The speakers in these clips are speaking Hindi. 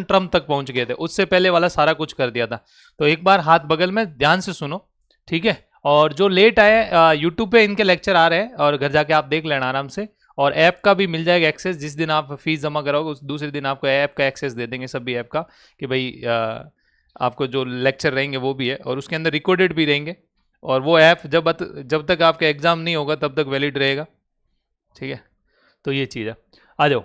टर्म तक पहुंच गए थे, उससे पहले वाला सारा कुछ कर दिया था। तो एक बार हाथ बगल में ध्यान से सुनो, ठीक है। और जो लेट आए, यूट्यूब पे इनके लेक्चर आ रहे हैं और घर जाके आप देख लेना आराम से। और ऐप का भी मिल जाएगा एक्सेस, जिस दिन आप फीस जमा कराओगे उस दूसरे दिन आपको ऐप का एक्सेस दे देंगे, सभी ऐप का, कि भाई आपको जो लेक्चर रहेंगे वो भी है और उसके अंदर रिकॉर्डेड भी रहेंगे। और वो ऐप जब तक आपका एग्जाम नहीं होगा तब तक वैलिड रहेगा, ठीक है। तो ये चीज़ है। आ जाओ,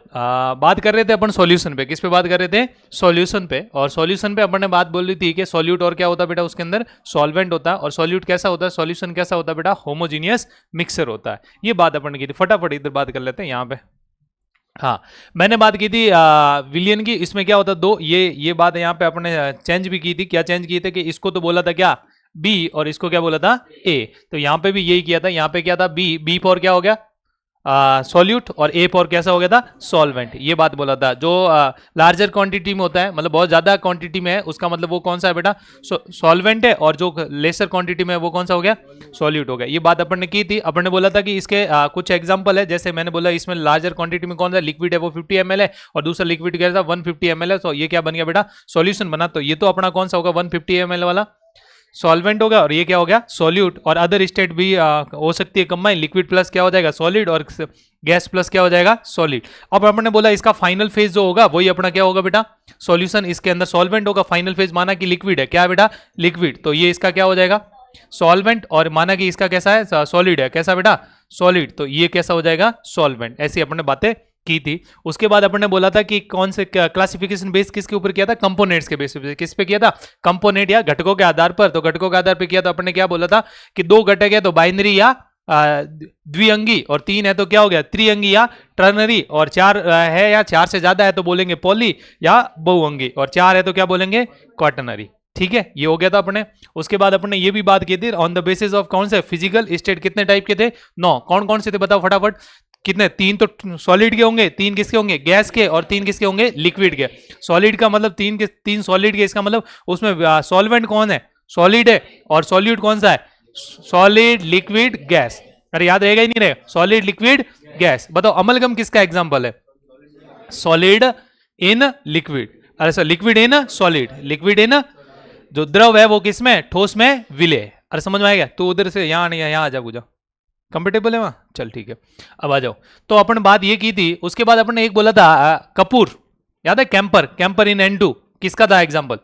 बात कर रहे थे अपन सॉल्यूशन पे। किस पे बात कर रहे थे? सॉल्यूशन पे। और सॉल्यूशन पे अपन ने बात बोल रही थी कि सॉल्यूट और क्या होता है बेटा, उसके अंदर सॉल्वेंट होता है। और सॉल्यूट कैसा होता है, सॉल्यूशन कैसा होता है बेटा, होमोजीनियस मिक्सर होता है। ये बात अपन ने की थी। फटाफट इधर बात कर लेते हैं यहाँ पे। हाँ, मैंने बात की थी विलियन की। इसमें क्या होता है, दो ये बात यहाँ पे अपने चेंज भी की थी। क्या चेंज की थी कि इसको तो बोला था क्या, बी, और इसको क्या बोला था, ए। तो यहाँ पे भी यही किया था। यहाँ पे क्या था, बी फॉर क्या हो गया, सॉल्यूट, और ए फॉर कैसा हो गया था, सॉल्वेंट। ये बात बोला था। जो लार्जर क्वांटिटी में होता है, मतलब बहुत ज्यादा क्वांटिटी में है, उसका मतलब वो कौन सा है बेटा, सॉल्वेंट है। और जो लेसर क्वांटिटी में है वो कौन सा हो गया, सॉल्यूट हो गया। ये बात अपन ने की थी। अपन ने बोला था कि इसके कुछ एग्जांपल है। जैसे मैंने बोला इसमें लार्जर क्वांटिटी में कौन सा लिक्विड है, वो 50 ml है, और दूसरा लिक्विड क्या था, 150 ml है। तो ये क्या बन गया बेटा, सॉल्यूशन बना। तो ये तो अपना कौन सा होगा, 150 ml वाला सॉल्वेंट होगा, और ये क्या हो गया, सॉल्यूट। और अदर स्टेट भी हो सकती है कंबाइन, लिक्विड प्लस क्या हो जाएगा, सॉलिड, और गैस प्लस क्या हो जाएगा, सॉलिड। अब अपने बोला इसका फाइनल फेज जो होगा वही अपना क्या होगा बेटा, सॉल्यूशन। इसके अंदर सॉल्वेंट होगा, फाइनल फेज माना कि लिक्विड है, क्या है बेटा, लिक्विड। तो ये इसका क्या हो जाएगा, सॉल्वेंट। और माना कि इसका कैसा है, सॉलिड है, कैसा बेटा, सॉलिड। तो ये कैसा हो जाएगा, सॉल्वेंट। ऐसी अपने बातें की थी। उसके बाद अपन ने बोला था कि कौन से क्लासिफिकेशन बेस किसके ऊपर किया था, कंपोनेंट्स के बेस पे। किस पे किया था, कंपोनेंट या घटकों के आधार पर। तो घटकों के आधार पर किया। तो अपन ने क्या बोला था कि दो घटक है तो बाइनरी या द्विअंगी, और तीन है तो क्या हो गया, त्रिअंगी या टर्नरी, और चार है या चार से ज्यादा है तो बोलेंगे पॉली या बहुअंगी, और चार है तो क्या बोलेंगे, क्वाटरनरी। ठीक है, ये हो गया था अपने। उसके बाद अपने ये भी बात की थी ऑन द बेसिस ऑफ कौन से फिजिकल स्टेट, कितने टाइप के थे, 9। कौन कौन से थे बताओ फटाफट, कितने, 3 तो सॉलिड के होंगे, 3 किसके होंगे, गैस के, और 3 किसके होंगे, लिक्विड के। सॉलिड का मतलब 3 सॉलिड के, इसका मतलब उसमें सॉल्वेंट कौन है, सॉलिड है, और सॉल्यूट कौन सा है, सॉलिड, लिक्विड, गैस। अरे याद रहेगा ही नहीं रहेगा, सॉलिड, लिक्विड, गैस। बताओ अमलगम किसका एग्जांपल है, सॉलिड इन लिक्विड, अरे sir liquid in solid, liquid in, जो द्रव है वो किसमें, ठोस में विलय। अरे समझ में आएगा, तो उधर से यहाँ नहीं, यहाँ आ जा, पूजा कंफर्टेबल है वहां, चल ठीक है। अब आ जाओ। तो अपन बात ये की थी। उसके बाद अपन ने एक बोला था कपूर, याद है, कैंपर इन N2 किसका था example,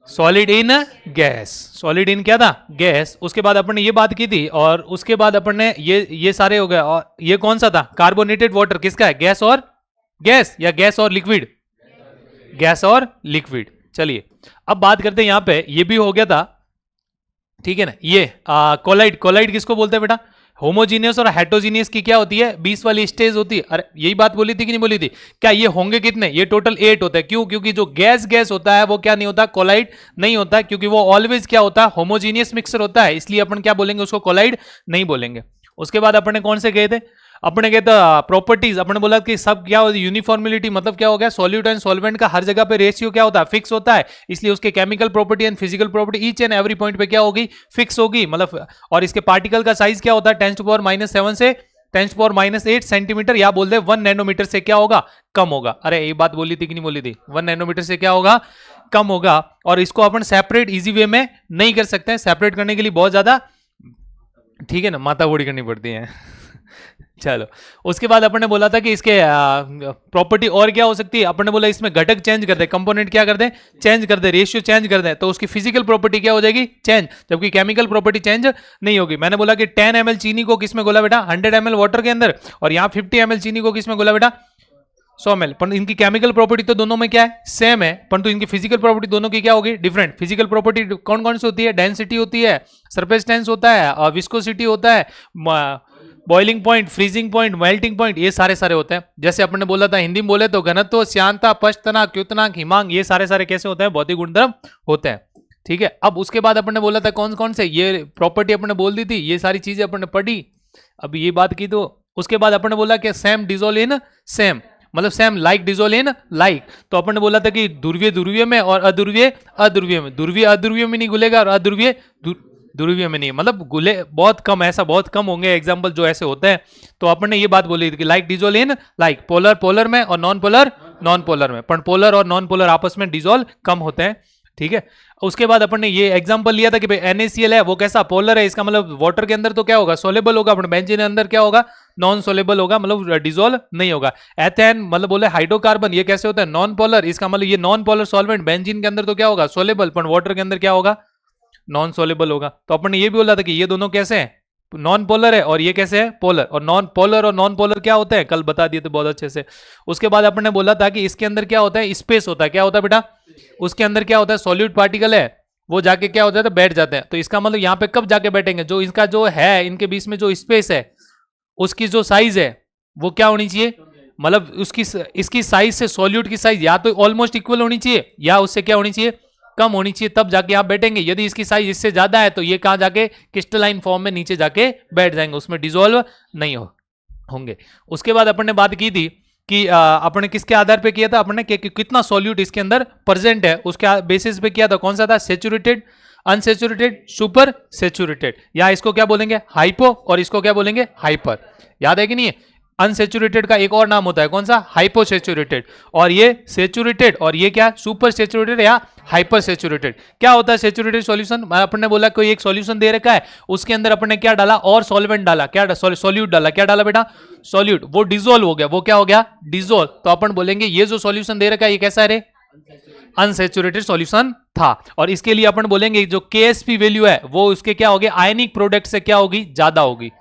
solid in gas, solid in क्या था, गैस। उसके बाद अपन ने ये बात की थी। और उसके बाद अपन ने ये सारे हो गए। और ये कौन सा था, कार्बोनेटेड वाटर किसका है, गैस और गैस, या गैस और लिक्विड, गैस और लिक्विड। चलिए अब बात करते हैं यहाँ पे, ये भी हो गया था, ठीक है ना। ये कोलाइड किसको बोलते हैं बेटा, होमोजीनियस और हेटरोजीनियस की क्या होती है, 20 वाली स्टेज होती है। अरे यही बात बोली थी कि नहीं बोली थी, क्या ये होंगे कितने, ये टोटल 8 होता है। क्यों, क्योंकि जो गैस होता है वो क्या नहीं होता, कोलाइड नहीं होता, क्योंकि वो ऑलवेज क्या होता है, होमोजीनियस मिक्सर होता है। इसलिए अपन क्या बोलेंगे उसको, कोलाइड नहीं बोलेंगे। उसके बाद अपन ने कौन से गए थे, अपने कहता प्रॉपर्टीज, अपने बोला कि सब क्या होती है, यूनिफॉर्मिलिटी, मतलब क्या हो गया, सॉल्यूट एंड सॉल्वेंट का हर जगह पे रेशियो क्या होता है, फिक्स होता है। इसलिए उसके chemical property and physical property each and every point पे क्या होगी, फिक्स होगी, मतलब। और इसके पार्टिकल का साइज क्या होता है, 10⁻⁻7 से 10⁻8 सेंटीमीटर, या बोल दे 1 नैनोमीटर से क्या होगा, कम होगा। अरे ये बात बोली थी कि नहीं बोली थी, 1 नैनोमीटर से क्या होगा, कम होगा। और इसको अपन सेपरेट इजी वे में नहीं कर सकते हैं, सेपरेट करने के लिए बहुत ज्यादा, ठीक है ना, माथा बोड़ी करनी पड़ती है। चलो उसके बाद अपन ने बोला था कि इसके प्रॉपर्टी और क्या हो सकती है, अपन ने बोला इसमें घटक चेंज कर दे, कंपोनेंट क्या कर दे, चेंज कर दे, रेशियो चेंज कर दे, तो उसकी फिजिकल प्रॉपर्टी क्या हो जाएगी, चेंज, जबकि केमिकल प्रॉपर्टी चेंज नहीं होगी। मैंने बोला कि 10 ml चीनी को किसमें घोला बेटा, 100 ml वाटर के अंदर, और यहाँ 50 ml चीनी को किसमें घोला बेटा, 100 ml। पर इनकी केमिकल प्रॉपर्टी तो दोनों में क्या है, सेम है, परंतु इनकी फिजिकल प्रॉपर्टी दोनों की क्या होगी, डिफरेंट। फिजिकल प्रॉपर्टी कौन कौन सी होती है, डेंसिटी होती है, सरफेस टेंस होता है, विस्कोसिटी होता है, boiling point, freezing point, melting point, ये सारे होते हैं। जैसे अपन ने बोला था हिंदी में बोले तो घनत्व, श्यानता, पश्चतना, क्युतनाक, हिमांक, ये सारे कैसे होते हैं, भौतिक गुणधर्म होते हैं। ठीक है, अब उसके बाद अपन ने बोला था कौन कौन से, ये प्रॉपर्टी अपन ने बोल दी थी, ये सारी चीजें अपन ने पढ़ी। अब ये बात की तो उसके बाद अपन ने बोला कि सेम डिजोल्व इन सेम, मतलब same like dissolve in like. तो अपन ने बोला था कि ध्रुवीय में और अध्रुवीय में, ध्रुवीय अध्रुवीय में नहीं घुलेगा और अध्रुवीय ध्रुवीय में नहीं, मतलब गुले बहुत कम, ऐसा बहुत कम होंगे एग्जांपल जो ऐसे होते हैं। तो अपन ने ये बात बोली थी कि like dissolve in like, polar में और नॉन पोलर नॉन पोलर में, पण पोलर और नॉन पोलर आपस में डिजोल्व कम होते हैं, ठीक है। उसके बाद अपन ने ये एग्जांपल लिया था कि भाई NaCl है वो कैसा पोलर है, इसका मतलब वाटर के अंदर तो क्या होगा सोलेबल होगा, अपन बेंजीन के अंदर क्या होगा नॉन सोलेबल होगा, मतलब डिजोल्व नहीं होगा। एथेन मतलब बोले हाइड्रोकार्बन ये कैसे होता है नॉन पोलर, इसका मतलब ये नॉन पोलर सॉल्वेंट बेंजीन के अंदर तो क्या होगा सोलेबल, पर वाटर के अंदर क्या होगा नॉन सोलेबल होगा। तो अपन ने ये भी बोला था कि ये दोनों कैसे हैं नॉन पोलर है और ये कैसे है पोलर, और नॉन पोलर क्या होता है कल बता दिए थे बहुत अच्छे से। उसके बाद अपन ने बोला था कि इसके अंदर क्या होता है स्पेस होता है, क्या होता है बेटा उसके अंदर क्या होता है सॉल्यूट पार्टिकल है वो जाके क्या हो जाता है बैठ जाते हैं। तो इसका मतलब यहाँ पे कब जाके बैठेंगे, जो इसका जो है इनके बीच में जो स्पेस है उसकी जो साइज है वो क्या होनी चाहिए, मतलब उसकी इसकी साइज से सॉल्यूट की साइज या तो ऑलमोस्ट इक्वल होनी चाहिए या उससे क्या होनी चाहिए कम होनी चाहिए, तब जाके आप बैठेंगे। यदि इसकी साइज इससे ज्यादा है तो ये कहां जाके क्रिस्टलाइन फॉर्म में नीचे जाके बैठ जाएंगे, उसमें डिसॉल्व नहीं होंगे। उसके बाद अपन ने बात की थी कि अपन ने किसके आधार पे किया था, अपन ने कितना सॉल्यूट इसके अंदर प्रेजेंट है उसके बेसिस पे किया था, कौन सा था सैचुरेटेड, अनसैचुरेटेड, सुपर सैचुरेटेड, या इसको क्या बोलेंगे हाइपो और इसको क्या बोलेंगे हाइपर, याद है कि नहीं है। अनसैचुरेटेड का एक और नाम होता है कौन सा हाइपोसैचुरेटेड, और ये सैचुरेटेड और ये क्या सुपर सैचुरेटेड या हाइपर सैचुरेटेड। क्या होता है सैचुरेटेड सॉल्यूशन, अपन ने बोला कोई एक सॉल्यूशन दे रखा है उसके अंदर अपन ने क्या डाला और सॉल्वेंट डाला, क्या सॉल्यूट डाला, क्या डाला बेटा सॉल्यूट, वो डिसॉल्व हो गया, वो क्या हो गया डिसॉल्व। तो अपन बोलेंगे ये जो सॉल्यूशन दे रखा है ये कैसा है रे अनसैचुरेटेड सॉल्यूशन था। और इसके लिए अपन बोलेंगे जो KSP वैल्यू है वो उसके क्या होगी आयनिक प्रोडक्ट से क्या होगी ज्यादा होगी,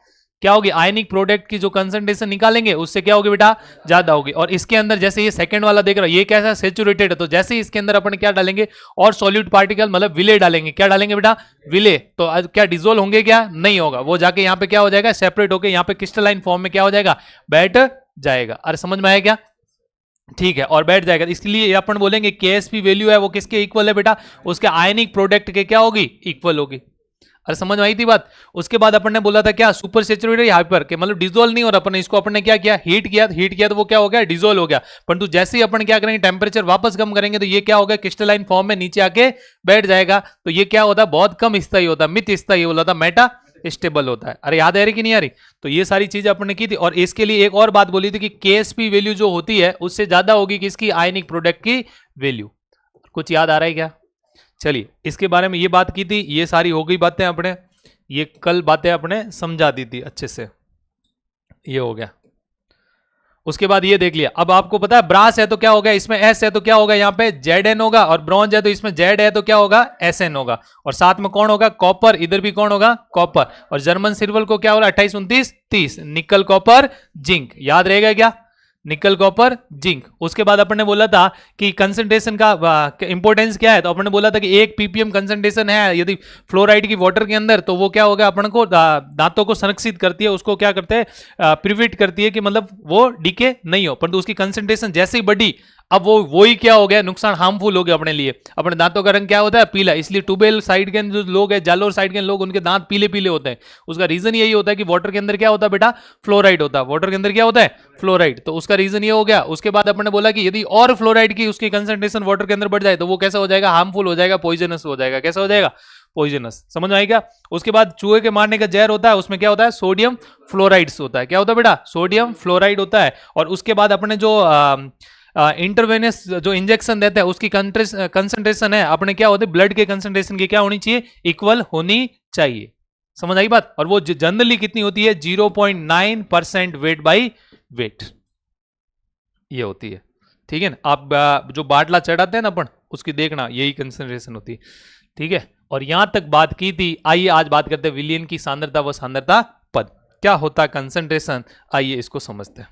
क्या होगी आयनिक प्रोडक्ट की जो कंसंट्रेशन निकालेंगे उससे क्या होगी बेटा ज्यादा होगी। और इसके अंदर जैसे ये सेकंड वाला देख रहा है ये कैसा सैचुरेटेड है, तो जैसे ही इसके अंदर अपन क्या डालेंगे और सॉल्यूट पार्टिकल मतलब विले डालेंगे, क्या डालेंगे बेटा विले, तो क्या डिसॉल्व होंगे क्या नहीं होगा, वो जाके यहाँ पे क्या हो जाएगा सेपरेट होकर यहाँ पे क्रिस्टलाइन फॉर्म में क्या हो जाएगा बैठ जाएगा। अरे समझ में आया क्या, ठीक है और बैठ जाएगा। इसके लिए अपन बोलेंगे KSP वैल्यू है वो किसके इक्वल है बेटा उसके आयनिक प्रोडक्ट के क्या होगी इक्वल होगी। अरे समझ में आई थी बात। उसके बाद अपन ने बोला था क्या सुपर सैचुरेटेड हाइपर के मतलब डिसॉल्व नहीं हो रहा, अपन इसको अपन ने क्या किया हीट किया तो वो क्या हो गया डिसॉल्व हो गया, परंतु जैसे ही अपन क्या करेंगे टेम्परेचर वापस कम करेंगे तो ये क्या होगा क्रिस्टलाइन फॉर्म में नीचे आके बैठ जाएगा। तो ये क्या होता है बहुत कम स्थायी होता है, मित स्थायी बोला था मेटा स्टेबल होता है। अरे याद आ रही कि नहीं आ रही, तो ये सारी चीजें अपन ने की थी। और इसके लिए एक और बात बोली थी कि KSP वैल्यू जो होती है उससे ज्यादा होगी किसकी आयनिक प्रोडक्ट की वैल्यू। कुछ याद आ रहा है क्या, चलिए इसके बारे में ये बात की थी, ये सारी हो गई बातें अपने, ये कल बातें अपने समझा दी थी अच्छे से, ये हो गया। उसके बाद ये देख लिया, अब आपको पता है ब्रास है तो क्या होगा इसमें S है तो क्या होगा यहाँ पे Zn होगा, और ब्रॉन्ज है तो इसमें Z है तो क्या होगा Sn होगा, और साथ में कौन होगा कॉपर, इधर भी कौन होगा कॉपर, और जर्मन सिल्वर को क्या हो रहा है 28 29 30, निकल कॉपर जिंक, याद रहेगा क्या निकल कॉपर जिंक। उसके बाद अपन ने बोला था कि कंसंट्रेशन का इंपॉर्टेंस क्या है, तो अपन ने बोला था कि 1 ppm कंसंट्रेशन है यदि फ्लोराइड की वाटर के अंदर तो वो क्या होगा अपन को दांतों को संरक्षित करती है, उसको क्या करते हैं प्रिवेंट करती है कि मतलब वो डीके नहीं हो, परंतु उसकी कंसंट्रेशन जैसे ही बढ़ी अब वो ही क्या हो गया नुकसान हार्मफुल हो गया अपने लिए। अपने दांतों का रंग क्या होता है पीला, इसलिए ट्यूबेल साइड के जो लोग हैं जालोर साइड के लोग उनके दांत पीले पीले होते हैं, उसका रीजन यही होता है कि वाटर के अंदर क्या होता है बेटा फ्लोराइड होता है, वाटर के अंदर क्या होता है फ्लोराइड, तो उसका रीजन ये हो गया। उसके बाद अपने बोला कि यदि और फ्लोराइड की उसकी कंसंट्रेशन वाटर के अंदर बढ़ जाए तो वो कैसा हो जाएगा हार्मफुल हो जाएगा, पॉइजनस हो जाएगा, कैसा हो जाएगा पॉइजनस, समझ में आएगा। उसके बाद चूहे के मारने का जहर होता है उसमें क्या होता है सोडियम फ्लोराइड्स होता है, क्या होता है बेटा सोडियम फ्लोराइड होता है। और उसके बाद अपने जो इंटरवेनस जो इंजेक्शन देते हैं उसकी कंसंट्रेशन है अपने क्या होते हैं ब्लड के कंसंट्रेशन की क्या होनी चाहिए इक्वल होनी चाहिए, समझ आई बात। और वो जनरली कितनी होती है 0.9% वेट बाई वेट ये होती है, ठीक है ना। आप जो बाटला चढ़ाते हैं ना अपन उसकी देखना यही कंसंट्रेशन होती है, ठीक है। और यहां तक बात की थी, आइए आज बात करते हैं विलयन की सांद्रता व सांद्रता पद, क्या होता है कंसंट्रेशन, आइए इसको समझते हैं।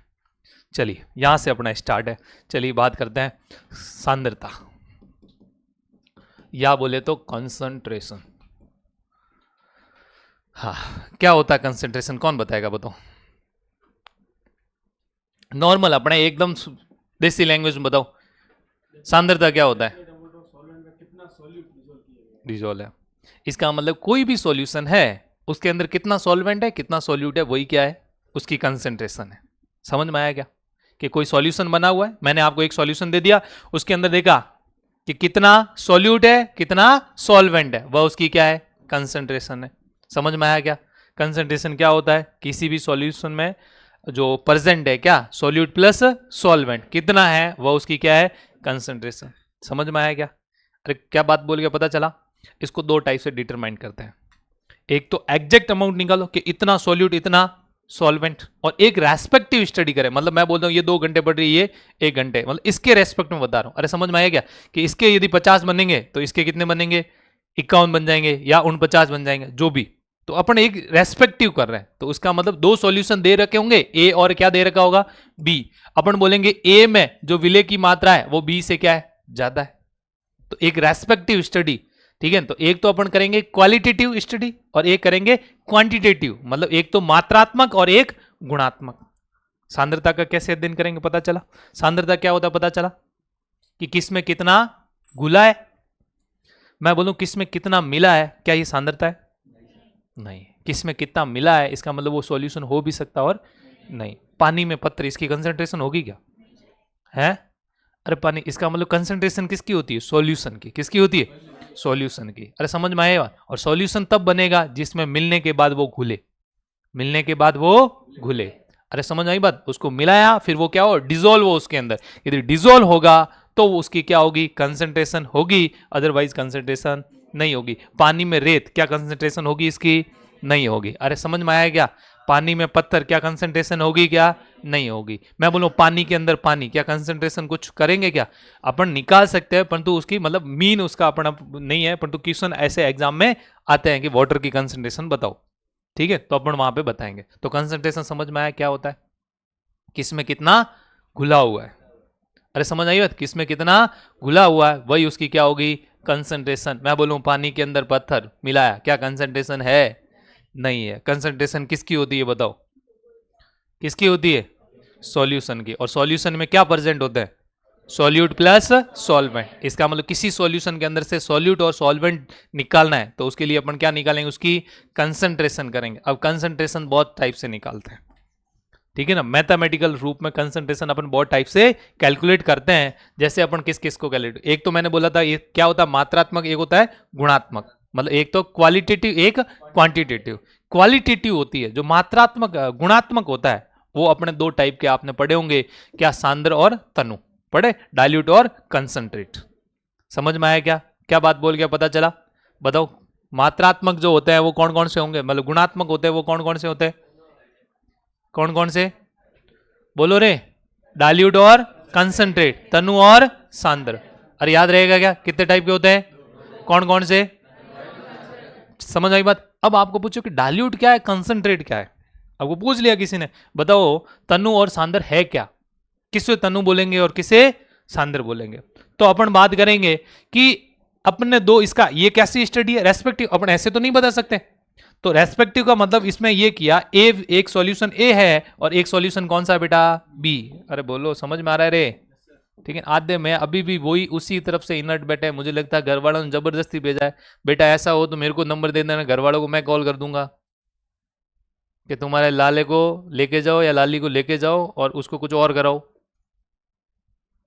चलिए यहां से अपना स्टार्ट है, चलिए बात करते हैं सांद्रता या बोले तो कंसंट्रेशन। हाँ क्या होता है कंसंट्रेशन कौन बताएगा बताओ, नॉर्मल अपने एकदम देसी लैंग्वेज में बताओ सांद्रता क्या होता है डिसॉल्व है, इसका मतलब कोई भी सॉल्यूशन है उसके अंदर कितना सॉल्वेंट है कितना सॉल्यूट है वही क्या है उसकी कंसंट्रेशन है। समझ में आया क्या कि कोई सॉल्यूशन बना हुआ है, मैंने आपको एक सॉल्यूशन दे दिया उसके अंदर देखा कि कितना सॉल्यूट है कितना सॉल्वेंट है वह उसकी क्या है कंसंट्रेशन है। समझ में आया क्या, कंसंट्रेशन क्या होता है किसी भी सॉल्यूशन में जो प्रेजेंट है क्या, सोल्यूट प्लस सॉल्वेंट कितना है, वो उसकी क्या है, कंसंट्रेशन। समझ में आया क्या? अरे क्या बात बोल गया, पता चला? इसको दो टाइप से डिटरमाइन करते हैं। एक तो एग्जैक्ट अमाउंट निकालो कि इतना सोल्यूट इतना सॉल्वेंट, और एक रेस्पेक्टिव स्टडी करें, मतलब मैं बोलता हूं ये 2 घंटे पढ़ रही है, ये 1 घंटे, मतलब इसके रेस्पेक्ट में बता रहा हूं। अरे समझ में आया क्या कि इसके यदि 50 बनेंगे तो इसके कितने बनेंगे, 51 बन जाएंगे या 49 बन जाएंगे, जो भी। तो अपन एक रेस्पेक्टिव कर रहे हैं, तो उसका मतलब 2 सॉल्यूशन दे रखे होंगे, ए और क्या दे रखा होगा, बी। अपन बोलेंगे ए में जो विलय की मात्रा है वो बी से क्या है, ज्यादा है। तो एक रेस्पेक्टिव स्टडी, ठीक है। तो एक तो अपन करेंगे क्वालिटेटिव स्टडी और एक करेंगे क्वांटिटेटिव, मतलब एक तो मात्रात्मक और एक गुणात्मक। सांद्रता का कैसे अध्ययन करेंगे, पता चला? सांद्रता क्या होता है, पता चला कि किसमें कितना घुला है। मैं बोलूं किसमें कितना मिला है, क्या ये सांद्रता है? नहीं। किसमें कितना मिला है इसका मतलब वो सॉल्यूशन हो भी सकता और नहीं। पानी में पत्थर, इसकी कंसंट्रेशन होगी क्या, है? अरे पानी, इसका मतलब कंसंट्रेशन किसकी होती है, सॉल्यूशन की। किसकी होती है, सॉल्यूशन की। अरे समझ में आएगा? और सॉल्यूशन तब बनेगा जिसमें मिलने के बाद वो घुले, मिलने के बाद वो घुले। अरे समझ आई बात? उसको मिलाया फिर वो क्या हो, डिसॉल्व हो उसके अंदर। यदि डिसॉल्व होगा तो उसकी क्या होगी, कंसंट्रेशन होगी, अदरवाइज कंसंट्रेशन नहीं होगी। पानी में रेत, क्या कंसंट्रेशन होगी इसकी, नहीं होगी। अरे समझ में आया क्या? पानी में पत्थर, क्या कंसंट्रेशन होगी, क्या नहीं होगी। मैं बोलूं पानी के अंदर पानी, क्या कंसंट्रेशन कुछ करेंगे क्या, अपन निकाल सकते हैं, परंतु उसकी मतलब मीन उसका अपन नहीं है, परंतु क्वेश्चन ऐसे एग्जाम में आते हैं कि वाटर की कंसंट्रेशन बताओ, ठीक है, तो अपन वहां पे बताएंगे। तो कंसंट्रेशन समझ में आया क्या होता है, किसमें कितना घुला हुआ है। अरे समझ आई बात? किसमें कितना घुला हुआ है वही उसकी क्या होगी, कंसंट्रेशन। मैं बोलूं पानी के अंदर पत्थर मिलाया, क्या कंसंट्रेशन है, नहीं है। कंसंट्रेशन किसकी होती है बताओ, किसकी होती है, सॉल्यूशन की। और सॉल्यूशन में क्या प्रेजेंट होता है, सॉल्यूट प्लस सॉल्वेंट। इसका मतलब किसी सॉल्यूशन के अंदर से सॉल्यूट और सॉल्वेंट निकालना है तो उसके लिए अपन क्या निकालेंगे, उसकी कंसंट्रेशन करेंगे। अब कंसंट्रेशन बहुत टाइप से निकालते हैं, ठीक है ना। मैथमेटिकल रूप में कंसंट्रेशन अपन बहुत टाइप से कैलकुलेट करते हैं। जैसे अपन किस किस को कैलकुलेट, एक तो मैंने बोला था ये क्या होता है, मात्रात्मक, एक होता है गुणात्मक। मतलब एक तो क्वालिटेटिव, एक क्वांटिटेटिव। क्वालिटेटिव होती है जो मात्रात्मक, गुणात्मक होता है वो अपने 2 टाइप के आपने पढ़े होंगे, क्या, सांद्र और तनु पढ़े, डाइल्यूट और कंसंट्रेट। समझ में आया क्या, क्या बात बोल गया, पता चला? बताओ मात्रात्मक जो होते हैं वो कौन कौन से होंगे, मतलब गुणात्मक होते हैं वो कौन कौन से होते हैं, कौन कौन से, बोलो रे, डाइल्यूट और कंसंट्रेट, तनु और सांद्र। अरे याद रहेगा क्या, कितने टाइप के होते हैं, कौन कौन से, समझ आई बात? अब आपको पूछो कि डाइल्यूट क्या है, कंसंट्रेट क्या है, आपको पूछ लिया किसी ने, बताओ तनु और सांद्र है क्या, किसे तनु बोलेंगे और किसे सांद्र बोलेंगे। तो अपन बात करेंगे कि अपने दो, इसका ये कैसी स्टडी है, रेस्पेक्टिव। अपन ऐसे तो नहीं बता सकते, तो रेस्पेक्टिव का मतलब इसमें ये किया, ए एक सॉल्यूशन ए है और एक सॉल्यूशन कौन सा बेटा, बी। अरे बोलो समझ में आ रहा है रे, ठीक है। आधे में अभी भी वही उसी तरफ से इनर्ट बैठे हैं, मुझे लगता है घर वालों ने जबरदस्ती भेजा है, बेटा ऐसा हो तो मेरे को नंबर दे देना, घर वालों को मैं कॉल कर दूंगा कि तुम्हारे लाले को लेके जाओ या लाली को लेके जाओ और उसको कुछ और कराओ।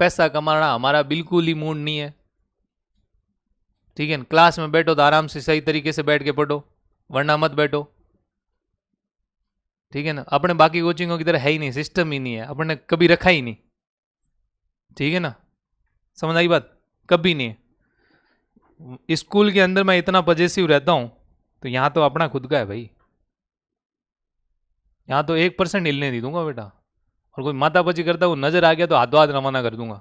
पैसा कमाना हमारा बिल्कुल ही मूड नहीं है, ठीक है। क्लास में बैठो तो आराम से सही तरीके से बैठ के पढ़ो, वरना मत बैठो, ठीक है ना। अपने बाकी कोचिंगों की तरह है ही नहीं, सिस्टम ही नहीं है, अपन ने कभी रखा ही नहीं, ठीक है ना। समझ आई बात? कभी नहीं है। स्कूल के अंदर मैं इतना पॉजिटिव रहता हूं तो यहां तो अपना खुद का है भाई, यहां तो 1% हिलने नहीं दूंगा बेटा। और कोई मातापची करता वो नजर आ गया तो हाथों हाथ रवाना कर दूंगा,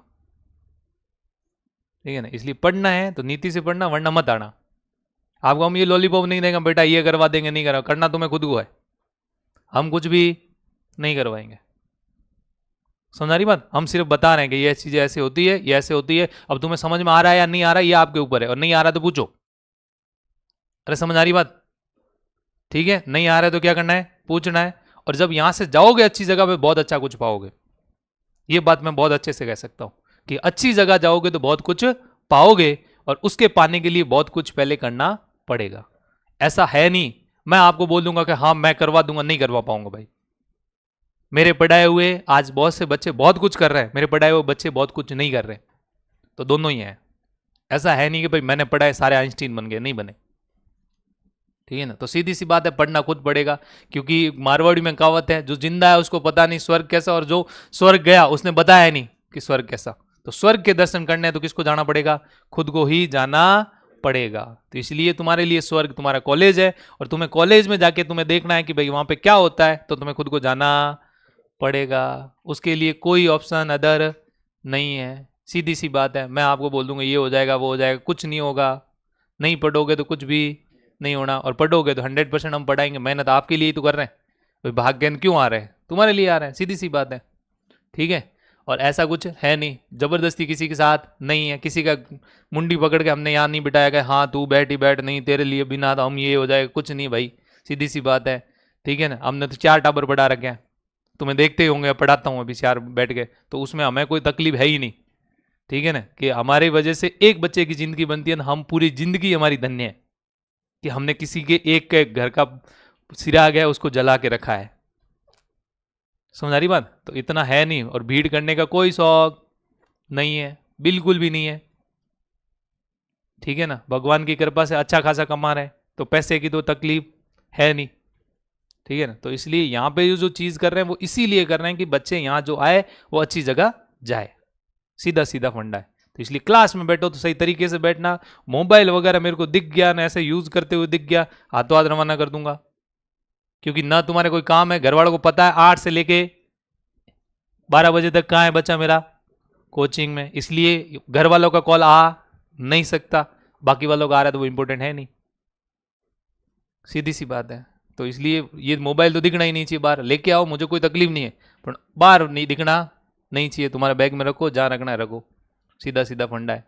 ठीक है ना। इसलिए पढ़ना है तो नीति से पढ़ना, वरना मत आना। आपको हम ये लॉलीपॉप नहीं देंगे बेटा ये करवा देंगे, नहीं करा, करना तुम्हें खुद को है, हम कुछ भी नहीं करवाएंगे। समझ रही बात? हम सिर्फ बता रहे हैं कि ये चीजें ऐसे होती है, ये ऐसे होती है। अब तुम्हें समझ में आ रहा है या नहीं आ रहा है ये आपके ऊपर है, और नहीं आ रहा तो पूछो। अरे समझ आ रही बात? ठीक है, नहीं आ रहा है तो क्या करना है, पूछना है। और जब यहां से जाओगे अच्छी जगह पे बहुत अच्छा कुछ पाओगे, ये बात मैं बहुत अच्छे से कह सकता हूं कि अच्छी जगह जाओगे तो बहुत कुछ पाओगे, और उसके पाने के लिए बहुत कुछ पहले करना पड़ेगा। ऐसा है नहीं मैं आपको बोल दूंगा कि हाँ मैं करवा दूंगा, नहीं करवा पाऊंगा भाई। मेरे पढ़ाए हुए आज बहुत से बच्चे बहुत कुछ कर रहे हैं, मेरे पढ़ाए हुए बच्चे बहुत कुछ नहीं कर रहे, तो दोनों ही हैं। ऐसा है नहीं कि भाई मैंने पढ़ाए सारे आइंस्टीन बन गए, नहीं बने। ठीक है ना। तो सीधी सी बात है, पढ़ना खुद पड़ेगा, क्योंकि मारवाड़ी में कहावत है, जो जिंदा है उसको पता नहीं स्वर्ग कैसा, और जो स्वर्ग गया उसने बताया नहीं कि स्वर्ग कैसा। तो स्वर्ग के दर्शन करने हैं तो किसको जाना पड़ेगा? खुद को ही जाना पड़ेगा। तो इसलिए तुम्हारे लिए स्वर्ग तुम्हारा कॉलेज है, और तुम्हें कॉलेज में जाके तुम्हें देखना है कि भाई वहां पे क्या होता है, तो तुम्हें खुद को जाना पड़ेगा। उसके लिए कोई ऑप्शन अदर नहीं है। सीधी सी बात है, मैं आपको बोल दूंगा ये हो जाएगा वो हो जाएगा, कुछ नहीं होगा। नहीं पढ़ोगे तो कुछ भी नहीं होना, और पढ़ोगे तो 100% हम पढ़ाएंगे। मेहनत आपके लिए ही तो कर रहे हैं, भाई भाग्यन क्यों आ रहे हैं? तुम्हारे लिए आ रहे हैं, सीधी सी बात है। ठीक है। और ऐसा कुछ है नहीं, जबरदस्ती किसी के साथ नहीं है, किसी का मुंडी पकड़ के हमने यहाँ नहीं बिठाया गया, हाँ तू बैठ ही बैठ, नहीं तेरे लिए बिना तो हम ये हो जाएगा, कुछ नहीं भाई, सीधी सी बात है। ठीक है ना। हमने तो 4 टाबर पढ़ा रखे हैं, तुम्हें देखते ही होंगे, पढ़ाता हूँ अभी 4 बैठ के, तो उसमें हमें कोई तकलीफ है ही नहीं। ठीक है ना, कि हमारी वजह से एक बच्चे की जिंदगी बनती है, हम पूरी जिंदगी हमारी धन्य है कि हमने किसी के एक घर का सिरा गया उसको जला के रखा है। समझ आ रही बात? तो इतना है नहीं, और भीड़ करने का कोई शौक नहीं है, बिल्कुल भी नहीं है। ठीक है ना। भगवान की कृपा से अच्छा खासा कमा रहे हैं, तो पैसे की तो तकलीफ है नहीं। ठीक है ना। तो इसलिए यहाँ पे जो चीज कर रहे हैं वो इसीलिए कर रहे हैं कि बच्चे यहाँ जो आए वो अच्छी जगह जाए, सीधा सीधा फंडा है। तो इसलिए क्लास में बैठो तो सही तरीके से बैठना। मोबाइल वगैरह मेरे को दिख गया ना, ऐसे यूज करते हुए दिख गया, हाथों हाथ रवाना कर दूंगा, क्योंकि ना तुम्हारे कोई काम है। घर वालों को पता है 8 से लेके 12 बजे तक कहाँ है बच्चा मेरा, कोचिंग में, इसलिए घर वालों का कॉल आ नहीं सकता, बाकी वालों का आ रहा है तो वो इंपॉर्टेंट है नहीं, सीधी सी बात है। तो इसलिए ये मोबाइल तो दिखना ही नहीं चाहिए, बाहर लेके आओ, मुझे कोई तकलीफ नहीं है, पर बाहर नहीं दिखना नहीं चाहिए। तुम्हारा बैग में रखो, जहाँ रखना है रखो, सीधा सीधा फंडा है।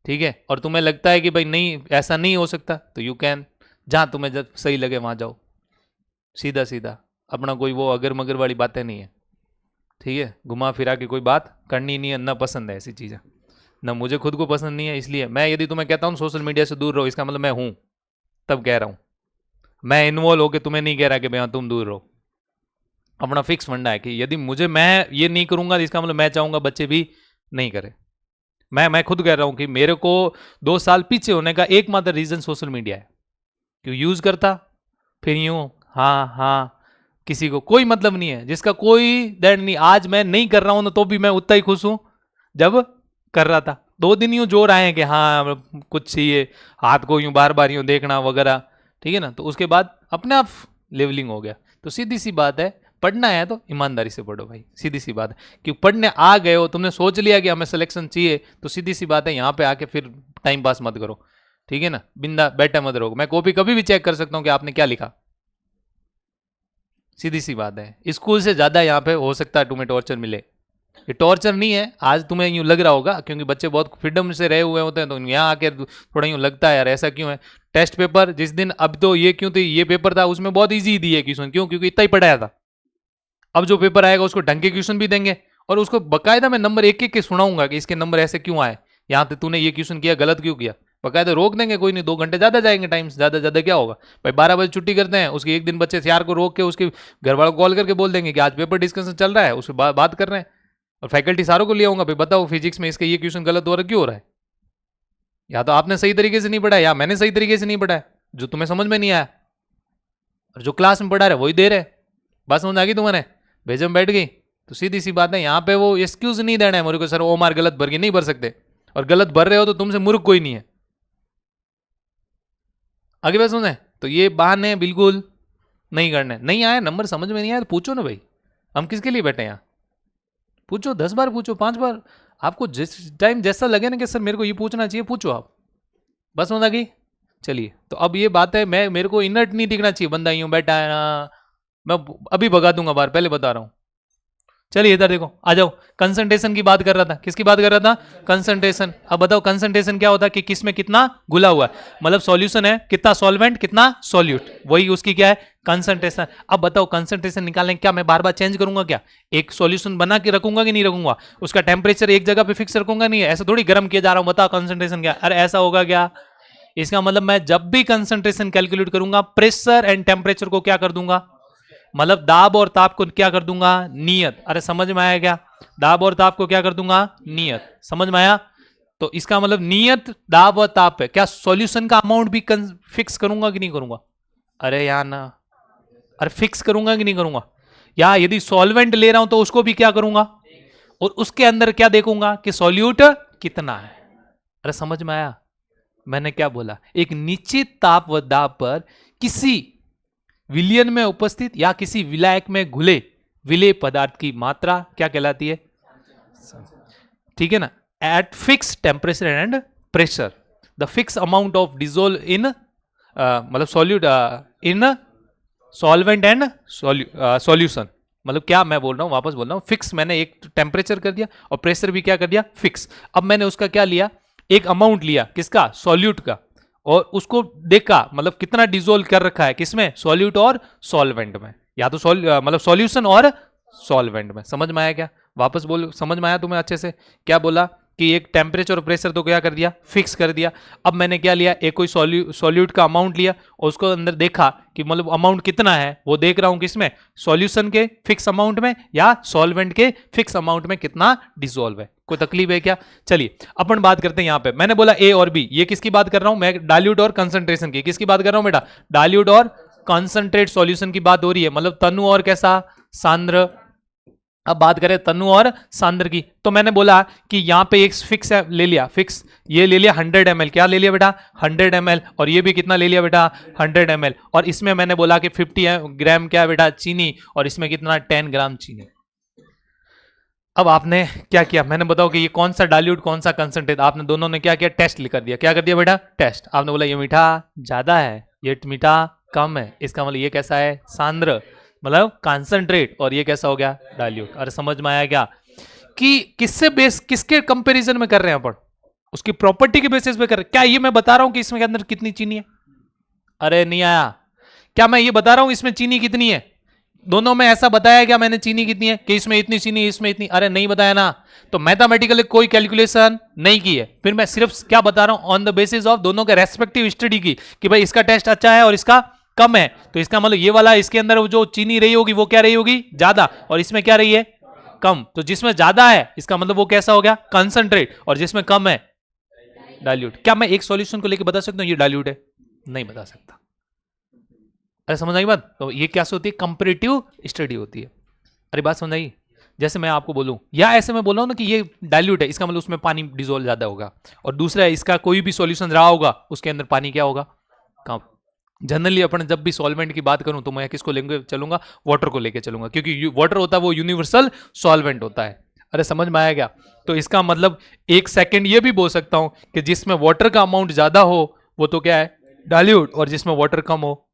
ठीक है। और तुम्हें लगता है कि भाई नहीं ऐसा नहीं हो सकता, तो यू कैन, जहाँ तुम्हें जब सही लगे वहाँ जाओ, सीधा सीधा। अपना कोई वो अगर मगर वाली बातें नहीं है। ठीक है। घुमा फिरा के कोई बात करनी नहीं है, ना पसंद है ऐसी चीज़ें, ना मुझे खुद को पसंद नहीं है। इसलिए मैं यदि तुम्हें कहता हूँ सोशल मीडिया से दूर रहो, इसका मतलब मैं हूँ तब कह रहा हूँ, मैं इन्वॉल्व होकर तुम्हें नहीं कह रहा कि भैया तुम दूर रहो। अपना फिक्स फंडा है कि यदि मुझे, मैं ये नहीं करूंगा तो इसका मतलब मैं चाहूंगा बच्चे भी नहीं करें। मैं खुद कह रहा हूं कि मेरे को 2 साल पीछे होने का एकमात्र रीजन सोशल मीडिया है। क्यों यूज करता फिर यूं, हाँ हाँ, किसी को कोई मतलब नहीं है, जिसका कोई दैंड नहीं। आज मैं नहीं कर रहा हूं ना, तो भी मैं उतना ही खुश हूं जब कर रहा था। 2 दिन यूं जोर आए हैं कि हाँ कुछ चाहिए, हाथ को यूं बार बार यूं देखना वगैरह। ठीक है ना। तो उसके बाद अपने आप लेवलिंग हो गया। तो सीधी सी बात है, पढ़ना है तो ईमानदारी से पढ़ो भाई, सीधी सी बात है। कि पढ़ने आ गए हो, तुमने सोच लिया कि हमें सिलेक्शन चाहिए, तो सीधी सी बात है यहाँ पे आके फिर टाइम पास मत करो। ठीक है ना। बिंदा बैठा मत रहो। मैं कॉपी कभी भी चेक कर सकता हूँ कि आपने क्या लिखा, सीधी सी बात है। स्कूल से ज्यादा यहाँ पे हो सकता है तुम्हें टॉर्चर मिले। ये टॉर्चर नहीं है, आज तुम्हें यूं लग रहा होगा क्योंकि बच्चे बहुत फ्रीडम से रहे हुए होते हैं, तो यहाँ आके थोड़ा यूं लगता है यार ऐसा क्यों है। टेस्ट पेपर जिस दिन, अब तो ये क्यों थी, ये पेपर था उसमें बहुत ईजी दिए क्वेश्चन, क्यों? क्योंकि इतना ही पढ़ाया था। अब जो पेपर आएगा उसको ढंग के क्वेश्चन भी देंगे, और उसको बकायदा मैं नंबर एक एक के सुनाऊंगा कि इसके नंबर ऐसे क्यों आए, यहाँ पे तूने ये क्वेश्चन किया गलत क्यों किया, बकायदा रोक देंगे। कोई नहीं, 2 घंटे ज्यादा जाएंगे टाइम, ज्यादा ज्यादा क्या होगा भाई। 12 बजे छुट्टी करते हैं, उसके एक दिन बच्चे 4 को रोक के उसके घर वालों को कॉल करके बोल देंगे कि आज पेपर डिस्कशन चल रहा है, उसके बात कर रहे हैं। और फैकल्टी सारों को ले आऊंगा, भाई बताओ फिजिक्स में इसका ये क्वेश्चन गलत हो रहा है, क्यों हो रहा है? या तो आपने सही तरीके से नहीं पढ़ा, या मैंने सही तरीके से नहीं पढ़ा, जो तुम्हें समझ में नहीं आया, और जो क्लास में पढ़ा रहे वही दे रहे। बात समझ आ गई तुम्हारे? भेजम बैठ गई। तो सीधी सी बात है, यहाँ पे वो एक्सक्यूज नहीं देना है मेरे को, सर ओ मार गलत भर के नहीं भर सकते, और गलत भर रहे हो तो तुमसे मूर्ख कोई नहीं है। आगे बात सुने, तो ये बहाने बिल्कुल नहीं करने। नहीं आया नंबर, समझ में नहीं आया तो पूछो ना भाई, हम किसके लिए बैठे यहाँ? पूछो, 10 बार पूछो, 5 बार, आपको जिस टाइम जैसा लगे ना कि सर मेरे को ये पूछना चाहिए, पूछो आप। बस समझ आ गई? चलिए, तो अब ये बात है, मैं मेरे को इनर्ट नहीं दिखना चाहिए बंदा यूं बैठा है ना, मैं अभी भगा दूंगा बाहर, पहले बता रहा हूं। चलिए इधर देखो, आ जाओ। कंसंट्रेशन की बात कर रहा था, किसकी बात कर रहा था? कंसंट्रेशन। अब बताओ कंसंट्रेशन क्या होता है, कि किस में कितना घुला हुआ है, मतलब सॉल्यूशन है, कितना सॉल्वेंट कितना सॉल्यूट, वही उसकी क्या है, कंसंट्रेशन। अब बताओ कंसंट्रेशन निकालने क्या मैं बार बार चेंज करूंगा क्या? एक सॉल्यूशन बना के रखूंगा कि नहीं रखूंगा? उसका टेम्परेचर एक जगह पे फिक्स रखूंगा? नहीं, ऐसा थोड़ी गर्म किया जा रहा हूं, बताओ कंसंट्रेशन क्या? अरे ऐसा होगा क्या? इसका मतलब मैं जब भी कंसंट्रेशन कैलकुलेट करूंगा, प्रेशर एंड टेम्परेचर को क्या कर दूंगा, मतलब दाब और ताप को क्या कर दूंगा, नियत। अरे समझ में आया क्या? दाब और ताप को क्या कर दूंगा, नियत। समझ में आया? तो इसका मतलब नियत दाब और ताप है, क्या सॉल्यूशन का अमाउंट भी फिक्स करूंगा कि नहीं करूंगा? अरे यार ना, अरे फिक्स करूंगा कि नहीं करूंगा? या यदि सॉल्वेंट ले रहा हूं तो उसको भी क्या करूंगा, और उसके अंदर क्या देखूंगा कि सॉल्यूट कितना है। अरे समझ में आया मैंने क्या बोला? एक निश्चित ताप व दाब पर किसी विलयन में उपस्थित या किसी विलायक में घुले विलेय पदार्थ की मात्रा क्या कहलाती है? ठीक है ना। At fix temperature and pressure the fix amount of dissolve in मतलब solute in solvent and solution. मतलब क्या मैं बोल रहा हूं, वापस बोल रहा हूं, फिक्स मैंने एक टेम्परेचर कर दिया और प्रेशर भी क्या कर दिया, फिक्स। अब मैंने उसका क्या लिया, एक अमाउंट लिया, किसका, सॉल्यूट का, और उसको देखा मतलब कितना डिजोल्व कर रखा है, किसमें, सॉल्यूट और सॉल्वेंट में, या तो मतलब सॉल्यूशन और सॉल्वेंट में। समझ में आया क्या? वापस बोल, समझ में आया तुम्हें अच्छे से? क्या बोला कि एक टेम्परेचर और प्रेशर तो क्या कर दिया, फिक्स कर दिया। अब मैंने क्या लिया, एक कोई सॉल्यूट का अमाउंट लिया और उसको अंदर देखा कि मतलब अमाउंट कितना है, वो देख रहा हूं किसमें, सॉल्यूशन के फिक्स अमाउंट में या सॉल्वेंट के फिक्स अमाउंट में कितना डिसॉल्व है। कोई तकलीफ है क्या? चलिए अपन बात करते हैं यहां पे। मैंने बोला ए और बी, ये किसकी बात कर रहा हूं मैं, डाइल्यूट और कंसंट्रेशन की। किसकी बात कर रहा हूं बेटा, डाइल्यूट और कंसंट्रेट सॉल्यूशन की बात हो रही है, मतलब तनु और कैसा, सांद्र। अब बात करें तनु और सांद्र की, तो मैंने बोला कि यहां पे एक फिक्स है, ले लिया फिक्स, ये ले लिया 100 ml, क्या ले लिया बेटा, 100 ml, और ये भी कितना ले लिया बेटा, 100 ml, और इसमें मैंने बोला कि 50 ग्राम क्या बेटा, चीनी, और इसमें कितना, 10 ग्राम चीनी। अब आपने क्या किया, मैंने बताओ कि ये कौन सा डाइल्यूट कौन सा कंसंट्रेट, आपने दोनों ने क्या किया, टेस्ट कर दिया। क्या कर दिया बेटा, टेस्ट। आपने बोला ये मीठा ज्यादा है, ये मीठा कम है, इसका मतलब ये कैसा है, सांद्र, मतलब कंसंट्रेट, और ये कैसा हो गया, डाइल्यूट। अरे समझ में आया क्या कि किससे बेस, किसके कंपैरिजन में कर रहे हैं अपन, उसकी प्रॉपर्टी के बेसिस पे कर रहे हैं। क्या ये मैं बता रहा हूं कि इसमें के अंदर कितनी चीनी है? अरे नहीं आया। क्या मैं ये बता रहा हूं इसमें चीनी कितनी है? दोनों में ऐसा बताया क्या मैंने, चीनी कितनी है, कि इसमें इतनी चीनी, इसमें इतनी? अरे नहीं बताया ना। तो मैथमेटिकली कोई कैलकुलेशन नहीं की है, फिर मैं सिर्फ क्या बता रहा हूं, ऑन द बेसिस ऑफ दोनों के रेस्पेक्टिव स्टडी की, कि भाई इसका टेस्ट अच्छा है और इसका कम है, तो इसका मतलब ये वाला, इसके अंदर जो चीनी रही होगी वो क्या रही होगी, ज्यादा, और इसमें क्या रही है, कम। तो जिसमें ज्यादा है इसका मतलब वो कैसा हो गया, कंसंट्रेट, और जिसमें कम है डाइल्यूट। क्या मैं एक सॉल्यूशन को लेकर बता सकता हूं ये डाइल्यूट है? नहीं बता सकता। अरे समझ आई बात? तो ये क्या होती है, कंपैरेटिव स्टडी होती है। अरे बात समझ आई? जैसे मैं आपको बोलूं, या ऐसे मैं बोल रहा हूं ना कि ये डाइल्यूट है, इसका मतलब उसमें पानी डिसॉल्व ज्यादा होगा, और दूसरा है इसका कोई भी सॉल्यूशन रहा होगा उसके अंदर पानी क्या होगा, कम। जनरली अपन जब भी सॉल्वेंट की बात करूं तो मैं किसको लेके चलूंगा, वाटर को लेके चलूंगा, क्योंकि वाटर होता है वो यूनिवर्सल सॉल्वेंट होता है। अरे समझ में आया क्या? तो इसका मतलब एक सेकंड ये भी बोल सकता हूं कि जिसमें वाटर का अमाउंट ज्यादा हो वो तो क्या है, डाइल्यूट, और जिसमें वाटर कम हो,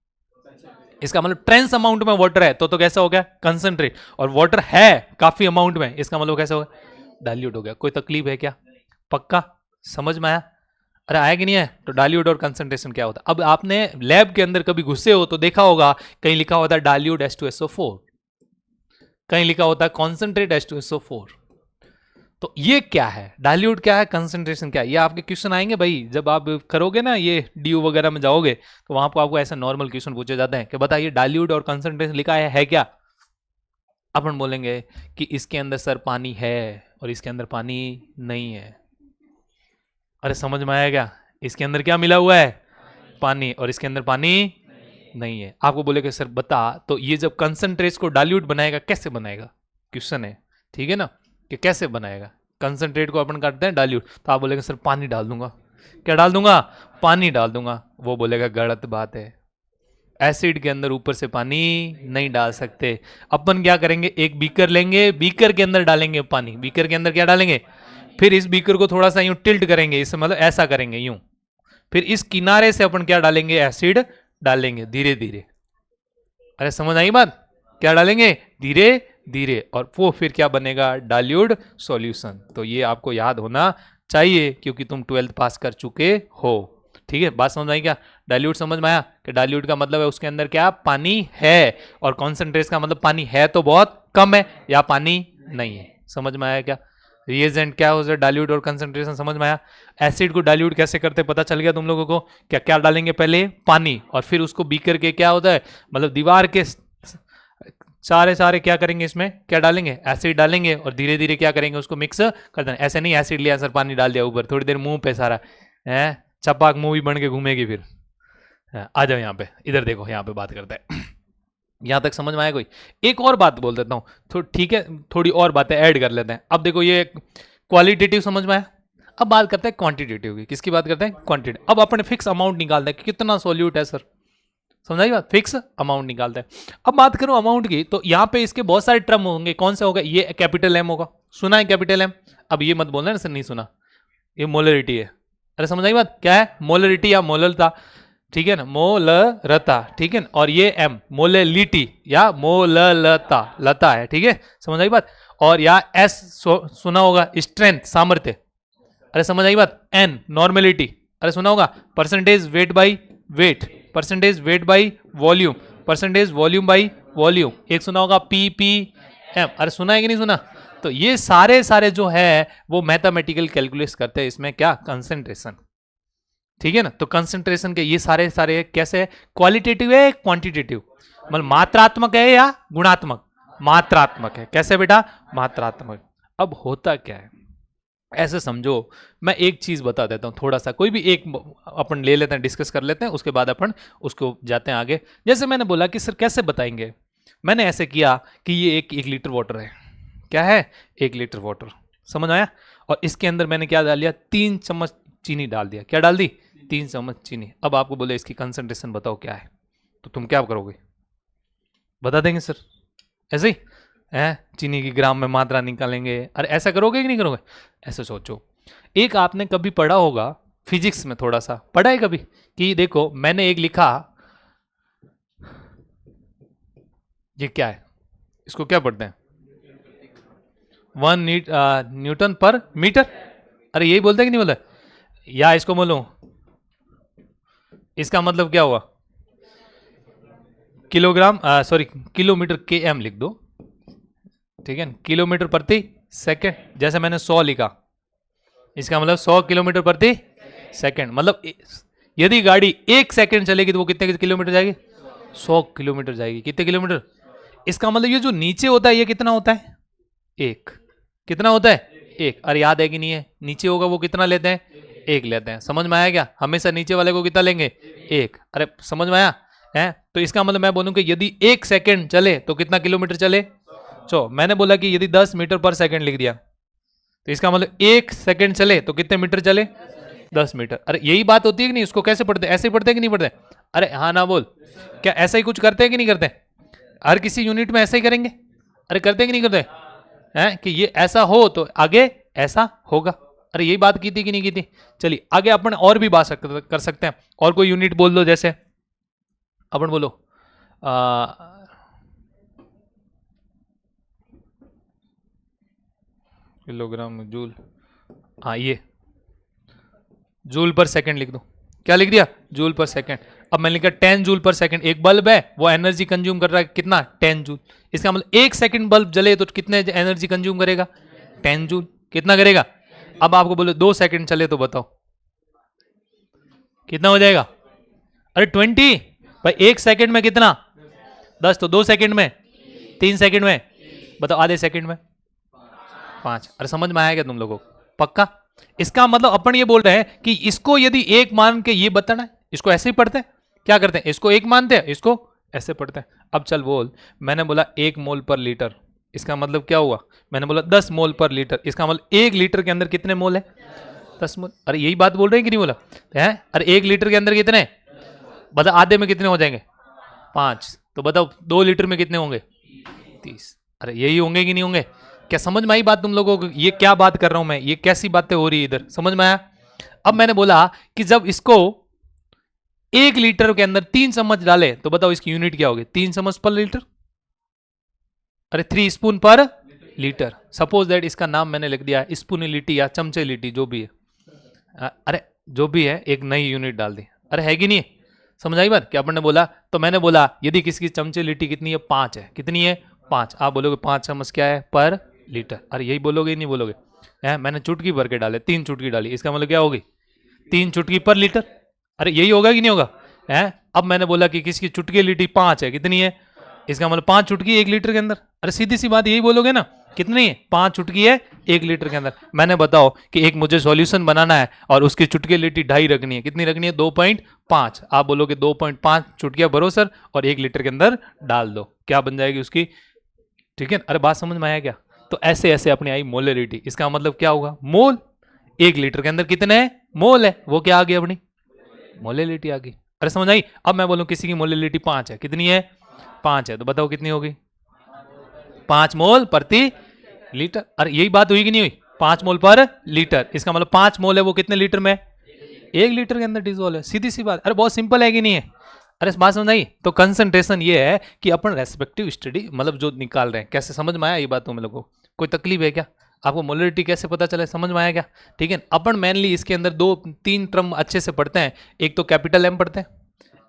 इसका मतलब ट्रेंस अमाउंट में वाटर है तो कैसा हो गया, कंसंट्रेट, और वाटर है काफी अमाउंट में, इसका मतलब कैसा हो गया, डाइल्यूट हो गया। कोई तकलीफ है क्या? पक्का समझ में आया? अरे आया कि नहीं है? तो डाइल्यूट और कंसंट्रेशन क्या होता है। अब आपने लैब के अंदर कभी घुसे हो तो देखा होगा कहीं लिखा होता है डाइल्यूट H2SO4, कहीं लिखा होता है कॉन्सेंट्रेट H2SO4। तो ये क्या है, डाइल्यूट क्या है, कंसंट्रेशन क्या है, ये आपके क्वेश्चन आएंगे भाई जब आप करोगे ना, ये DU वगैरह में जाओगे तो वहां पर आपको ऐसा नॉर्मल क्वेश्चन पूछे जाते हैं कि बताइए डाइल्यूट और कंसंट्रेशन लिखा है क्या? अपन बोलेंगे कि इसके अंदर सर पानी है और इसके अंदर पानी नहीं है। अरे समझ में आया क्या? इसके अंदर क्या मिला हुआ है, पानी, और इसके अंदर पानी नहीं है। आपको बोलेगा सर बता, तो ये जब कंसंट्रेट को डाइल्यूट बनाएगा कैसे बनाएगा, क्वेश्चन है, ठीक है ना, कि कैसे बनाएगा। कंसंट्रेट को अपन करते हैं डाइल्यूट, तो आप बोलेगा सर पानी डाल दूंगा। क्या डाल दूंगा? पानी डाल दूंगा। वो बोलेगा गलत बात है, एसिड के अंदर ऊपर से पानी नहीं डाल सकते। अपन क्या करेंगे, एक बीकर लेंगे, बीकर के अंदर डालेंगे पानी, बीकर के अंदर क्या डालेंगे, फिर इस बीकर को थोड़ा सा यूं टिल्ट करेंगे, इस मतलब ऐसा करेंगे यूं, फिर इस किनारे से अपन क्या डालेंगे, एसिड डालेंगे धीरे धीरे। अरे समझ आई बात? क्या डालेंगे, धीरे धीरे, और वो फिर क्या बनेगा, डाइल्यूट सॉल्यूशन। तो ये आपको याद होना चाहिए क्योंकि तुम 12th पास कर चुके हो, ठीक है। बात समझ आई क्या? डाइल्यूट समझ में आया कि डाइल्यूट का मतलब है उसके अंदर क्या, पानी है, और कॉन्सेंट्रेट का मतलब पानी है तो बहुत कम है या पानी नहीं है। समझ में आया क्या? रिएजेंट क्या हो जाए, डाइल्यूट और कंसंट्रेशन समझ में आया। एसिड को डाइल्यूट कैसे करते पता चल गया तुम लोगों को? क्या क्या डालेंगे, पहले पानी, और फिर उसको बीकर के क्या होता है, मतलब दीवार के सारे क्या करेंगे, इसमें क्या डालेंगे, एसिड डालेंगे, और धीरे धीरे क्या करेंगे, उसको मिक्स कर देना। ऐसे नहीं एसिड लिया सर पानी डाल दिया ऊपर, थोड़ी देर मुंह पे सारा है, छपाक मूवी बन के घूमेगी फिर आ जाओ यहाँ पे, इधर देखो, यहाँ पे बात करते हैं। यहाँ तक समझ में आया कोई? एक और बात बोल देता हूँ तो ठीक है, थोड़ी और बातें ऐड कर लेते हैं। अब देखो ये क्वालिटेटिव समझ में आया, अब बात करते हैं क्वांटिटेटिव की। किसकी बात करते हैं? क्वांटिटी। अब अपने फिक्स अमाउंट निकालते हैं कि कितना सोल्यूट है सर, समझाई बात? फिक्स अमाउंट निकालते हैं। अब बात करो अमाउंट की, तो यहाँ पे इसके बहुत सारे टर्म होंगे। कौन से होगा? ये कैपिटल एम होगा, सुना है कैपिटल एम? अब ये मत बोलना ना सर नहीं सुना, ये मोलरिटी है। अरे समझ आई बात? क्या है? मोलरिटी या मोलरता, ठीक है ना, मोलरता, ठीक है ना। और ये एम मोलेलिटी या मोललता, लता है, ठीक है, समझ आई बात? और या एस सुना होगा, स्ट्रेंथ, सामर्थ्य। अरे समझ आई बात? एन नॉर्मेलिटी, अरे सुना होगा, percentage weight by wait, percentage weight by volume, percentage volume by volume. एक सुना होगा पीपीएम, अरे सुना है कि नहीं सुना? तो ये सारे जो है वो मैथमेटिकल कैलकुलेट करते हैं। इसमें क्या? कंसंट्रेशन, ठीक है ना। तो कंसंट्रेशन के ये सारे कैसे है? क्वालिटेटिव है, क्वांटिटेटिव, मतलब मात्रात्मक है या गुणात्मक? मात्रात्मक है। कैसे बेटा? मात्रात्मक। अब होता क्या है, ऐसे समझो, मैं एक चीज बता देता हूं थोड़ा सा, कोई भी एक अपन ले लेते हैं, डिस्कस कर लेते हैं, उसके बाद अपन उसको जाते हैं आगे। जैसे मैंने बोला कि सर कैसे बताएंगे, मैंने ऐसे किया कि ये एक लीटर वाटर है। क्या है? 1 लीटर वाटर, समझ आया? और इसके अंदर मैंने क्या डाल दिया? 3 चम्मच चीनी डाल दिया। क्या डाल दी? 3 चम्मच चीनी। अब आपको बोले इसकी कंसंट्रेशन बताओ क्या है, तो तुम क्या करोगे? बता देंगे सर ऐसे ही है, चीनी की ग्राम में मात्रा निकालेंगे। अरे ऐसा करोगे कि नहीं करोगे? ऐसे सोचो, एक आपने कभी पढ़ा होगा फिजिक्स में, थोड़ा सा पढ़ा है कभी, कि देखो मैंने एक लिखा, ये क्या है, इसको क्या पढ़ते हैं? 1 न्यूटन पर मीटर। अरे यही बोलते हैं कि नहीं बोलते? या इसको बोलूं, इसका मतलब क्या हुआ? किलोग्राम, सॉरी किलोमीटर, के एम लिख दो, ठीक है, किलोमीटर प्रति सेकंड। जैसे मैंने 100 लिखा, इसका मतलब 100 किलोमीटर प्रति सेकंड। मतलब यदि गाड़ी 1 सेकंड चलेगी तो वो कितने किलोमीटर जाएगी? 100 किलोमीटर जाएगी। कितने किलोमीटर? इसका मतलब ये जो नीचे होता है ये कितना होता है? 1। कितना होता है? 1। अरे याद है कि नहीं है? नीचे होगा वो कितना लेते हैं? 1 लेते हैं। समझ में आया क्या? हमेशा नीचे वाले को कितना लेंगे? 1। अरे समझ में आया है? तो इसका मतलब मैं बोलूं कि यदि 1 सेकंड चले तो कितना किलोमीटर चले? मैंने बोला कि यदि 10 मीटर पर सेकंड लिख दिया, तो इसका मतलब 1 सेकंड चले तो कितने मीटर चले? 10 मीटर। अरे यही बात होती है कि नहीं? उसको कैसे पढ़ते? ऐसे ही पढ़ते हैं कि नहीं पढ़ते? अरे हाँ ना बोल, क्या ऐसा ही कुछ करते हैं कि नहीं करते? हर किसी यूनिट में ऐसा ही करेंगे? अरे करते हैं कि नहीं करते हैं? कि ये ऐसा हो तो आगे ऐसा होगा। अरे यही बात की थी कि नहीं की थी? चलिए आगे अपन और भी बात कर सकते हैं। और कोई यूनिट बोल दो, जैसे अपन बोलो किलोग्राम जूल, हाँ ये जूल पर सेकंड लिख दो। क्या लिख दिया? जूल पर सेकंड। अब मैंने लिखा 10 जूल पर सेकंड। एक बल्ब है, वो एनर्जी कंज्यूम कर रहा है कितना? 10 जूल। इसका मतलब 1 सेकंड बल्ब जले तो कितने एनर्जी कंज्यूम करेगा? 10 जूल। कितना करेगा? अब आपको बोलो 2 सेकंड चले तो बताओ कितना हो जाएगा? अरे 20 भाई। 1 सेकंड में कितना? 10। तो 2 सेकंड में, 3 सेकंड में, बताओ आधे सेकंड में 5। अरे समझ में आया क्या तुम लोगों को? पक्का? इसका मतलब अपन ये बोल रहे हैं कि इसको यदि 1 मान के ये बताना है, इसको ऐसे ही पढ़ते हैं। क्या करते हैं? इसको 1 मानते हैं, इसको ऐसे पढ़ते हैं। अब चल बोल, मैंने बोला 1 मोल पर लीटर, इसका मतलब क्या हुआ? मैंने बोला 10 मोल पर लीटर, इसका मतलब 1 लीटर के अंदर कितने मोल है? 10 मोल। अरे यही बात बोल रहे हैं कि नहीं बोला है? अरे 1 लीटर के अंदर कितने? बता, आधे में कितने हो जाएंगे? 5। तो बताओ 2 लीटर में कितने होंगे? 30। अरे यही होंगे कि नहीं होंगे? क्या समझ में आई बात तुम लोगों को? ये क्या बात कर रहा हूं मैं, ये कैसी बातें हो रही है इधर, समझ में आया? अब मैंने बोला कि जब इसको 1 लीटर के अंदर 3 चम्मच डाले तो बताओ इसकी यूनिट क्या होगी? 3 चम्मच पर लीटर। अरे 3 स्पून पर लीटर। सपोज दैट इसका नाम मैंने लिख दिया है स्पूनिलिटी या चमचेलिटी, जो भी है। अरे जो भी है, एक नई यूनिट डाल दी। अरे है कि नहीं? समझ आई बात? क्या अपन ने बोला? तो मैंने बोला यदि किसी की चमचेलिटी कितनी है? 5 है। कितनी है? 5। आप बोलोगे 5 चम्मच क्या है? पर लीटर। अरे यही बोलोगे ही नहीं बोलोगे? है, मैंने चुटकी भर के डाले, 3 चुटकी डाली, इसका मतलब क्या होगी? 3 चुटकी पर लीटर। अरे यही होगा कि नहीं होगा? है, अब मैंने बोला कि किसकी चुटकी लिटी 5 है, कितनी है? इसका मतलब 5 चुटकी 1 लीटर के अंदर। अरे सीधी सी बात यही बोलोगे ना? कितनी है? 5 चुटकी है 1 लीटर के अंदर। मैंने बताओ कि एक मुझे सॉल्यूशन बनाना है और उसकी चुटकी 2.5 रखनी है, कितनी रखनी है? 2.5। आप बोलोगे 2.5 चुटकियां भरो सर और 1 लीटर के अंदर डाल दो, क्या बन जाएगी उसकी? ठीक है, अरे बात समझ में आया क्या? तो ऐसे ऐसे अपनी आई मोलरिटी। इसका मतलब क्या होगा? मोल। 1 लीटर के अंदर कितने हैं? मोल है, वो क्या आ गई अपनी? मोलरिटी आ गई। अरे समझ आई? अब मैं बोलूं किसी की मोलरिटी 5 है, कितनी है? 5 है, तो बताओ कितनी होगी? 5 मोल प्रति लीटर। अरे यही बात हुई कि नहीं हुई? 5 मोल पर लीटर, इसका मतलब 5 मोल है वो कितने लीटर में? 1 लीटर के अंदर डिजोल्व है, सीधी सी बात। अरे बहुत सिंपल है कि नहीं है? अरे बात समझ आई? तो कंसंट्रेशन ये है कि अपन रेस्पेक्टिव स्टडी मतलब जो निकाल रहे हैं, कैसे समझ में आया ये बात तुम लोगों को? कोई तकलीफ है क्या? आपको मोलरिटी कैसे पता चले, समझ में आया क्या? ठीक है, अपन मेनली इसके अंदर 2-3 टर्म अच्छे से पढ़ते हैं। एक तो कैपिटल एम पढ़ते हैं,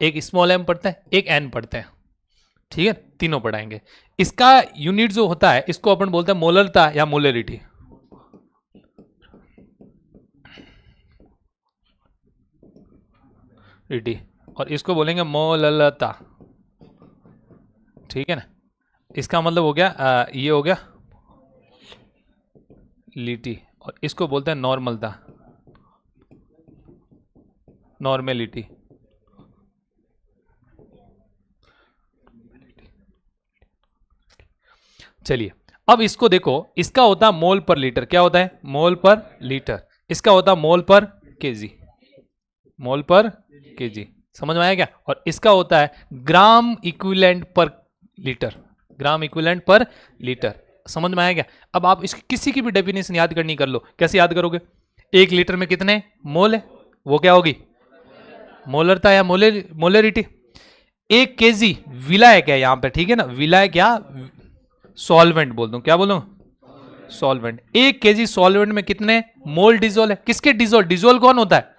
एक स्मॉल एम पढ़ते हैं, एक एन पढ़ते हैं। ठीक है, तीनों पढ़ाएंगे। इसका यूनिट जो होता है इसको अपन बोलते हैं मोलरता या मोलरिटी। रिटी, और इसको बोलेंगे मोललता। ठीक है ना? इसका मतलब हो गया ये हो गया लिटी, और इसको बोलते हैं नॉर्मलता, नॉर्मेलिटी। चलिए, अब इसको देखो, इसका होता है मोल पर लीटर। क्या होता है? मोल पर लीटर। इसका होता है मोल पर केजी, मोल पर केजी। समझ में आया क्या? और इसका होता है ग्राम इक्विवेलेंट पर लीटर, ग्राम इक्विवेलेंट पर लीटर। समझ में आया क्या? अब आप इसकी किसी की भी डेफिनेशन याद करनी कर लो। कैसे याद करोगे? 1 लीटर में कितने मोल है? वो क्या होगी? मोलरता या मोलरिटी। 1 केजी विलायक है यहां पे, ठीक है ना? विलायक या सॉल्वेंट बोल दूं, क्या बोलूं? सॉल्वेंट। 1 केजी सॉल्वेंट में कितने मोल डिजोल है? किसके डिजोल? डिजोल कौन होता है?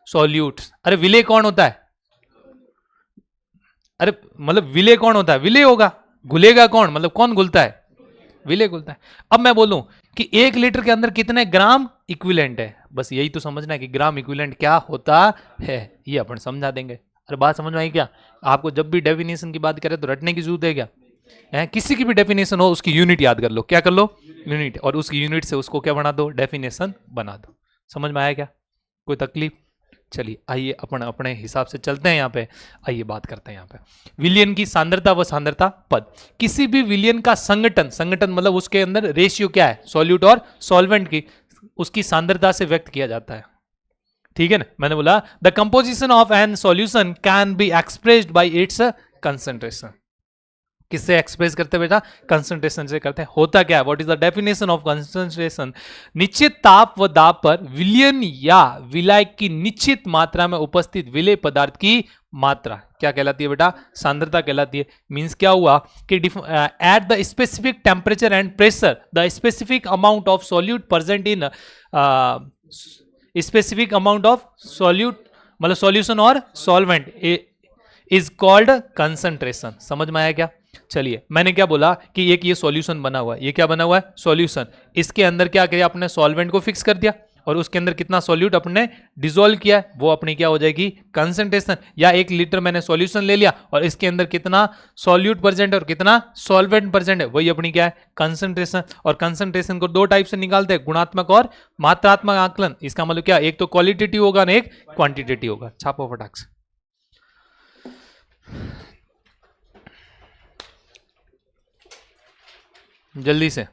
सॉल्यूट। अरे विले कौन होता है? अरे मतलब विले कौन होता है? विले होगा। घुलेगा कौन? मतलब कौन घुलता है? विले घुलता है। अब मैं बोलूं कि 1 लीटर के अंदर कितने ग्राम इक्विवेलेंट है, बस यही तो समझना है कि ग्राम इक्विवेलेंट क्या होता है, ये अपन समझा देंगे। अरे बात समझ में आई क्या? आपको जब भी डेफिनेशन की बात करें तो रटने की जरूरत है क्या? किसी की भी डेफिनेशन हो उसकी यूनिट याद कर लो। क्या कर लो? यूनिट, और उसकी यूनिट से उसको क्या बना दो? डेफिनेशन बना दो। समझ में आया क्या? कोई तकलीफ? चलिए आइए अपन अपने हिसाब से चलते हैं यहाँ पे। आइए बात करते हैं यहाँ पे विलियन की सांद्रता व सांद्रता पद। किसी भी विलियन का संगठन, संगठन मतलब उसके अंदर रेशियो क्या है? सॉल्यूट और सॉल्वेंट की, उसकी सांद्रता से व्यक्त किया जाता है। ठीक है ना? मैंने बोला the composition of an solution can be expressed by its concentration. किससे एक्सप्रेस करते हैं बेटा? कंसंट्रेशन से करते हैं। होता क्या है? What is the definition of concentration? निश्चित ताप व दाब पर विलयन या विलायक की निश्चित मात्रा में उपस्थित विलेय पदार्थ की मात्रा क्या कहलाती है बेटा? सांद्रता कहलाती है। मींस क्या हुआ कि at the specific temperature and pressure the specific amount of solute present in specific amount of solute मतलब सॉल्यूशन और सॉल्वेंट इज कॉल्ड कंसंट्रेशन। समझ में आया क्या? चलिए, मैंने क्या बोला कि एक ये सॉल्यूशन बना हुआ है। ये क्या बना हुआ है? सॉल्यूशन। इसके अंदर क्या किया? अपने सॉल्वेंट को फिक्स कर दिया और उसके अंदर कितना सॉल्यूट अपने डिसॉल्व किया है, वो अपनी क्या हो जाएगी? कंसंट्रेशन। या 1 लीटर मैंने सॉल्यूशन ले लिया और इसके अंदर कितना सॉल्यूट प्रेजेंट है और कितना सॉल्वेंट प्रेजेंट है, वही अपनी क्या है? कंसंट्रेशन। और कंसंट्रेशन को 2 टाइप से निकालते हैं, गुणात्मक और मात्रात्मक आकलन। इसका मतलब क्या? एक तो क्वालिटेटिव होगा ना, एक क्वांटिटेटिव होगा। छापो फटाक से। जल्दी से।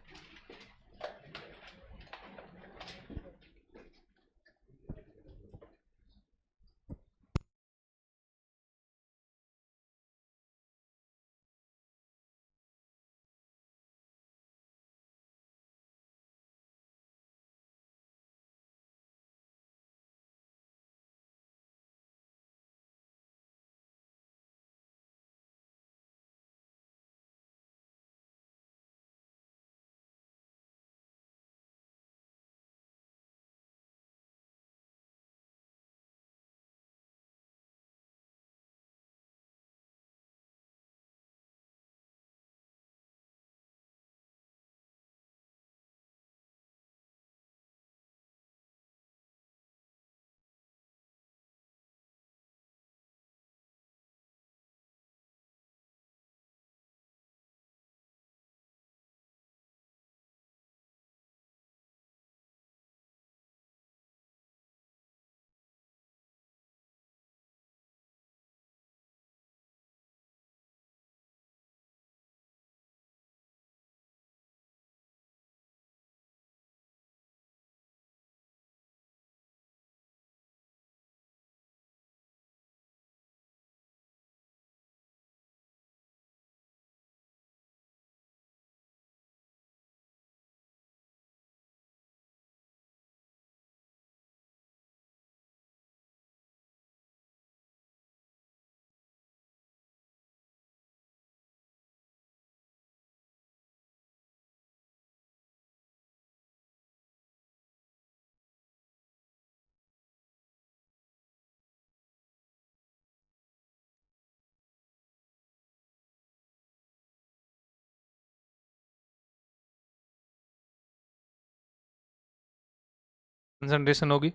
कंसंट्रेशन होगी।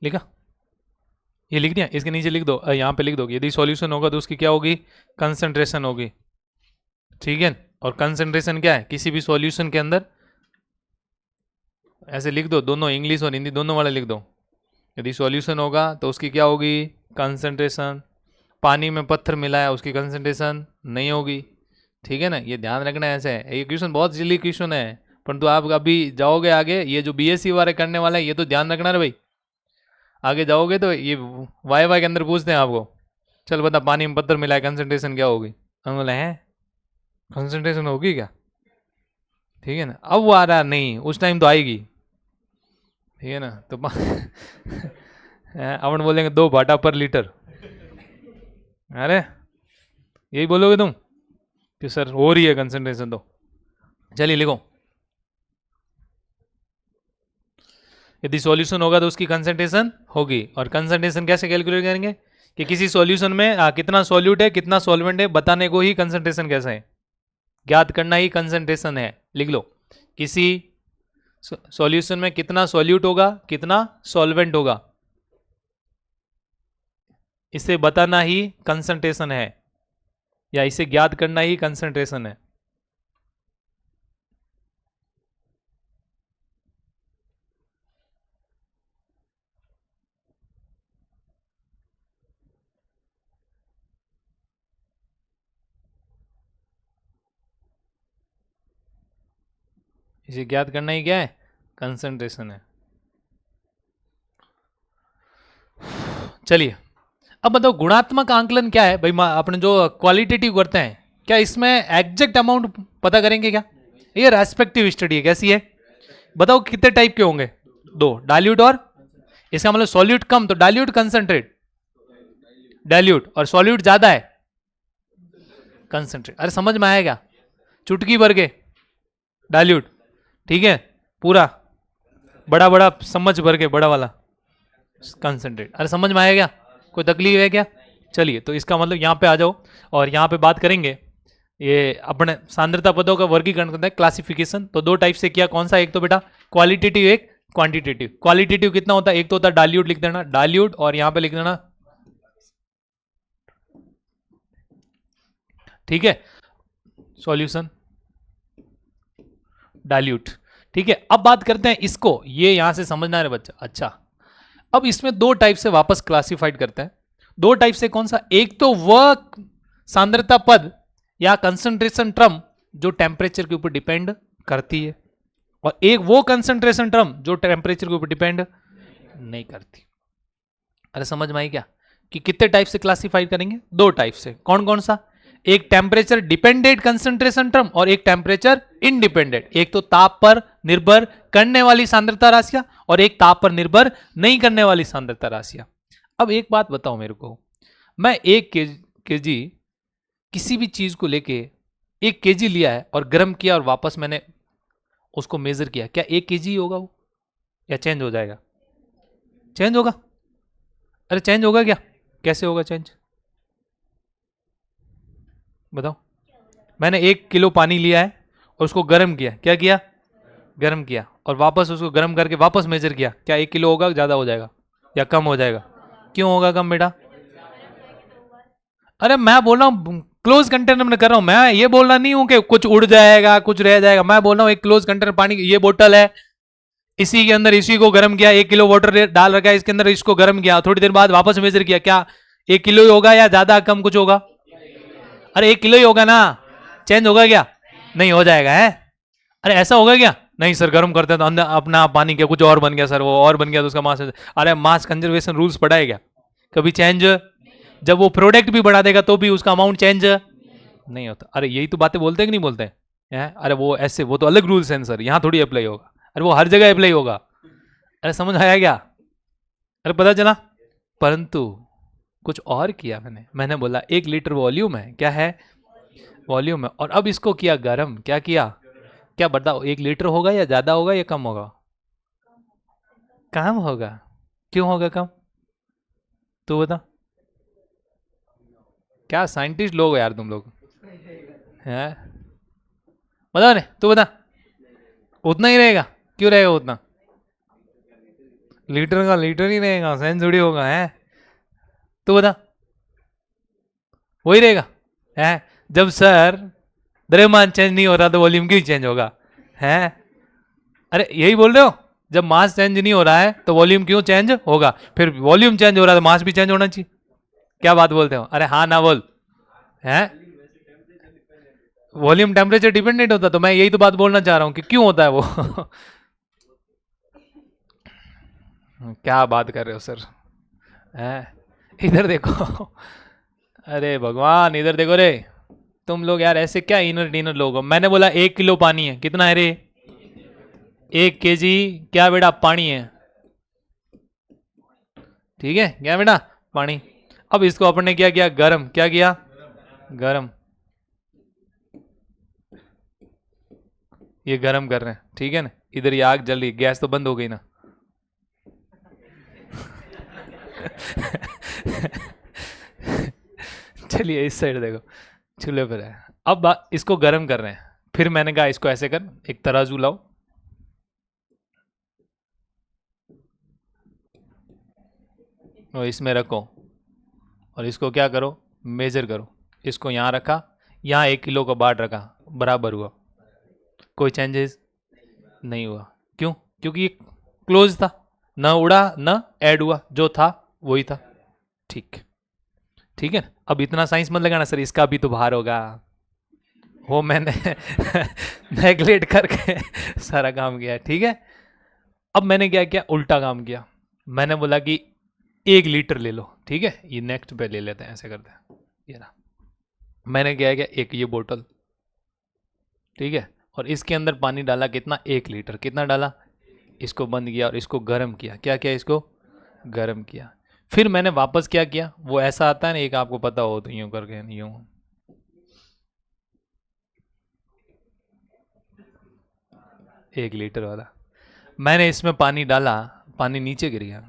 लिखा? ये लिख दिया, इसके नीचे लिख दो, यहाँ पे लिख दो, यदि सॉल्यूशन होगा तो उसकी क्या होगी, कंसंट्रेशन होगी। ठीक है, और कंसंट्रेशन क्या है किसी भी सॉल्यूशन के अंदर, ऐसे लिख दो, दोनों इंग्लिश और हिंदी दोनों वाले लिख दो। यदि सॉल्यूशन होगा तो उसकी क्या होगी, कंसंट्रेशन। पानी में पत्थर मिला है, उसकी कंसंट्रेशन नहीं होगी। ठीक है ना, ये ध्यान रखना है। ऐसे है, ये क्वेश्चन बहुत सिली क्वेश्चन है, परंतु आप अभी जाओगे आगे, ये जो बीएससी वाले करने वाला है ये तो ध्यान रखना है भाई। आगे जाओगे तो ये वाई वाई के अंदर पूछते हैं आपको, चल बता पानी में पत्थर मिला है, कंसंट्रेशन क्या होगी। हम बोले हैं कंसंट्रेशन होगी क्या। ठीक है ना, अब वो आ रहा नहीं, उस टाइम तो आएगी। ठीक है ना, तो अपन बोलेंगे 2 भाटा पर लीटर। अरे यही बोलोगे तुम कि सर हो रही है कंसंट्रेशन, तो चलिए लिखो, यदि सॉल्यूशन होगा तो उसकी कंसंट्रेशन होगी। और कंसंट्रेशन कैसे कैलकुलेट करेंगे कि किसी सॉल्यूशन में कितना सॉल्यूट है कितना सॉल्वेंट है बताने को ही कंसंट्रेशन कैसे है, ज्ञात करना ही कंसंट्रेशन है। लिख लो, किसी सॉल्यूशन में कितना सॉल्यूट होगा कितना सॉल्वेंट होगा, इसे बताना ही कंसंट्रेशन है, या इसे ज्ञात करना ही कंसंट्रेशन है। इसे ज्ञात करना ही क्या है, कंसंट्रेशन है। चलिए अब बताओ गुणात्मक आंकलन क्या है भाई, अपने जो क्वालिटेटिव करते हैं, क्या इसमें एग्जैक्ट अमाउंट पता करेंगे क्या, ये रेस्पेक्टिव स्टडी है। कैसी है बताओ, कितने टाइप के होंगे, 2, डाइल्यूट और, इसका मतलब सॉल्यूट कम तो डाइल्यूट, कंसंट्रेट डाइल्यूट, और सॉल्यूट ज्यादा है कंसंट्रेट। अरे समझ में आएगा, चुटकी भर के डाइल्यूट, ठीक है, पूरा बड़ा बड़ा चम्मच भर के बड़ा वाला कंसंट्रेट। अरे समझ में आएगा, कोई तकलीफ है क्या। चलिए तो इसका मतलब यहाँ पे आ जाओ, और यहाँ पे बात करेंगे ये अपने सांद्रता पदों का वर्गीकरण करता है, क्लासिफिकेशन। तो 2 टाइप से किया, कौन सा, एक तो बेटा क्वालिटेटिव, एक क्वांटिटेटिव। क्वालिटेटिव कितना होता है, एक तो होता है डाइल्यूट, लिख देना डाइल्यूट, और यहाँ पे लिख देना, ठीक है, सॉल्यूशन डाइल्यूट। ठीक है, अब बात करते हैं इसको, ये यहां से समझना है बच्चा। अच्छा, अब इसमें 2 टाइप से वापस क्लासिफाइड करते हैं। 2 टाइप से कौन सा, एक तो वह सांद्रता पद या कंसंट्रेशन टर्म जो टेम्परेचर के ऊपर डिपेंड करती है, और एक वो कंसंट्रेशन टर्म जो टेम्परेचर के ऊपर डिपेंड नहीं करती। अरे समझ में आई क्या, कि कितने टाइप से क्लासिफाइड करेंगे, 2 टाइप से। कौन कौन सा, एक टेम्परेचर डिपेंडेंट कंसंट्रेशन टर्म और एक टेम्परेचर इंडिपेंडेंट। एक तो ताप पर निर्भर करने वाली सांद्रता राशियां, और एक ताप पर निर्भर नहीं करने वाली सांद्रता राशियां। अब एक बात बताओ मेरे को, मैं 1 केजी किसी भी चीज को लेके 1 केजी लिया है और गर्म किया और वापस मैंने उसको मेजर किया, क्या 1 केजी होगा वो, या चेंज हो जाएगा, चेंज होगा। अरे चेंज होगा क्या, कैसे होगा चेंज बताओ। मैंने 1 किलो पानी लिया है और उसको गर्म किया, क्या किया, गर्म किया, और वापस उसको गर्म करके वापस मेजर किया, क्या 1 किलो होगा, ज्यादा हो जाएगा या कम हो जाएगा। क्यों होगा कम बेटा, अरे मैं बोल रहा हूं क्लोज कंटेनर में कर रहा हूं, मैं ये बोल रहा नहीं हूं कि कुछ उड़ जाएगा कुछ रह जाएगा। मैं बोल रहा हूं एक क्लोज कंटेनर पानी, ये बोतल है, इसी के अंदर इसी को गर्म किया, 1 किलो वाटर डाल रखा है इसके अंदर, इसको गर्म किया, थोड़ी देर बाद वापस मेजर किया, क्या 1 किलो ही होगा या ज्यादा कम कुछ होगा। अरे 1 किलो ही होगा ना, चेंज होगा क्या, नहीं हो जाएगा है। अरे ऐसा होगा क्या, नहीं सर गर्म करते हैं तो अंदर अपना पानी क्या कुछ और बन गया सर, वो और बन गया तो उसका मास, अरे मास कंजर्वेशन रूल्स पढ़ा है क्या कभी, चेंज जब वो प्रोडक्ट भी बढ़ा देगा तो भी उसका अमाउंट चेंज नहीं होता। अरे यही तो बातें बोलते हैं कि नहीं बोलते हैं, अरे वो ऐसे, वो तो अलग रूल्स हैं सर, यहाँ थोड़ी अप्लाई होगा, अरे वो हर जगह अप्लाई होगा। अरे समझ आया क्या, अरे पता चला। परंतु कुछ और किया मैंने बोला 1 लीटर वॉल्यूम है, क्या है वॉल्यूम है, और अब इसको किया गर्म, क्या किया क्या बताओ, 1 लीटर होगा या ज्यादा होगा या कम होगा? कम होगा। क्यों होगा कम? तू बता। क्या साइंटिस्ट लोग हो यार तुम लोग, हैं? बता ने, तू बता। उतना ही रहेगा? क्यों रहेगा उतना? लीटर का लीटर ही रहेगा, सेंचुरी होगा है? तू बता। वही रहेगा है? जब सर द्रव्यमान चेंज नहीं हो रहा तो वॉल्यूम क्यों चेंज होगा? है? अरे यही बोल रहे हो, जब मास चेंज नहीं हो रहा है तो वॉल्यूम क्यों चेंज होगा? फिर वॉल्यूम चेंज हो रहा है तो मास भी चेंज होना चाहिए। क्या बात बोलते हो? अरे हाँ ना बोल। है? वॉल्यूम टेम्परेचर डिपेंडेंट होता, तो मैं यही तो बात बोलना चाह रहा हूं कि क्यों होता है वो। क्या बात कर रहे हो सर? है? इधर देखो। अरे भगवान, इधर देखो रे। तुम लोग यार ऐसे क्या इनर डिनर लोग हो? मैंने बोला 1 किलो पानी है, कितना है रे? 1 kg क्या बेटा पानी है? ठीक है क्या बेटा? पानी। अब इसको अपन ने क्या किया? गरम। क्या किया? गरम। ये गरम कर रहे हैं, ठीक है ना? इधर ये आग जल रही, गैस तो बंद हो गई ना। चलिए इस साइड देखो, चूल्हे पर है। अब इसको गर्म कर रहे हैं। फिर मैंने कहा इसको ऐसे कर, एक तराजू लाओ, और इसमें रखो, और इसको क्या करो? मेजर करो। इसको यहाँ रखा, यहाँ 1 किलो का बाट रखा, बराबर हुआ? कोई चेंजेस नहीं हुआ। क्यों? क्योंकि ये क्लोज था, न उड़ा न ऐड हुआ, जो था वही था। ठीक, ठीक है। अब इतना साइंस मत लगाना सर, इसका भी तो भार होगा। वो मैंने नेगलेक्ट करके सारा काम किया, ठीक है। अब मैंने क्या किया? उल्टा काम किया। मैंने बोला कि 1 लीटर ले लो, ठीक है। ये नेक्स्ट पे ले लेते हैं, ऐसे करते हैं। ये ना, मैंने क्या किया? एक ये बोतल, ठीक है, और इसके अंदर पानी डाला, कितना? 1 लीटर। कितना डाला? इसको बंद किया और इसको गर्म किया। क्या किया? इसको गर्म किया। फिर मैंने वापस क्या किया? वो ऐसा आता है ना एक, आपको पता हो तो यूं करके, यूं 1 लीटर वाला। मैंने इसमें पानी डाला, पानी नीचे गिर गया।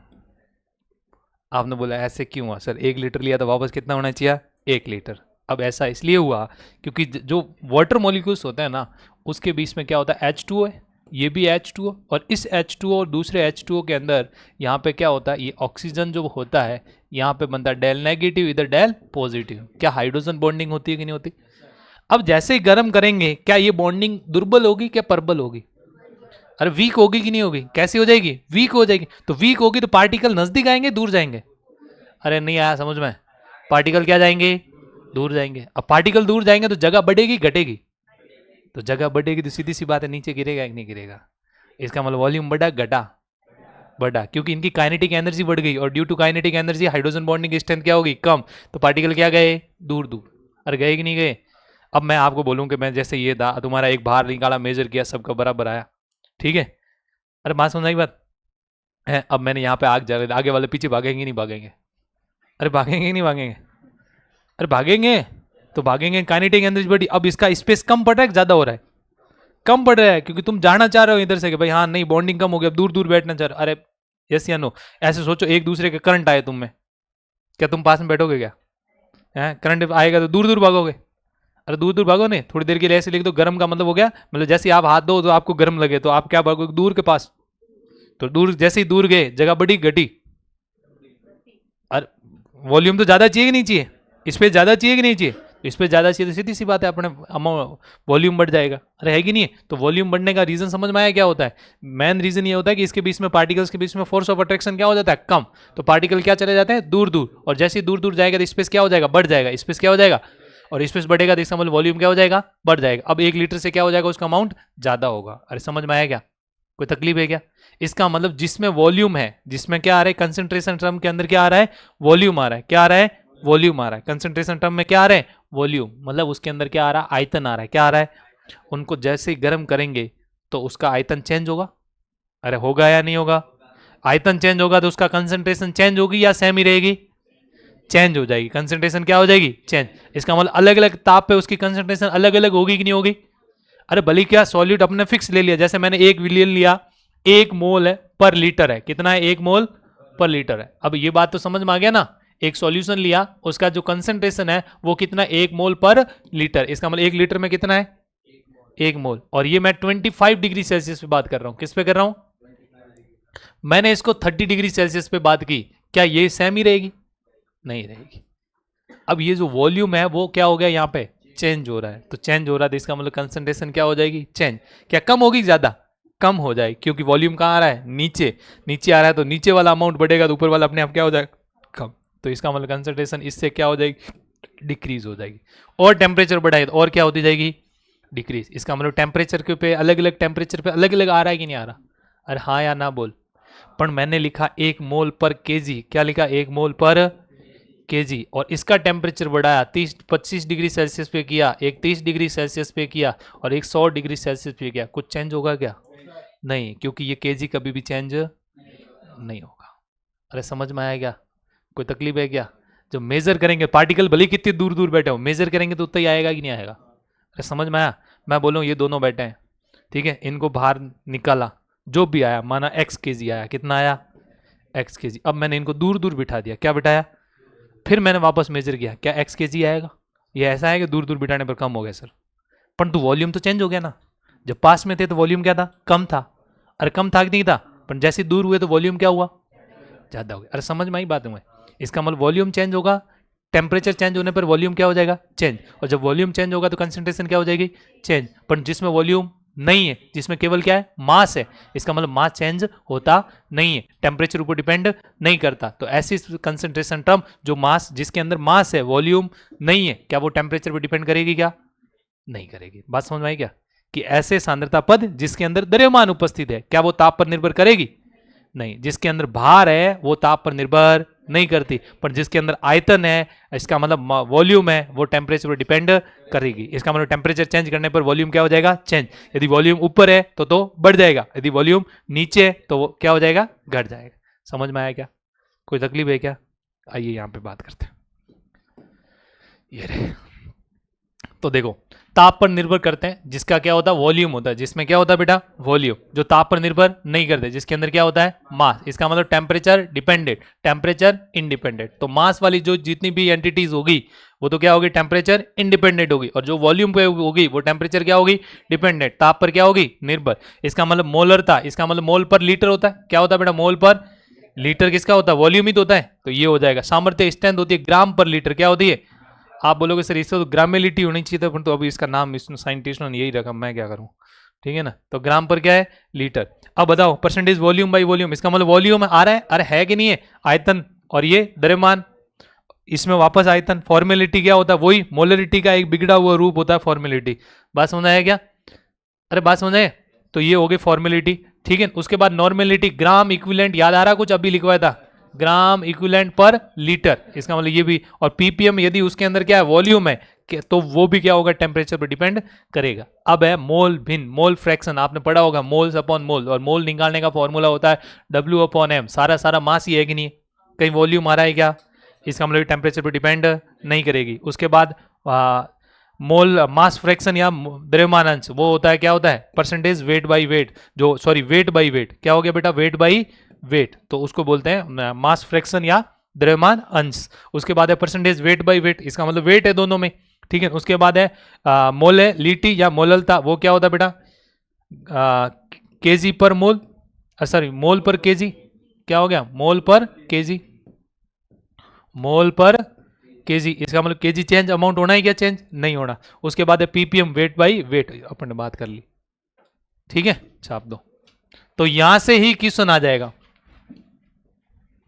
आपने बोला ऐसे क्यों हुआ सर? 1 लीटर लिया तो वापस कितना होना चाहिए? 1 लीटर। अब ऐसा इसलिए हुआ क्योंकि जो वाटर मॉलिक्यूल्स होते हैं ना, उसके बीच में क्या होता है? H2O है, ये भी H2O, और इस H2O और दूसरे H2O के अंदर यहाँ पे क्या होता है? ये ऑक्सीजन जो होता है, यहाँ पे बनता है डेल नेगेटिव, इधर डेल पॉजिटिव। क्या हाइड्रोजन बॉन्डिंग होती है कि नहीं होती? अब जैसे ही गर्म करेंगे, क्या ये बॉन्डिंग दुर्बल होगी क्या प्रबल होगी? अरे वीक होगी कि नहीं होगी? कैसी हो जाएगी? वीक हो जाएगी। तो वीक होगी तो पार्टिकल नजदीक आएंगे दूर जाएंगे? अरे नहीं आया समझ में? पार्टिकल क्या जाएंगे? दूर जाएंगे। अब पार्टिकल दूर जाएंगे तो जगह बढ़ेगी घटेगी? तो जगह बढ़ेगी तो सीधी सी बात है, नीचे गिरेगा कि नहीं गिरेगा? इसका मतलब वॉल्यूम बढ़ा घटा? बढ़ा, क्योंकि इनकी काइनेटिक एनर्जी बढ़ गई, और due to kinetic energy hydrogen bonding strength क्या होगी? कम। तो पार्टिकल क्या गए? दूर दूर। अरे गए कि नहीं गए? अब मैं आपको बोलूं कि मैं जैसे ये था, तुम्हारा एक बाहर निकाला, मेजर किया, सबका बराबर आया, ठीक है। अरे बात समझ आई बात है? अब मैंने यहाँ पे आग जला, आगे वाले पीछे भागेंगे नहीं भागेंगे? अरे भागेंगे नहीं भागेंगे? अरे भागेंगे, तो भागेंगे, काइनेटिक एनर्जी बढ़ी। अब इसका स्पेस कम पड़ रहा है, ज्यादा हो रहा है? कम पड़ रहा है, क्योंकि तुम जाना चाह रहे हो इधर से कि भाई हाँ नहीं बॉन्डिंग कम हो गया, अब दूर दूर बैठना चाह रहे हो। अरे यस या नो? ऐसे सोचो, एक दूसरे के करंट आए तुम में, क्या तुम पास में बैठोगे क्या? है, करंट आएगा तो दूर दूर भागोगे? अरे दूर दूर भागो नहीं, थोड़ी देर के लिए ऐसे लिख दो, गर्म का मतलब हो गया, मतलब जैसे आप हाथ दो तो आपको गर्म लगे तो आप क्या भागोगे? दूर के पास। तो दूर, जैसे ही दूर गए, जगह बढ़ी घटी? अरे वॉल्यूम तो ज्यादा चाहिए कि नहीं चाहिए? स्पेस ज्यादा चाहिए कि नहीं चाहिए? तो स्पेस ज्यादा चाहिए तो सीधी सी बात है, अपने वॉल्यूम बढ़ जाएगा। अरे है कि नहीं? तो वॉल्यूम बढ़ने का रीजन समझ में आया क्या होता है? मेन रीजन ये होता है कि इसके बीच में, पार्टिकल्स के बीच में फोर्स ऑफ अट्रैक्शन क्या हो जाता है? कम। तो पार्टिकल क्या चले जाते हैं? दूर दूर। और जैसे ही दूर दूर जाएगा तो स्पेस क्या हो जाएगा? बढ़ जाएगा। स्पेस क्या हो जाएगा? और स्पेस बढ़ेगा तो इसका मतलब वॉल्यूम क्या हो जाएगा? बढ़ जाएगा। अब 1 लीटर से क्या हो जाएगा? उसका अमाउंट ज्यादा होगा। अरे समझ में आया क्या? कोई तकलीफ है क्या? इसका मतलब जिसमें वॉल्यूम है, जिसमें क्या आ रहा है? कंसेंट्रेशन टर्म के अंदर क्या आ रहा है? वॉल्यूम आ रहा है। क्या आ रहा है? वॉल्यूम आ रहा है। कंसेंट्रेशन टर्म में क्या आ रहा है? वॉल्यूम। मतलब उसके अंदर क्या आ रहा है? आयतन आ रहा है। क्या आ रहा है? उनको जैसे ही गर्म करेंगे तो उसका आयतन चेंज होगा। अरे होगा या नहीं होगा? आयतन चेंज होगा तो उसका कंसेंट्रेशन चेंज होगी या सेम ही रहेगी? चेंज हो जाएगी। कंसेंट्रेशन क्या हो जाएगी? चेंज। इसका मतलब अलग अलग ताप पे उसकी कंसेंट्रेशन अलग अलग होगी कि नहीं होगी? अरे भले क्या सॉल्यूट अपने फिक्स ले लिया, जैसे मैंने 1 विलियन लिया, 1 मोल है पर लीटर है, कितना है 1 मोल पर लीटर है। अब ये बात तो समझ में आ गया ना, एक सॉल्यूशन लिया उसका जो कंसंट्रेशन है वो कितना 1 मोल पर लीटर, इसका मतलब 1 लीटर में कितना है 1 मोल। और ये मैं 25 डिग्री सेल्सियस पे बात कर रहा हूं, किस पे कर रहा हूं, मैंने इसको 30 डिग्री सेल्सियस पे बात की, क्या ये सेम ही रहेगी, नहीं रहेगी। अब ये जो वॉल्यूम है वो क्या हो गया यहाँ पे चेंज हो रहा है, तो चेंज हो रहा है तो इसका मतलब कंसंट्रेशन क्या हो जाएगी चेंज, क्या कम होगी ज्यादा, कम हो जाएगी, क्योंकि वॉल्यूम कहाँ आ रहा है नीचे, नीचे आ रहा है तो नीचे वाला अमाउंट बढ़ेगा तो ऊपर वाला अपने आप क्या हो जाएगा कम, तो इसका मतलब कंसंट्रेशन इससे क्या हो जाएगी डिक्रीज हो जाएगी। और टेम्परेचर बढ़ाए तो और क्या होती जाएगी डिक्रीज, इसका मतलब टेम्परेचर के पे अलग अलग टेम्परेचर पे अलग अलग आ रहा है कि नहीं आ रहा, अरे हाँ या ना बोल। पर मैंने लिखा 1 मोल पर केजी, क्या लिखा 1 मोल पर केजी, और इसका टेम्परेचर बढ़ाया 25 डिग्री सेल्सियस पे किया, एक 30 डिग्री सेल्सियस पे किया और एक 100 डिग्री सेल्सियस पे किया, कुछ चेंज होगा क्या, नहीं, क्योंकि ये केजी कभी भी चेंज नहीं होगा। अरे समझ में आया क्या, कोई तकलीफ है क्या, जब मेजर करेंगे पार्टिकल भले कितनी दूर दूर बैठे हो, मेजर करेंगे तो उतना ही आएगा कि नहीं आएगा। अरे समझ में आया, मैं बोलूँ ये दोनों बैठे हैं, ठीक है, इनको बाहर निकाला, जो भी आया माना एक्स केजी आया, कितना आया एक्स केजी, अब मैंने इनको दूर दूर बिठा दिया, क्या बिठाया, फिर मैंने वापस मेजर किया, क्या एक्स केजी आएगा, ये ऐसा है कि दूर दूर बिठाने पर कम हो गया सर, परंतु वॉल्यूम तो चेंज हो गया ना, जब पास में थे तो वॉल्यूम क्या था कम था, अरे कम था कि नहीं था, पर जैसे दूर हुए तो वॉल्यूम क्या हुआ ज्यादा हो गया। अरे समझ में आई बात में, इसका मतलब वॉल्यूम चेंज होगा, टेम्परेचर चेंज होने पर वॉल्यूम क्या हो जाएगा चेंज, और जब वॉल्यूम चेंज होगा तो कंसंट्रेशन क्या हो जाएगी चेंज, पर जिसमें वॉल्यूम नहीं है, जिसमें केवल क्या है मास है, इसका मतलब मास चेंज होता नहीं है, टेम्परेचर ऊपर डिपेंड नहीं करता, तो ऐसी कंसंट्रेशन टर्म जो मास, जिसके अंदर मास है वॉल्यूम नहीं है, क्या वो टेम्परेचर पर डिपेंड करेगी, क्या नहीं करेगी। बात समझ में आई क्या, कि ऐसे सांद्रता पद जिसके अंदर द्रव्यमान उपस्थित है, क्या वो ताप पर निर्भर करेगी, नहीं, जिसके अंदर भार है वो ताप पर निर्भर नहीं करती, पर जिसके अंदर आयतन है, इसका मतलब वॉल्यूम है, वो टेम्परेचर पर डिपेंड करेगी, इसका मतलब टेम्परेचर चेंज करने पर वॉल्यूम क्या हो जाएगा चेंज, यदि वॉल्यूम ऊपर है तो बढ़ जाएगा, यदि वॉल्यूम नीचे है तो वो क्या हो जाएगा घट जाएगा। समझ में आया क्या, कोई तकलीफ है क्या, आइए यहां पे बात करते हैं, ये रहे, तो देखो ताप पर निर्भर करते हैं जिसका क्या होता है वॉल्यूम होता है, जिसमें क्या होता है बेटा वॉल्यूम, जो ताप पर निर्भर नहीं करते जिसके अंदर क्या होता है मास, इसका मतलब टेम्परेचर डिपेंडेंट टेम्परेचर इंडिपेंडेंट, तो मास वाली जो जितनी भी एंटिटीज होगी वो तो क्या होगी टेम्परेचर इंडिपेंडेंट होगी, और जो वॉल्यूम पे होगी वो टेम्परेचर क्या होगी डिपेंडेंट, ताप पर क्या होगी निर्भर। इसका मतलब मोलरता, इसका मतलब मोल पर लीटर होता है, क्या होता है बेटा मोल पर लीटर, किसका होता है वॉल्यूम ही तो होता है, तो ये हो जाएगा। सामर्थ्य स्ट्रेंथ होती है ग्राम पर लीटर, क्या होती है, आप बोलोगे सर इससे तो ग्रामेलिटी होनी चाहिए था, तो अभी इसका नाम साइंटिस्टों ने यही रखा, मैं क्या करूं, ठीक है ना, तो ग्राम पर क्या है लीटर। अब बताओ परसेंटेज वॉल्यूम बाई वॉल्यूम, इसका मतलब वॉल्यूम आ रहा है, अरे है कि नहीं है आयतन, और ये द्रव्यमान, इसमें वापस आयतन, फॉर्मेलिटी क्या होता है वही मोलरिटी का एक बिगड़ा हुआ रूप होता है फॉर्मेलिटी। बात समझ आया क्या, अरे बात समझ आए, तो ये हो गई फॉर्मेलिटी, ठीक है। उसके बाद नॉर्मेलिटी, ग्राम इक्विवेलेंट, याद आ रहा कुछ अभी लिखवाया था, ग्राम इक्विवेलेंट पर लीटर, इसका मतलब ये भी, और पीपीएम यदि उसके अंदर क्या है वॉल्यूम है तो वो भी क्या होगा टेम्परेचर पर डिपेंड करेगा। अब है मोल भिन्न, मोल फ्रैक्शन आपने पढ़ा होगा, मोल्स अपॉन मोल, और मोल निकालने का फॉर्मूला होता है W अपॉन M, सारा सारा मास ही है कि नहीं, कहीं वॉल्यूम आ रहा है क्या, इसका मतलब टेम्परेचर पर डिपेंड नहीं करेगी। उसके बाद मोल मास फ्रैक्शन या द्रव्यमान अंश, वो होता है क्या होता है परसेंटेज वेट बाई वेट, जो सॉरी वेट बाई वेट, क्या हो गया बेटा वेट बाई वेट, तो उसको बोलते हैं मास फ्रैक्शन या द्रव्यमान अंश। उसके बाद है परसेंटेज वेट बाई वेट, इसका मतलब वेट है दोनों में, ठीक है। उसके बाद है मोलेलिटी या मोललता, वो क्या होता है बेटा केजी पर मोल, सॉरी मोल पर केजी, क्या हो गया मोल पर केजी, मोल पर केजी, इसका मतलब केजी चेंज अमाउंट होना है क्या चेंज नहीं होना। उसके बाद है पीपीएम वेट बाई वेट, अपन ने बात कर ली, ठीक है छाप दो, तो यहां से ही क्वेश्चन आ जाएगा,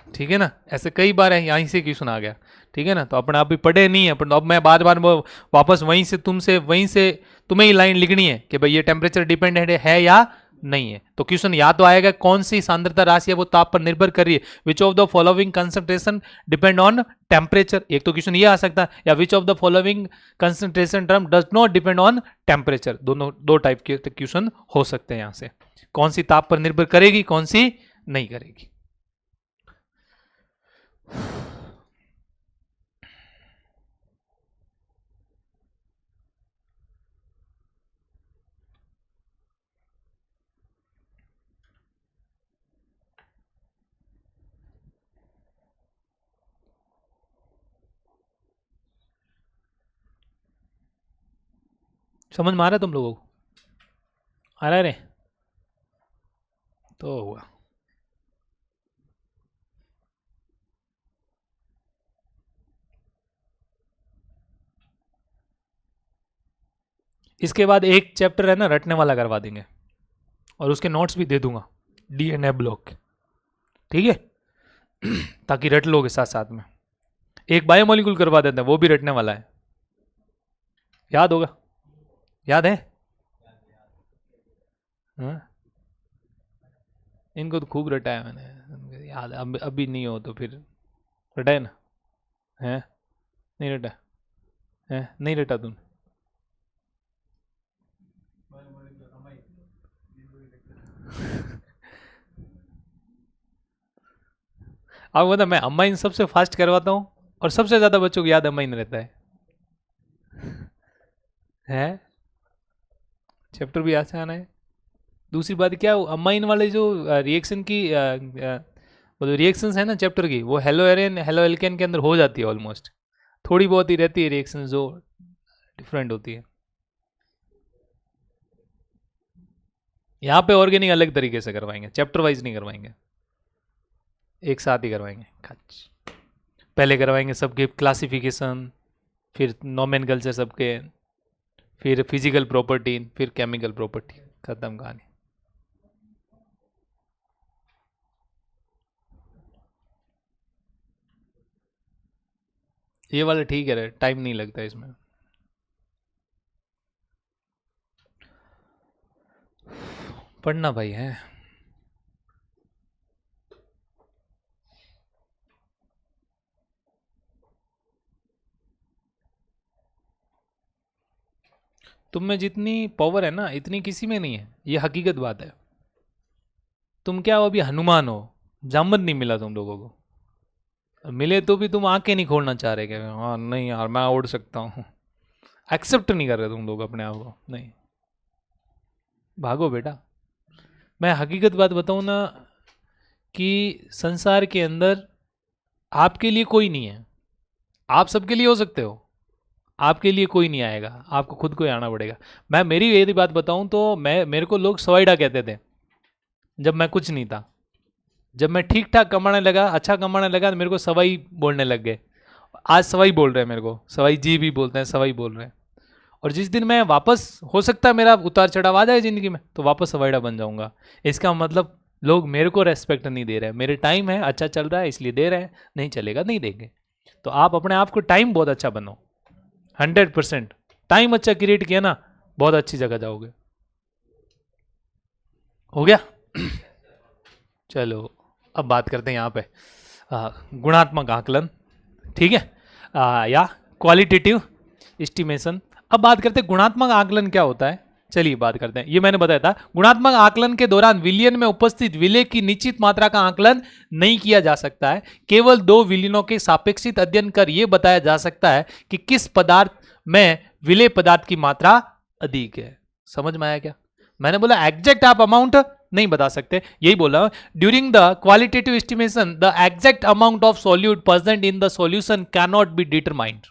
ठीक है ना, ऐसे कई बार है यहीं से क्वेश्चन आ गया, ठीक है ना। तो अपन अभी पढ़े नहीं है, अपन अब मैं बार बार वापस वहीं से तुम्हें ही लाइन लिखनी है कि भाई ये टेम्परेचर डिपेंडेंट है या नहीं है। तो क्वेश्चन या तो आएगा कौन सी सांद्रता राशि है वो ताप पर निर्भर कर रही है, which of the following concentration depend on temperature, एक तो क्वेश्चन ये आ सकता है, या which of the following concentration term does not depend on temperature, दोनों दो टाइप के क्वेश्चन हो सकते हैं यहां से, कौन सी ताप पर निर्भर करेगी कौन सी नहीं करेगी। समझ में आ रहा है तुम लोगों को? आ रहा है रे? तो हुआ। इसके बाद एक चैप्टर है ना रटने वाला करवा देंगे, और उसके नोट्स भी दे दूंगा, डीएनए ब्लॉक, ठीक है? ताकि रट लोगे साथ साथ में। एक बायोमोलिक्यूल करवा देते हैं, वो भी रटने वाला है, याद होगा? याद है? हाँ? इनको तो खूब रटा है मैंने, याद अब अभी नहीं हो तो फिर रटा है ना? है? नहीं रटा? है नहीं रटा तुम? आपको पता मैं अम्माइन सबसे फास्ट करवाता हूँ, और सबसे ज्यादा बच्चों को याद अम्माइन रहता है? चैप्टर भी आसान है। दूसरी बात क्या, अम्माइन वाले जो रिएक्शन की वो जो रिएक्शंस है ना चैप्टर की, वो हेलो एरेन हेलो एल्केन के अंदर हो जाती है ऑलमोस्ट। थोड़ी बहुत ही रहती है रिएक्शन जो डिफरेंट होती है। यहाँ पे ऑर्गेनिक अलग तरीके से करवाएंगे, चैप्टर वाइज नहीं करवाएंगे, एक साथ ही करवाएंगे। पहले करवाएंगे सबके क्लासिफिकेशन, फिर नोमेनकल्चर सबके, फिर फिजिकल प्रॉपर्टी, फिर केमिकल प्रॉपर्टी, खत्म कहानी। ये वाला ठीक है, टाइम नहीं लगता इसमें। पढ़ना भाई है। तुम में जितनी पावर है ना इतनी किसी में नहीं है, ये हकीकत बात है। तुम क्या हो अभी हनुमान हो, जामन नहीं मिला तुम लोगों को। मिले तो भी तुम आंखें नहीं खोलना चाह रहे, क्या हाँ नहीं यार मैं उड़ सकता हूँ, एक्सेप्ट नहीं कर रहे तुम लोग अपने आप को, नहीं। भागो बेटा। मैं हकीकत बात बताऊँ ना, कि संसार के अंदर आपके लिए कोई नहीं है। आप सबके लिए हो सकते हो, आपके लिए कोई नहीं आएगा, आपको खुद को ही आना पड़ेगा। मैं मेरी यदि बात बताऊं तो मैं, मेरे को लोग सवाइडा कहते थे जब मैं कुछ नहीं था। जब मैं ठीक ठाक कमाने लगा, अच्छा कमाने लगा, तो मेरे को सवाई बोलने लग गए। आज सवाई बोल रहे हैं मेरे को, सवाई जी भी बोलते हैं, सवाई बोल रहे हैं। और जिस दिन मैं वापस, हो सकता है मेरा उतार चढ़ाव आ जाए जिंदगी में, तो वापस सवाइडा बन जाऊंगा। इसका मतलब लोग मेरे को रेस्पेक्ट नहीं दे रहे हैं, मेरे टाइम है अच्छा चल रहा है इसलिए दे रहे हैं, नहीं चलेगा नहीं देंगे। तो आप अपने आप को टाइम बहुत अच्छा बनो, 100%। टाइम अच्छा क्रिएट किया ना, बहुत अच्छी जगह जाओगे। हो गया? चलो, अब बात करते हैं यहाँ पे गुणात्मक आकलन, ठीक है? या क्वालिटेटिव एस्टिमेशन। अब बात करते हैं गुणात्मक आकलन क्या होता है। चलिए बात करते हैं। ये मैंने बताया था, गुणात्मक आकलन के दौरान विलयन में उपस्थित विलय की निश्चित मात्रा का आकलन नहीं किया जा सकता है। केवल दो विलयनों के सापेक्षित अध्ययन कर यह बताया जा सकता है कि किस पदार्थ में विलय पदार्थ की मात्रा अधिक है। समझ में आया क्या? मैंने बोला एग्जैक्ट आप अमाउंट नहीं बता सकते, यही बोला। During the qualitative estimation the exact amount of solute present in the solution can not be determined.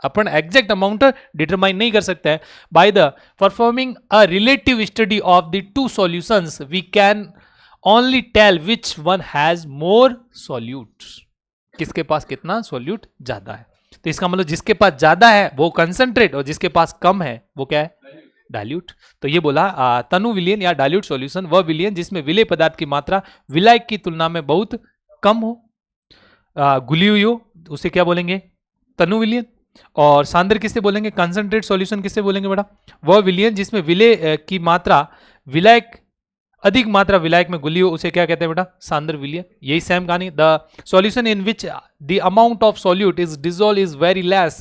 अपन एग्जैक्ट अमाउंट डिटरमाइन नहीं कर सकते हैं। By the performing a relative study of the two solutions we can only tell which one has more solute. किसके पास कितना सॉल्यूट ज्यादा है। तो इसका मतलब जिसके पास ज्यादा है वो कंसंट्रेट, और जिसके पास कम है वो क्या है, डाइल्यूट। तो ये बोला तनु विलयन या डाइल्यूट सॉल्यूशन वह विलयन जिसमें विलय पदार्थ की मात्रा विलायक की तुलना में बहुत कम हो। घुली हुई हो उसे क्या बोलेंगे, तनु विलयन। और सांद्र किससे बोलेंगे, कंसंट्रेट सॉल्यूशन किससे बोलेंगे बेटा, वह विलयन जिसमें विलय की मात्रा विलायक, अधिक मात्रा विलायक में घुली हो उसे क्या कहते हैं बेटा, सांद्र विलयन। यही सेम कहानी। The solution in which the amount of solute is dissolve is very less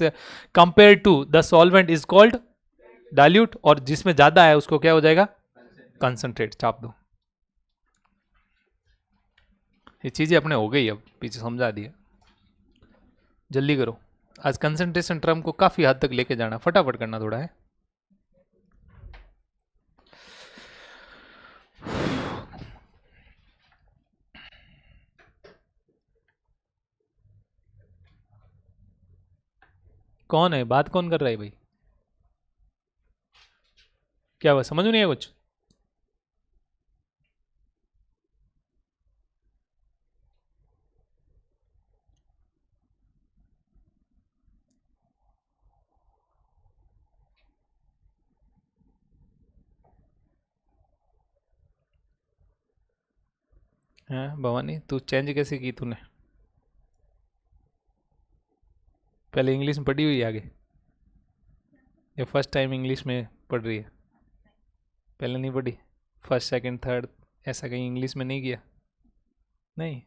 compare to the solvent is called dilute, और जिसमें ज्यादा है उसको क्या हो जाएगा, कंसंट्रेट। चाप दो। ये चीजें अपने हो गई, अब पीछे समझा दिया। जल्दी करो, आज कंसंट्रेशन टर्म को काफी हद तक लेके जाना, फटाफट करना थोड़ा है। कौन है, बात कौन कर रहा है भाई? क्या हुआ, समझ में नहीं है कुछ? हाँ भवानी, तू चेंज कैसे की तूने? पहले इंग्लिश में पढ़ी हुई है आगे, ये फर्स्ट टाइम इंग्लिश में पढ़ रही है? पहले नहीं पढ़ी? फर्स्ट सेकंड थर्ड ऐसा कहीं इंग्लिश में नहीं किया? नहीं।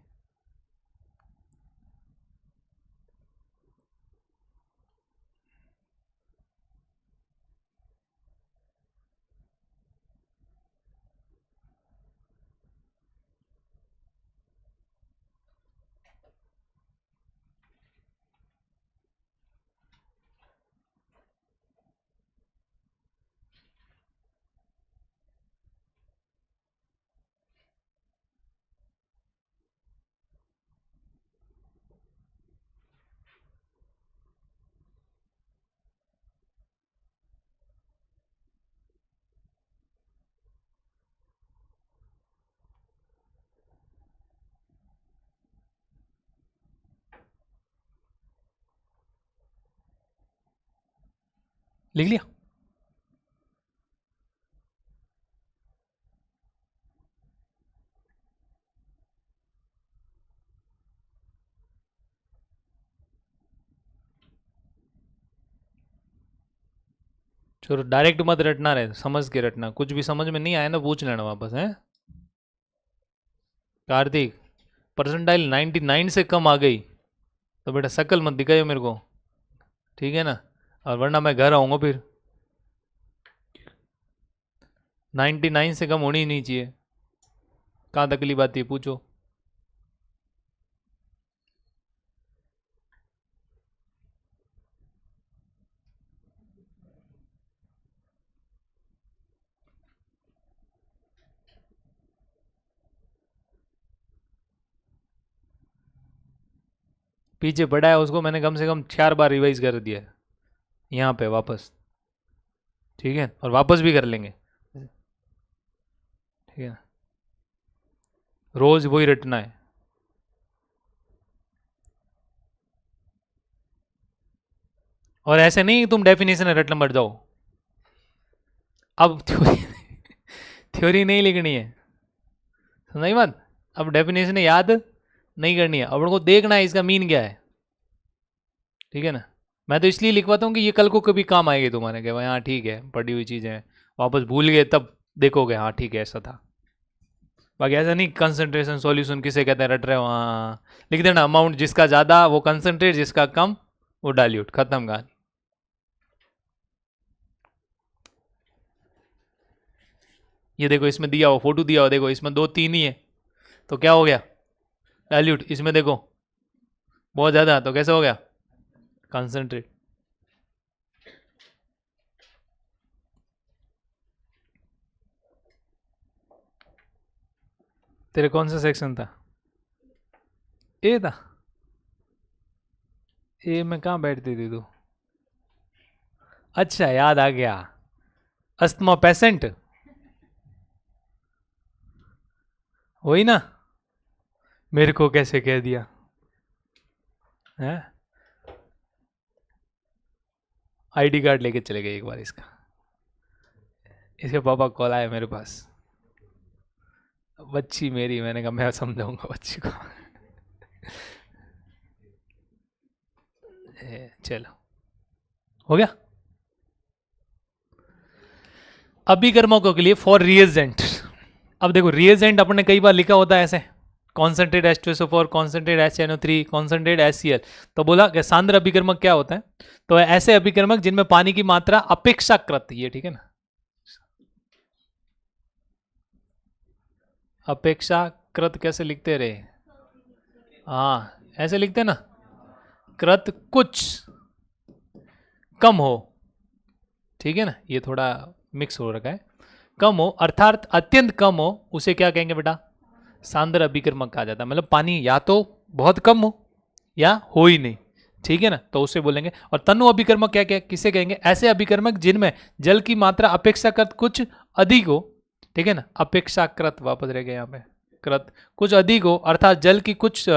लिख लिया? चलो डायरेक्ट मत रटना, रहे समझ के रटना, कुछ भी समझ में नहीं आया ना पूछ लेना वापस है। कार्तिक, परसेंटाइल 99 से कम आ गई तो बेटा शक्ल मत दिखाइए मेरे को, ठीक है ना? और वरना मैं घर आऊँगा फिर। 99 से कम होनी ही नहीं चाहिए। कहाँ तकलीफ आती है पूछो। पीछे पड़ा है उसको मैंने कम से कम 4 बार रिवाइज कर दिया है यहाँ पे वापस, ठीक है? और वापस भी कर लेंगे, ठीक है? रोज वही रटना है। और ऐसे नहीं तुम डेफिनेशन रटना बैठ जाओ। अब थ्योरी थ्योरी नहीं लिखनी है, समझ मत। अब डेफिनेशन याद नहीं करनी है, अब उनको देखना है इसका मीन क्या है, ठीक है ना? मैं तो इसलिए लिखवाता हूँ कि ये कल को कभी काम आएगी तुम्हारे, कि भाई हाँ ठीक है पढ़ी हुई चीज़ें हैं, वापस भूल गए तब देखोगे हाँ ठीक है ऐसा था। बाकी ऐसा नहीं कंसंट्रेशन सॉल्यूशन किसे कहते हैं रट रहे हो, हाँ लिख देना अमाउंट जिसका ज़्यादा वो कंसंट्रेट, जिसका कम वो डाइल्यूट, खत्म कहानी। ये देखो इसमें दिया हो फोटो दिया हो, देखो इसमें 2 3 ही है तो क्या हो गया डाइल्यूट, इसमें देखो बहुत ज़्यादा तो कैसे हो गया कंसंट्रेट। तेरे कौन सा सेक्शन था? ए था? ए में कहाँ बैठती थी तू? अच्छा याद आ गया, अस्थमा पेशेंट, वही ना? मेरे को कैसे कह दिया है? आईडी कार्ड लेके चले गए एक बार इसका, इसके पापा कॉल आए मेरे पास, बच्ची मेरी, मैंने कहा मैं समझाऊंगा बच्ची को। चलो हो गया। अभिकर्मकों के लिए फॉर रिएजेंट, अब देखो रिएजेंट अपने कई बार लिखा होता है ऐसे, concentrate H2SO4, concentrate HNO3, concentrate HCl। तो बोला कि सांद्र अभिकर्मक क्या होता है? तो ऐसे अभिकर्मक जिनमें पानी की मात्रा अपेक्षाकृत, ये ठीक है ना, अपेक्षाकृत कैसे लिखते रहे? हाँ ऐसे लिखते ना, कृत कुछ कम हो, ठीक है ना? ये थोड़ा मिक्स हो रखा है, कम हो अर्थात अत्यंत कम हो, उसे क्या कहेंगे बेटा? सांद्र अभिकर्मक कहा जाता है। मतलब पानी या तो बहुत कम हो या हो ही नहीं, ठीक है ना, तो उसे बोलेंगे। और तनु अभिकर्मक क्या क्या किसे कहेंगे? ऐसे अभिकर्मक जिनमें जल की मात्रा अपेक्षाकृत कुछ अधिक हो, ठीक है ना, अपेक्षाकृत वापस रह गए यहाँ पे, कृत कुछ अधिक हो, अर्थात जल की कुछ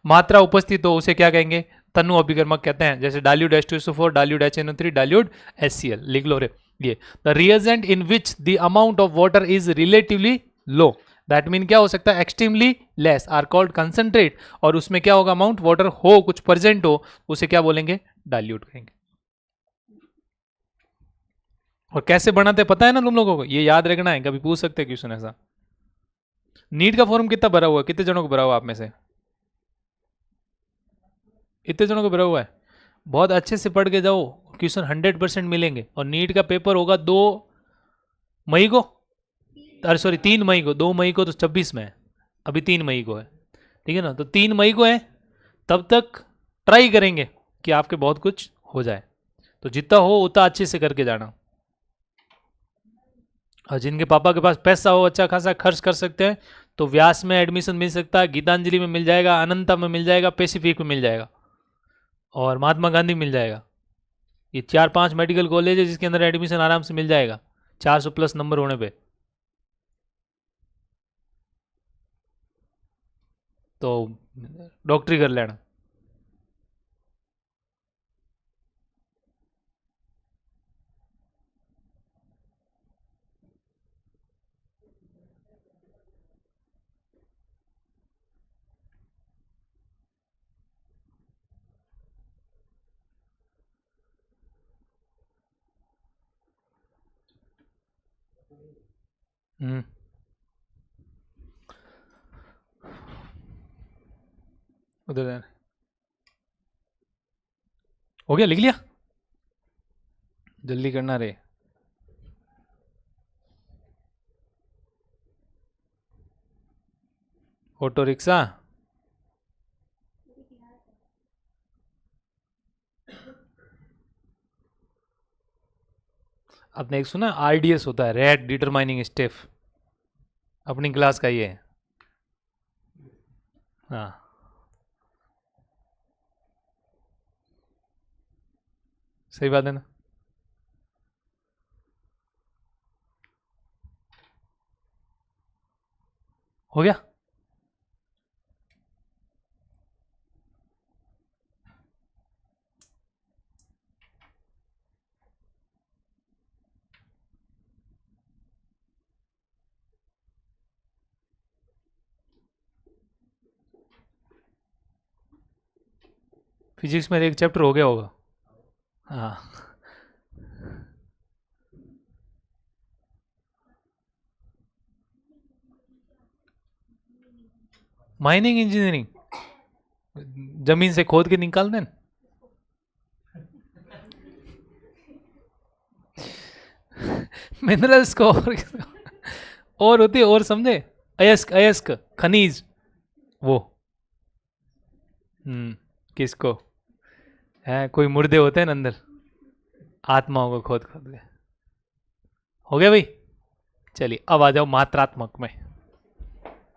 मात्रा उपस्थित हो, उसे क्या कहेंगे? तनु अभिकर्मक कहते हैं। जैसे dilute H2SO4, dilute HNO3, dilute HCl, लिख लो रे ये। The reagent in which the amount of water is relatively low, that mean क्या हो सकता है? Extremely less are called concentrate. और उसमें क्या होगा? अमाउंट वाटर हो, कुछ प्रेजेंट हो, उसे क्या बोलेंगे? डाल्यूट कहेंगे। और कैसे बनाते पता है ना तुम लोगों को? ये याद रखना है, कभी पूछ सकते हैं क्वेश्चन ऐसा। नीट का फॉर्म कितना भरा हुआ है? कितने जनों को भरा हुआ आप में से? इतने जनों को भरा हुआ है? बहुत अच्छे से पढ़ के जाओ, क्वेश्चन 100% मिलेंगे। और नीट का पेपर होगा 2 मई को, अरे सॉरी 3 मई को, 2 मई को तो 26 में है, अभी 3 मई को है, ठीक है ना, तो 3 मई को है। तब तक ट्राई करेंगे कि आपके बहुत कुछ हो जाए, तो जितना हो उतना अच्छे से करके जाना। और जिनके पापा के पास पैसा हो, अच्छा खासा खर्च कर सकते हैं, तो व्यास में एडमिशन मिल सकता है, गीतांजलि में मिल जाएगा, अनंता में मिल जाएगा, पैसिफिक में मिल जाएगा, और महात्मा गांधी मिल जाएगा। ये 4-5 मेडिकल कॉलेज है जिसके अंदर एडमिशन आराम से मिल जाएगा 400 प्लस नंबर होने पे। तो डॉक्टरी कर लेना। उधर हो गया, लिख लिया, जल्दी करना रे। ऑटो रिक्शा, आपने एक सुना RDS होता है, रेट डिटरमाइनिंग स्टेप, अपनी क्लास का ये है। हाँ, सही बात है ना। हो गया। फिजिक्स में एक चैप्टर हो गया होगा। हाँ, माइनिंग इंजीनियरिंग, जमीन से खोद के निकाल दें। मिनरल्स को और होती है, और समझे, अयस्क, अयस्क खनिज, वो किसको है? कोई मुर्दे होते हैं ना अंदर, आत्माओं को खोद खोद के। हो गया भाई। चलिए अब आ जाओ मात्रात्मक में।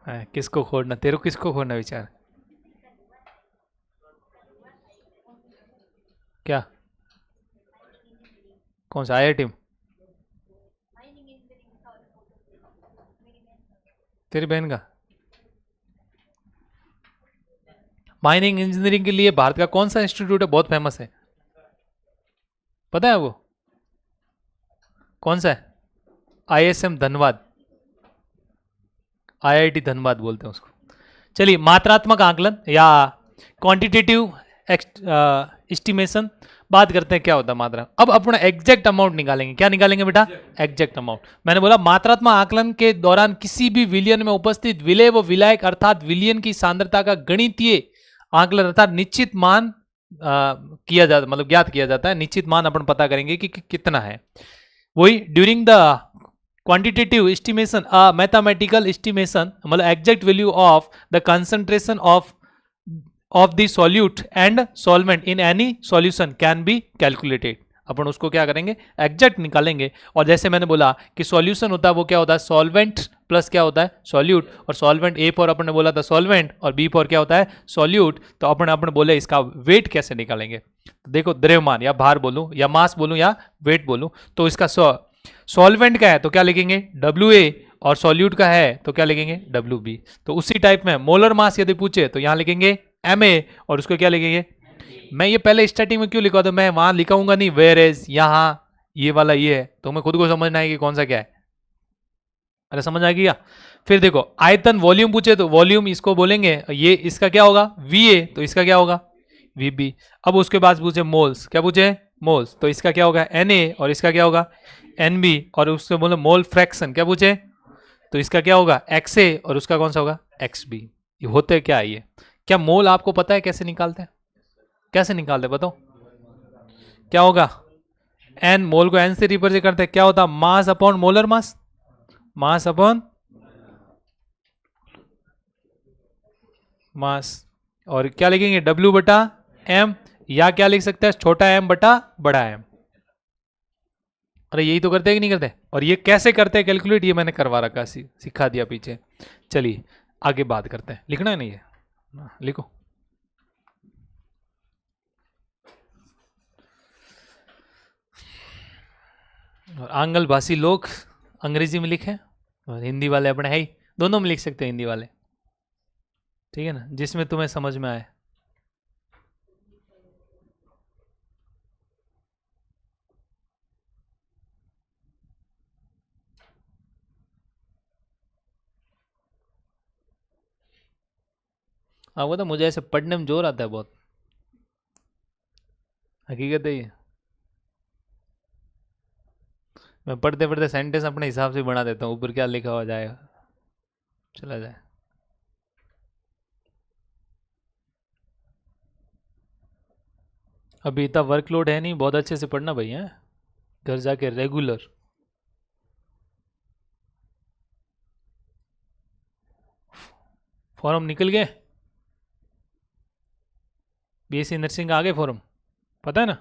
किसको खोदना? तेरे को किसको खोदना विचार? क्या? कौन सा IIT में? तेरी बहन का? माइनिंग इंजीनियरिंग के लिए भारत का कौन सा इंस्टीट्यूट है बहुत फेमस है? पता है वो कौन सा है? ISM धनबाद, IIT धनबाद बोलते हैं उसको। चलिए मात्रात्मक आकलन या क्वांटिटेटिव एस्टिमेशन बात करते हैं, क्या होता है मात्रा। अब अपना एग्जैक्ट अमाउंट निकालेंगे। क्या निकालेंगे बेटा? Exact amount. मैंने बोला मात्रात्मक आकलन के दौरान किसी भी विलयन में उपस्थित विलेय व विलायक अर्थात विलयन की सांद्रता का गणितीय आकलन अर्थात निश्चित मान किया जाता, मतलब ज्ञात किया जाता है। निश्चित मान अपन पता करेंगे कि कितना है। वही during the quantitative estimation mathematical estimation, मतलब exact value of the concentration of the solute and solvent in any solution can be calculated. अपन उसको क्या करेंगे, एग्जैक्ट निकालेंगे। और जैसे मैंने बोला कि सॉल्यूशन होता है वो क्या होता है, सॉल्वेंट प्लस क्या होता है, सॉल्यूट। और सॉल्वेंट ए फॉर अपन ने बोला था सॉल्वेंट, और बी फॉर क्या होता है, सॉल्यूट। तो अपन बोले इसका वेट कैसे निकालेंगे। तो देखो द्रव्यमान या भार बोलूं या मास बोलूं या वेट बोलूं, तो इसका सॉल्वेंट का है तो क्या लिखेंगे WA, और सॉल्यूट का है तो क्या लिखेंगे WB। तो उसी टाइप में मोलर मास यदि पूछे तो यहां लिखेंगे MA, और उसको क्या लिखेंगे। मैं ये पहले स्टार्टिंग में क्यों लिखा था, मैं वहां लिखाऊंगा नहीं, वेयर एज यहां ये वाला ये है, तो हमें खुद को समझना है कि कौन सा क्या है। अरे समझ आ गया। फिर देखो आयतन वॉल्यूम पूछे तो वॉल्यूम इसको बोलेंगे, ये इसका क्या होगा VA, तो इसका क्या होगा VB। अब उसके बाद पूछे मोल्स, क्या पूछे मोल्स, तो इसका क्या होगा NA, और इसका क्या होगा NB। और उससे बोले मोल फ्रैक्शन, क्या पूछे, तो इसका क्या होगा XA, और उसका कौन सा होगा XB। ये होते क्या है ये, क्या मोल आपको पता है कैसे निकालते हैं, कैसे निकालते हैं बताओ। क्या होगा एन, मोल को एन से रिप्रेजेंट करते हैं, क्या होता है mass upon molar mass, mass upon mass. और क्या लिखेंगे W बटा M, या क्या लिख सकते हैं छोटा m बटा बड़ा M। अरे यही तो करते हैं कि नहीं करते। और ये कैसे करते हैं कैलकुलेट, ये मैंने करवा रखा, सिखा दिया पीछे। चलिए आगे बात करते हैं, लिखना है नहीं है लिखो। और आंगल भाषी लोग अंग्रेजी में लिखे, और हिंदी वाले अपने है ही, दोनों में लिख सकते हैं हिंदी वाले, ठीक है ना, जिसमें तुम्हें समझ में आए। हाँ वो तो मुझे ऐसे पढ़ने में जोर आता है बहुत, हकीकत है ये। मैं पढ़ते पढ़ते सेंटेंस अपने हिसाब से बना देता हूँ, ऊपर क्या लिखा हुआ जाएगा चला जाए। अभी इतना वर्कलोड है नहीं, बहुत अच्छे से पढ़ना भाई है, घर जाके रेगुलर। फॉर्म निकल गए, BSc नर्सिंग आ गए फॉर्म, पता है ना।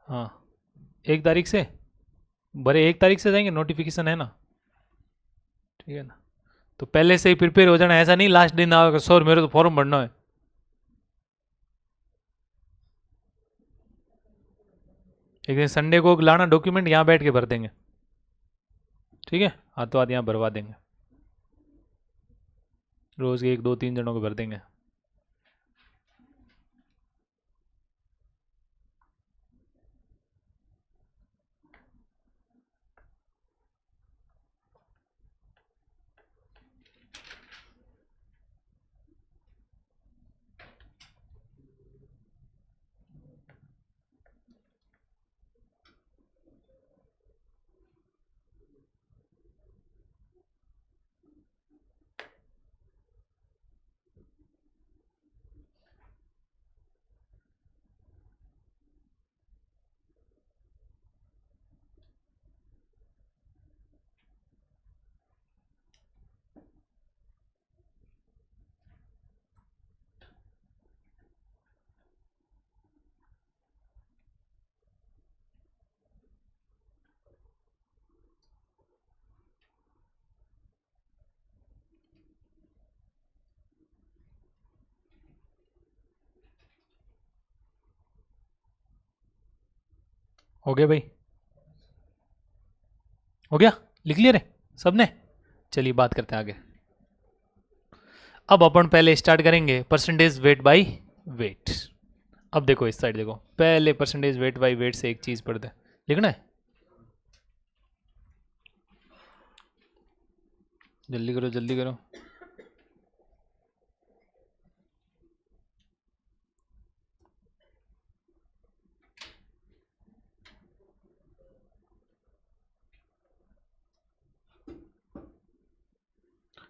हाँ 1 तारीख से भरे, 1 तारीख से जाएंगे, नोटिफिकेशन है ना, ठीक है ना। तो पहले से ही प्रिपेयर हो जाना, ऐसा नहीं लास्ट दिन आओगे सर मेरे तो फॉर्म भरना है। एक दिन संडे को लाना डॉक्यूमेंट, यहाँ बैठ के भर देंगे, ठीक है, हाथों हाथ यहाँ भरवा देंगे, रोज के 1 2 3 जनों को भर देंगे। हो गया भाई, हो गया, लिख लिया रे सबने। चलिए बात करते हैं आगे। अब अपन पहले स्टार्ट करेंगे परसेंटेज वेट बाय वेट। अब देखो इस साइड देखो, पहले परसेंटेज वेट बाय वेट से एक चीज पढ़ते हैं, लिखना है, जल्दी करो जल्दी करो।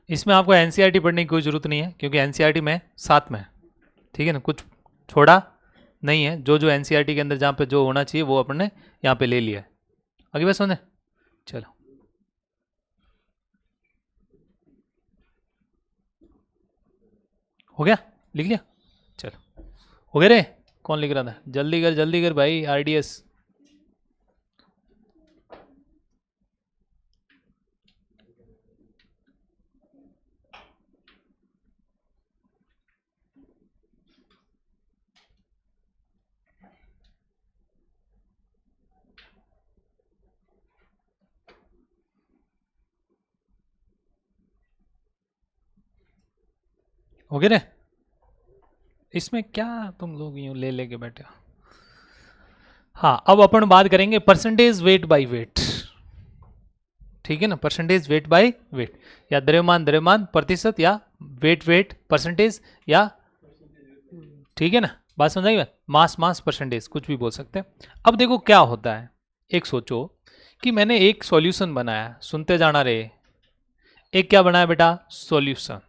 इसमें आपको एनसीईआरटी पढ़ने की कोई ज़रूरत नहीं है, क्योंकि एनसीईआरटी में साथ में है, ठीक है ना, कुछ छोड़ा नहीं है, जो जो एनसीईआरटी के अंदर जहाँ पे जो होना चाहिए वो अपन ने यहाँ पे ले लिया है। आगे बस सुने, चलो हो गया, लिख लिया, चलो हो गया रे। कौन लिख रहा था, जल्दी कर भाई RDS। हो गया रे? इसमें क्या तुम लोग यूं ले लेके बैठे हो? हाँ, अब अपन बात करेंगे परसेंटेज वेट बाय वेट। ठीक है ना, परसेंटेज वेट बाय वेट, या द्रव्यमान द्रव्यमान प्रतिशत, या वेट वेट परसेंटेज, या ठीक है ना, बात समझ आई बात? मास मास परसेंटेज, कुछ भी बोल सकते हैं। अब देखो क्या होता है, एक सोचो कि मैंने एक सॉल्यूशन बनाया, सुनते जाना रे। एक क्या बनाया बेटा? सॉल्यूशन।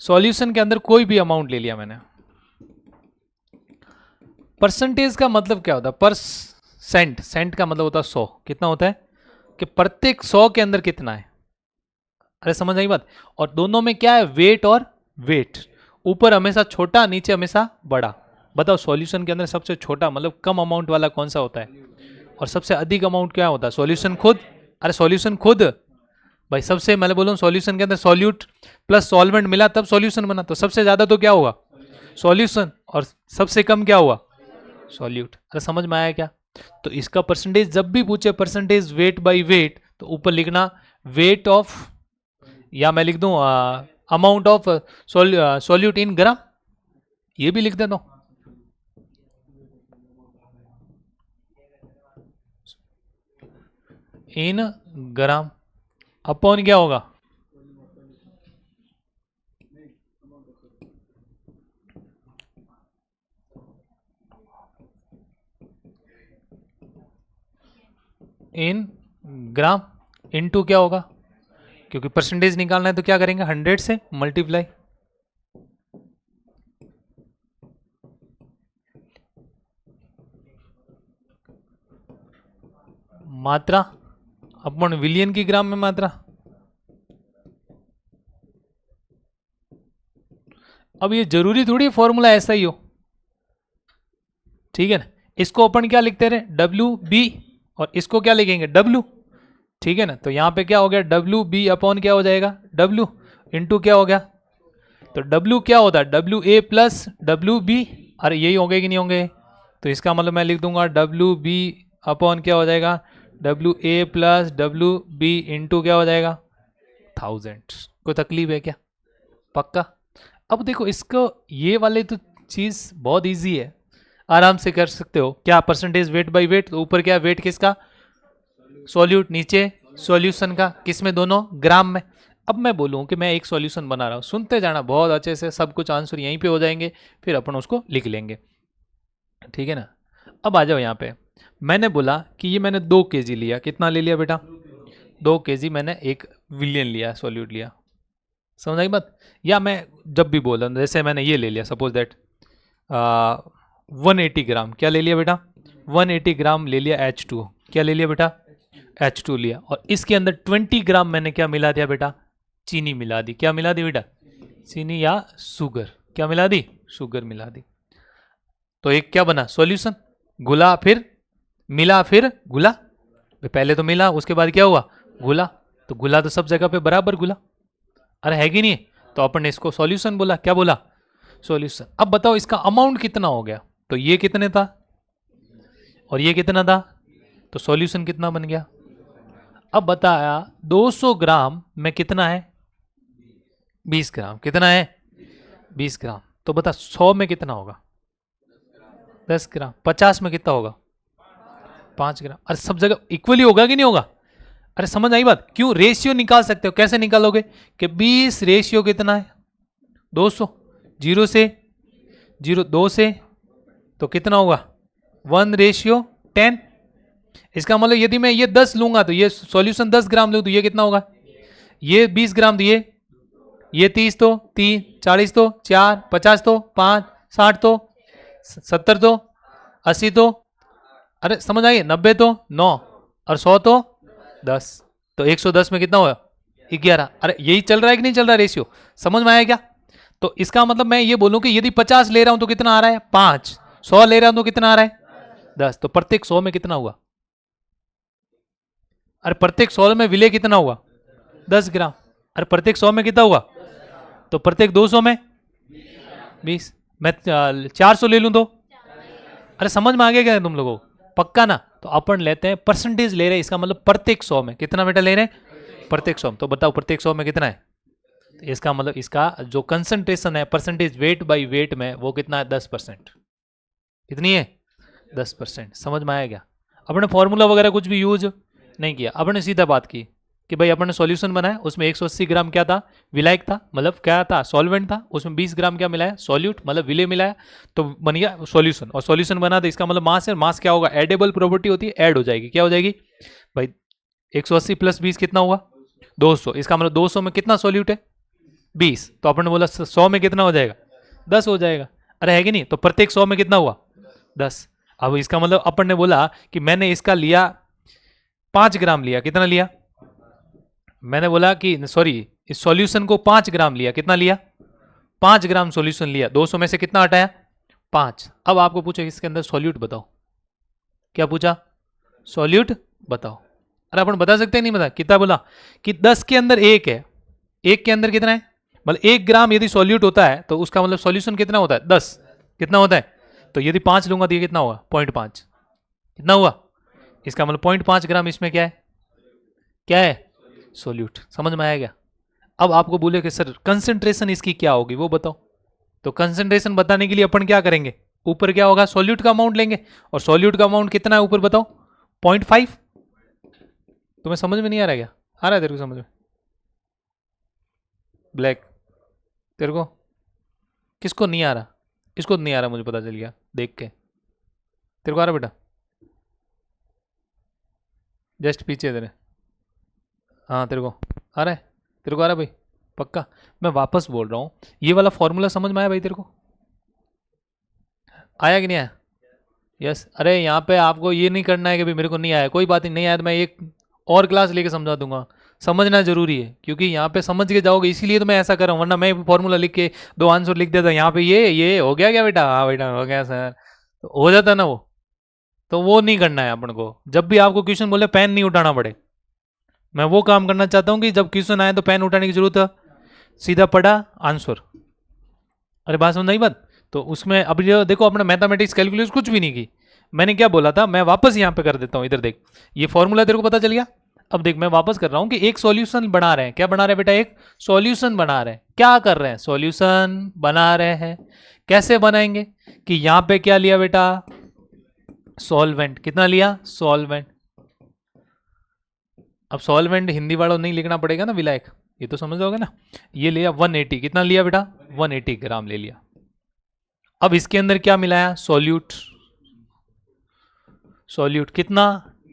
सॉल्यूशन के अंदर कोई भी अमाउंट ले लिया मैंने। परसेंटेज का मतलब क्या होता है? परसेंट, सेंट का मतलब होता है 100। कितना होता है कि प्रत्येक 100 के अंदर कितना है? अरे समझ आई बात? और दोनों में क्या है? वेट और वेट। ऊपर हमेशा छोटा, नीचे हमेशा बड़ा। बताओ सॉल्यूशन के अंदर सबसे छोटा मतलब कम अमाउंट वाला कौन सा होता है, और सबसे अधिक अमाउंट क्या होता है? सॉल्यूशन खुद। अरे सॉल्यूशन खुद भाई, सबसे मैं बोलूँ सॉल्यूशन के अंदर सॉल्यूट प्लस सॉल्वेंट मिला तब सॉल्यूशन बना, तो सबसे ज्यादा तो क्या होगा? सॉल्यूशन, और सबसे कम क्या हुआ? सॉल्यूट। अरे समझ में आया क्या? तो इसका परसेंटेज जब भी पूछे परसेंटेज वेट बाय वेट, तो ऊपर लिखना वेट ऑफ, या मैं लिख दूं अमाउंट ऑफ सॉल्यूट इन ग्राम, ये भी लिख देता हूं। इन ग्राम अपॉन क्या होगा? इन ग्राम इनटू क्या होगा? क्योंकि परसेंटेज निकालना है तो क्या करेंगे? 100 से मल्टीप्लाई। मात्रा अपॉन विलियन की ग्राम में मात्रा। अब ये जरूरी थोड़ी फॉर्मूला ऐसा ही हो, ठीक है ना। इसको अपन क्या लिखते रहे? डब्ल्यू बी, और इसको क्या लिखेंगे? डब्ल्यू। ठीक है ना, तो यहां पे क्या हो गया? डब्ल्यू बी अपॉन क्या हो जाएगा? डब्ल्यू इंटू क्या हो गया? तो डब्ल्यू क्या होता है? W A plus W B. अरे यही होंगे कि नहीं होंगे? तो इसका मतलब मैं लिख दूंगा डब्ल्यू बी अपॉन क्या हो जाएगा? W A plus W B into क्या हो जाएगा? 1000। कोई तकलीफ है क्या? पक्का? अब देखो इसको, ये वाले तो चीज बहुत इजी है, आराम से कर सकते हो। क्या? परसेंटेज वेट बाय वेट, तो ऊपर क्या? वेट किसका? सॉल्यूट, नीचे सॉल्यूशन का। किस में? दोनों ग्राम में। अब मैं बोलूं कि मैं एक सॉल्यूशन बना रहा हूं, सुनते जाना बहुत अच्छे से, सब कुछ आंसर यहीं पे हो जाएंगे, फिर अपन उसको लिख लेंगे, ठीक है ना। अब आ जाओ यहाँ पे, मैंने बोला कि ये मैंने 2 kg लिया। कितना ले लिया बेटा? 2 kg मैंने 1 विलियन लिया, सॉल्यूट लिया। समझ आई बात? या मैं जब भी बोल रहा हूँ, जैसे मैंने ये ले लिया, सपोज दैट 180 ग्राम क्या ले लिया बेटा? 180 ग्राम ले लिया H2। क्या ले लिया बेटा? H2 लिया, और इसके अंदर 20 ग्राम मैंने क्या मिला दिया बेटा? चीनी मिला दी। क्या मिला दी बेटा? चीनी या शुगर। क्या मिला दी? शुगर मिला दी। तो एक क्या बना? सॉल्यूशन। घुला फिर मिला फिर घुला। पहले तो मिला, उसके बाद क्या हुआ? घुला। तो घुला तो सब जगह पे बराबर घुला। अरे है कि नहीं? तो अपन ने इसको सॉल्यूशन बोला। क्या बोला? सॉल्यूशन। अब बताओ इसका अमाउंट कितना हो गया? तो ये कितने था और ये कितना था, तो सॉल्यूशन कितना बन गया? अब बताया 200 ग्राम में कितना है? 20 ग्राम। कितना है? 20 ग्राम। तो बता 100 में कितना होगा? 10 ग्राम। 50 में कितना होगा? 5 ग्राम। अरे सब जगह इक्वली होगा कि नहीं होगा? अरे समझ आई बात? क्यों? रेशियो निकाल सकते हो। कैसे निकालोगे कि 20 रेशियो कितना है? 200। 0 से 0, 2 से तो कितना होगा? 1:10। इसका मतलब यदि मैं ये 10 लूंगा तो ये सॉल्यूशन 10 ग्राम लूं तो ये कितना होगा? ये 20 ग्राम, तो ये 30 तो 3, 40 तो 4, 50 तो 5, 60 तो 70 तो 80 तो, अरे समझ आइए, 90 तो 9, और 100 तो 10। तो 110 में कितना होगा? 11। अरे यही चल रहा है कि नहीं चल रहा रेशियो? समझ में आया क्या? तो इसका मतलब मैं ये बोलूं कि यदि 50 ले रहा हूं तो कितना आ रहा है? 5। 100 ले रहा हूं तो कितना आ रहा है? 10। तो प्रत्येक 100 में कितना हुआ? अरे प्रत्येक 100 में विलय कितना हुआ? 10 ग्राम। अरे प्रत्येक 100 में कितना हुआ? तो प्रत्येक 200 में 20। मैं 400 ले लूं तो? अरे समझ में आ गया क्या तुम लोगों को? पक्का ना? तो अपन लेते हैं परसेंटेज ले रहे हैं, इसका मतलब प्रत्येक 100 में कितना बेटा ले रहे हैं? प्रत्येक 100 में। तो बताओ प्रत्येक 100 में कितना है? इसका मतलब इसका जो कंसंट्रेशन है परसेंटेज वेट बाई वेट में वो कितना है 10%। कितनी है 10%। समझ में आया क्या? अपने फॉर्मूला वगैरह कुछ भी यूज नहीं किया, अपने सीधा बात की कि भाई अपन ने सॉल्यूशन बनाया, उसमें 180 ग्राम क्या था विलायक था, मतलब क्या था सॉल्वेंट था, उसमें 20 ग्राम क्या मिलाया सॉल्यूट मतलब विले मिलाया, तो बन गया सॉल्यूशन। और सॉल्यूशन बना तो इसका मतलब मास है, मास क्या होगा एडेबल प्रॉपर्टी होती है, ऐड हो जाएगी, क्या हो जाएगी भाई 180 प्लस 20 कितना हुआ 200, इसका मतलब 200 में कितना सॉल्यूट है 20, तो अपन ने बोला 100 में कितना हो जाएगा 10 हो जाएगा। अरे है कि नहीं, तो प्रत्येक 100 में कितना हुआ 10। अब इसका मतलब अपन ने बोला कि मैंने इसका लिया 5 ग्राम लिया, कितना लिया मैंने बोला कि सॉरी इस सॉल्यूशन को 5 ग्राम लिया, कितना लिया 5 ग्राम सॉल्यूशन लिया, 200 में से कितना हटाया 5। अब आपको पूछा इसके अंदर सॉल्यूट बताओ, क्या पूछा सॉल्यूट बताओ। अरे अपन बता सकते हैं नहीं बता, कितना बोला कि 10 के अंदर एक है, एक के अंदर कितना है मतलब 1 ग्राम यदि सॉल्यूट होता है तो उसका मतलब सॉल्यूशन कितना होता है 10, कितना होता है, तो यदि 5 लूंगा तो ये कितना होगा 0.5, कितना हुआ इसका मतलब 0.5 ग्राम इसमें क्या है, क्या है सोल्यूट। समझ में आया क्या? अब आपको बोले कि सर कंसंट्रेशन इसकी क्या होगी वो बताओ, तो कंसंट्रेशन बताने के लिए अपन क्या करेंगे, ऊपर क्या होगा सॉल्यूट का अमाउंट लेंगे, और सॉल्यूट का अमाउंट कितना है ऊपर बताओ 0.5। तुम्हें समझ में नहीं आ रहा क्या, आ रहा है तेरे को समझ में ब्लैक, तेरे को किसको नहीं आ रहा, किसको नहीं आ रहा मुझे पता चल गया देख के, तेरे को आ रहा बेटा जस्ट पीछे तेरे, हाँ तेरे को आ रहा है, तेरे को आ रहा है भाई पक्का। मैं वापस बोल रहा हूँ ये वाला फॉर्मूला समझ में आया भाई तेरे को, आया कि नहीं आया? यस। अरे यहाँ पे आपको ये नहीं करना है कि भाई मेरे को नहीं आया, कोई बात नहीं, नहीं आया तो मैं एक और क्लास लेके समझा दूंगा, समझना जरूरी है क्योंकि यहाँ पे समझ के जाओगे, इसीलिए तो मैं ऐसा कर रहा हूँ, वरना मैं फॉर्मूला लिख के 2 आंसर लिख देता यहाँ पे ये हो गया क्या बेटा, हाँ बेटा हो गया सर, तो हो जाता ना वो, तो वो नहीं करना है अपन को। जब भी आपको क्वेश्चन बोले पेन नहीं उठाना पड़े, मैं वो काम करना चाहता हूँ कि जब क्वेश्चन आए तो पेन उठाने की जरूरत है, सीधा पढ़ा आंसर। अरे बात समझ नहीं बात, तो उसमें अब जो देखो अपना मैथमेटिक्स कैलकुलस कुछ भी नहीं की, मैंने क्या बोला था मैं वापस यहाँ पे कर देता हूँ, इधर देख ये फॉर्मूला तेरे को पता चल गया। अब देख मैं वापस कर रहा हूँ कि एक सॉल्यूशन बना रहे हैं, क्या बना रहे हैं बेटा एक सॉल्यूशन बना रहे हैं, क्या कर रहे हैं सॉल्यूशन बना रहे हैं, कैसे बनाएंगे कि यहाँ पे क्या लिया बेटा सॉल्वेंट, कितना लिया सॉल्वेंट। अब सॉल्वेंट हिंदी वालों नहीं लिखना पड़ेगा ना विलायक, ये तो समझ जाओगे ना। ये लिया 180, कितना लिया बेटा 180 ग्राम ले लिया। अब इसके अंदर क्या मिलाया सॉल्यूट, सॉल्यूट कितना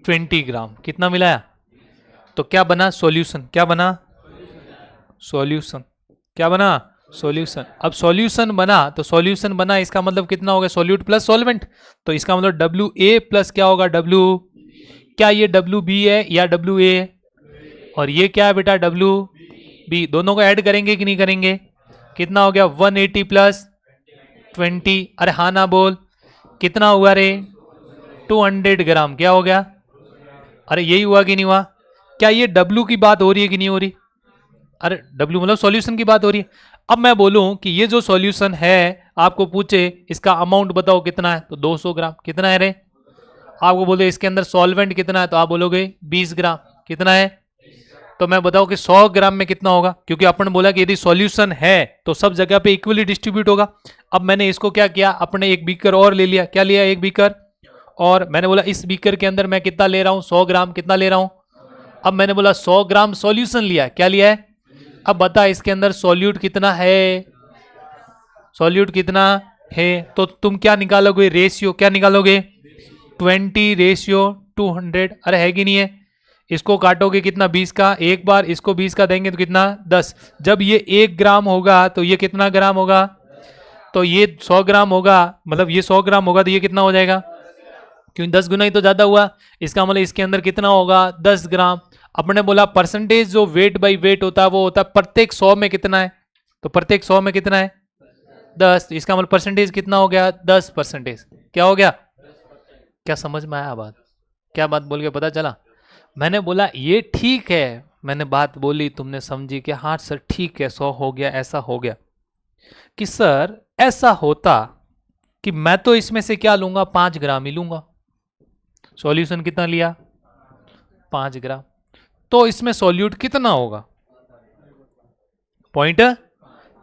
20 ग्राम, कितना मिलाया, तो क्या बना सॉल्यूशन, क्या बना सॉल्यूशन, क्या बना सॉल्यूशन। अब सॉल्यूशन बना तो सॉल्यूशन बना इसका मतलब कितना होगा सॉल्यूट प्लस सॉल्वेंट, तो इसका मतलब डब्ल्यू ए प्लस क्या होगा डब्ल्यू, क्या ये डब्ल्यू बी है या डब्ल्यू ए, और ये क्या है बेटा डब्ल्यू बी, दोनों को ऐड करेंगे कि नहीं करेंगे, कितना हो गया 180 प्लस 20, अरे हाँ ना बोल कितना हुआ रे 200 ग्राम, क्या हो गया, अरे यही हुआ कि नहीं हुआ, क्या ये डब्ल्यू की बात हो रही है कि नहीं हो रही, अरे डब्ल्यू मतलब सॉल्यूशन की बात हो रही है। अब मैं बोलूं कि ये जो सॉल्यूशन है आपको पूछे इसका अमाउंट बताओ कितना है, तो 200 ग्राम, कितना है रे, आपको बोले इसके अंदर सॉल्वेंट कितना है तो आप बोलोगे 20 ग्राम, कितना है, तो मैं बताऊं कि 100 ग्राम में कितना होगा, क्योंकि अपन ने बोला कि यदि सॉल्यूशन है तो सब जगह पे इक्वली डिस्ट्रीब्यूट होगा। अब मैंने इसको क्या किया अपने एक बीकर और ले लिया, क्या लिया एक बीकर, और मैंने बोला इस बीकर के अंदर मैं कितना ले रहा हूं 100 ग्राम, कितना ले रहा हूं, अब मैंने बोला 100 ग्राम सॉल्यूशन लिया, क्या लिया है, अब बता इसके अंदर सॉल्यूट कितना है, सॉल्यूट कितना है, तो तुम क्या निकालोगे रेशियो, क्या निकालोगे 20:200, अरे है कि नहीं है, इसको काटोगे कितना 20 का, एक बार इसको 20 का देंगे तो कितना 10, जब ये 1 ग्राम होगा तो ये कितना ग्राम होगा, तो ये 100 ग्राम होगा, मतलब ये 100 ग्राम होगा तो ये कितना हो जाएगा, क्योंकि 10 गुना ही तो ज्यादा हुआ, इसका मतलब इसके अंदर कितना होगा 10 ग्राम। अपने बोला परसेंटेज जो वेट बाई वेट होता है वो होता है प्रत्येक 100 में कितना है, तो प्रत्येक 100 में कितना है 10, इसका मतलब परसेंटेज कितना हो गया 10%, क्या हो गया, क्या समझ में आया बात, क्या बात बोल के पता चला। मैंने बोला ये ठीक है, मैंने बात बोली तुमने समझी कि हाँ सर ठीक है 100 हो गया, ऐसा हो गया, कि सर ऐसा होता कि मैं तो इसमें से क्या लूंगा 5 ग्राम ही लूंगा, सॉल्यूशन कितना लिया 5 ग्राम, तो इसमें सॉल्यूट कितना होगा पॉइंट।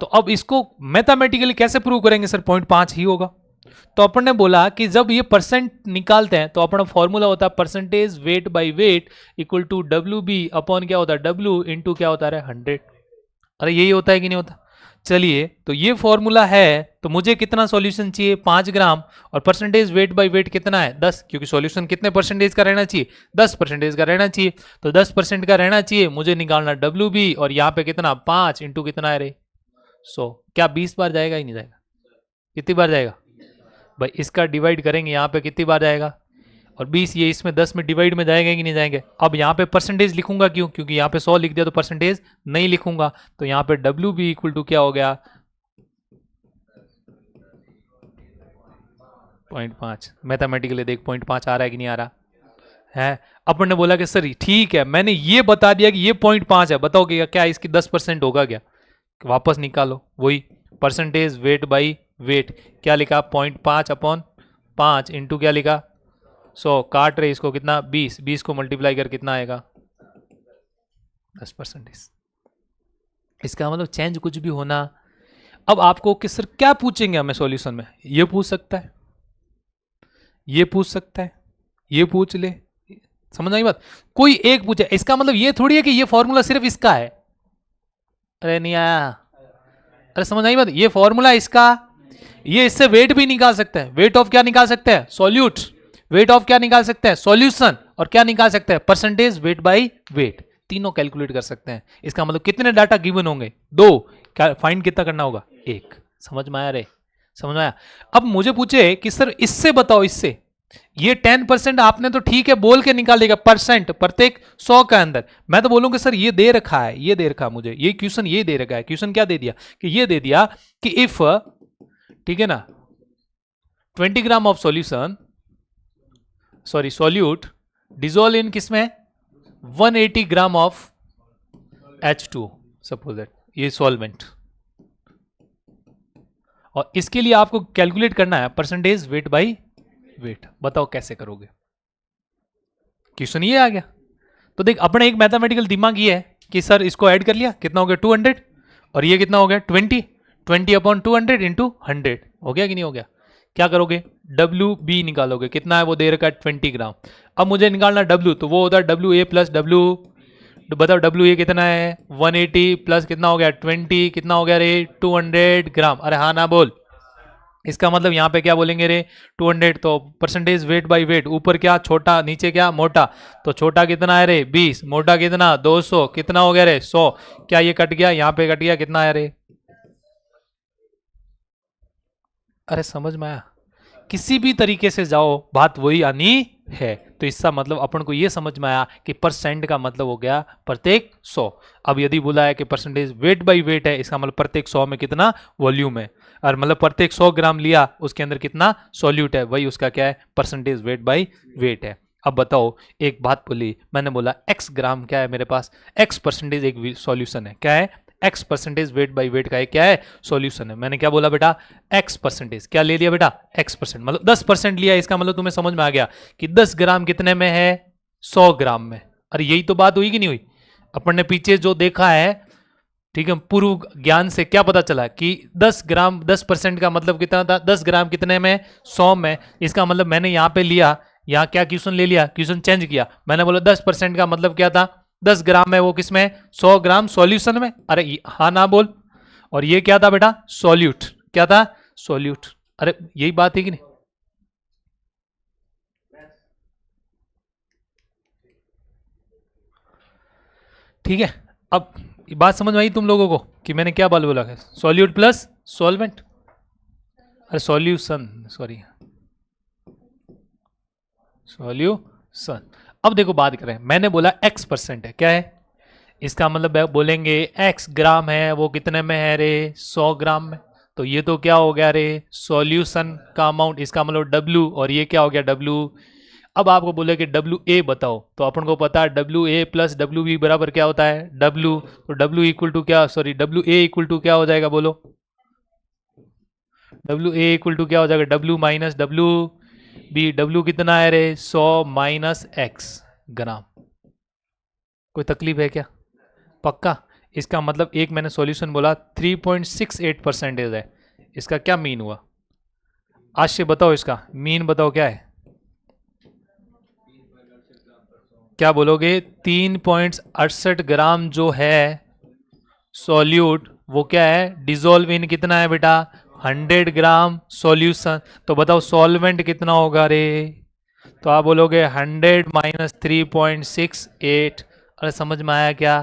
तो अब इसको मैथमेटिकली कैसे प्रूव करेंगे सर? 0.5 ही होगा। तो अपन ने बोला कि जब ये परसेंट निकालते हैं तो अपना फॉर्मूला होता है percentage weight by weight equal to W B upon क्या होता है डब्ल्यू इंटू क्या होता है 100। अरे यही होता है कि नहीं होता? चलिए तो ये फॉर्मूला है, तो मुझे कितना सॉल्यूशन चाहिए 5 ग्राम, और परसेंटेज वेट बाय वेट कितना है 10, क्योंकि सॉल्यूशन कितने परसेंटेज का रहना चाहिए 10% का रहना चाहिए। तो 10% का रहना चाहिए, मुझे निकालना डब्ल्यू बी, और यहाँ पे कितना 5 इंटू कितना है रे 100। क्या 20 बार जाएगा ही नहीं जाएगा? कितनी बार जाएगा भाई? इसका डिवाइड करेंगे यहाँ पे कितनी बार जाएगा, और 20 ये इसमें 10 में डिवाइड में जाएंगे कि नहीं जाएंगे? अब यहाँ पे परसेंटेज लिखूंगा क्यों? क्योंकि यहाँ पे 100 लिख दिया तो परसेंटेज नहीं लिखूंगा। तो यहाँ पे डब्ल्यू बी इक्वल टू क्या हो गया 0.5। मैथमेटिकली देख 0.5 आ रहा है कि नहीं आ रहा है? अपन ने बोला कि सर ठीक है, मैंने ये बता दिया कि ये 0.5 है, बताओ कि क्या इसकी 10% होगा क्या? वापस निकालो वही परसेंटेज वेट बाई वेट, क्या लिखा 0.5 अपॉन 5 इंटू क्या लिखा 100, काट रहे इसको कितना 20, 20 को मल्टीप्लाई कर कितना आएगा 10%। इसका मतलब चेंज कुछ भी होना। अब आपको कि सर क्या पूछेंगे हमें सॉल्यूशन में? ये पूछ सकता है, ये पूछ सकता है, ये पूछ ले, समझ आई बात? कोई एक पूछे, इसका मतलब ये थोड़ी है कि ये फॉर्मूला सिर्फ इसका है। अरे नहीं आया? अरे समझ आई बात? ये फॉर्मूला इसका, ये इससे वेट भी निकाल सकते हैं। वेट ऑफ क्या निकाल सकते हैं? सॉल्यूट। वेट ऑफ क्या निकाल सकते हैं? सॉल्यूशन। और क्या निकाल सकते हैं? Percentage weight by wait. तीनों कैलकुलेट कर सकते हैं। इसका मतलब कितने डाटा गिवन होंगे? 2। क्या फाइंड कितना करना होगा? 1। समझ में आया रे? समझ में आया? अब मुझे पूछे कि सर इससे बताओ, इससे ये 10% आपने तो ठीक है बोल के निकाल देगा परसेंट प्रत्येक 100 का अंदर। मैं तो बोलूंगा सर ये दे रखा है, ये दे रखा है मुझे, ये क्वेश्चन ये दे रखा है। क्वेश्चन क्या दे दिया कि ये दे दिया कि इफ, ठीक है ना, 20 ग्राम of solution, sorry solute dissolve in किसमें 180 gram of H2 suppose that, ये सॉल्वेंट, और इसके लिए आपको कैलकुलेट करना है परसेंटेज वेट बाई वेट। बताओ कैसे करोगे? क्वेश्चन ये आ गया। तो देख अपने एक मैथमेटिकल दिमाग ये है कि सर इसको ऐड कर लिया, कितना हो गया 200, और ये कितना हो गया 20, 20 अपॉन 200 इंटू 100 हो गया कि नहीं हो गया? क्या करोगे? डब्ल्यू बी निकालोगे, कितना है वो दे रखा है 20 ग्राम। अब मुझे निकालना डब्ल्यू, तो वो होता है डब्ल्यू ए प्लस डब्ल्यू, बताओ डब्ल्यू ए कितना है 180 प्लस कितना हो गया 20, कितना हो गया रे 200 ग्राम। अरे हाँ ना बोल। इसका मतलब यहाँ पे क्या बोलेंगे रे 200, तो परसेंटेज वेट बाय वेट, ऊपर क्या छोटा नीचे क्या मोटा, तो छोटा कितना है रे 20, मोटा कितना 200, कितना हो गया रे 100। क्या ये कट गया? यहाँ पे कट गया, कितना है रे? अरे समझ में आया? किसी भी तरीके से जाओ बात वही आनी है। तो इसका मतलब अपन को ये समझ में आया कि परसेंट का मतलब हो गया प्रत्येक 100। अब यदि बोला है कि परसेंटेज वेट बाय वेट है, इसका मतलब प्रत्येक 100 में कितना वॉल्यूम है, और मतलब प्रत्येक 100 ग्राम लिया उसके अंदर कितना सॉल्यूट है, वही उसका क्या है परसेंटेज वेट बाय वेट है। अब बताओ एक बात बोली मैंने, बोला x ग्राम क्या है मेरे पास, x परसेंटेज एक सॉल्यूशन है, क्या है x percentage weight by wait का है, क्या है सॉल्यूशन है। मैंने क्या बोला बेटा x परसेंटेज, क्या ले लिया बेटा x%, मतलब 10% लिया। इसका मतलब तुम्हें समझ में आ गया कि 10 ग्राम कितने में है 100 ग्राम में। अरे यही तो बात हुई कि नहीं हुई? अपन ने पीछे जो देखा है, ठीक है, पूर्व ज्ञान से क्या पता चला कि 10 ग्राम 10% का मतलब कितना था, 10 ग्राम कितने में 100 में। इसका मतलब मैंने यहाँ पे लिया, यहाँ क्या क्वेश्चन ले लिया, क्वेश्चन चेंज किया, मैंने बोला 10% का मतलब क्या था 10 ग्राम में, वो किसमें 100 ग्राम सॉल्यूशन में। अरे हाँ ना बोल। और ये क्या था बेटा सॉल्यूट, क्या था सॉल्यूट। अरे यही बात है कि नहीं? ठीक है, अब बात समझ में आई तुम लोगों को कि मैंने क्या बात बोला है, सॉल्यूट प्लस सॉल्वेंट, अरे सॉल्यूशन, सॉरी सॉल्यूशन। अब देखो बात करें, मैंने बोला x% है, क्या है इसका मतलब बोलेंगे x ग्राम है, वो कितने में है रे 100 ग्राम में। तो ये तो क्या हो गया रे सॉल्यूशन का अमाउंट, इसका मतलब w, और ये क्या हो गया w। अब आपको बोले कि डब्ल्यू ए बताओ, तो अपन को पता है W A plus W B बराबर क्या होता है डब्ल्यू। तो डब्ल्यू इक्वल टू क्या, sorry W A equal to क्या हो जाएगा बोलो, डब्ल्यू ए इक्वल टू क्या हो जाएगा W minus W B. W कितना है रे 100 माइनस एक्स ग्राम। कोई तकलीफ है क्या? पक्का? इसका मतलब एक मैंने सॉल्यूशन बोला 3.68% है, इसका क्या मीन हुआ? आज से बताओ, इसका मीन बताओ क्या है? क्या बोलोगे? 3.68 ग्राम जो है सॉल्यूट, वो क्या है? डिजोल्व इन कितना है बेटा? 100 ग्राम सॉल्यूशन। तो बताओ सॉल्वेंट कितना होगा रे? तो आप बोलोगे 100 माइनस 3.68। अरे समझ में आया क्या?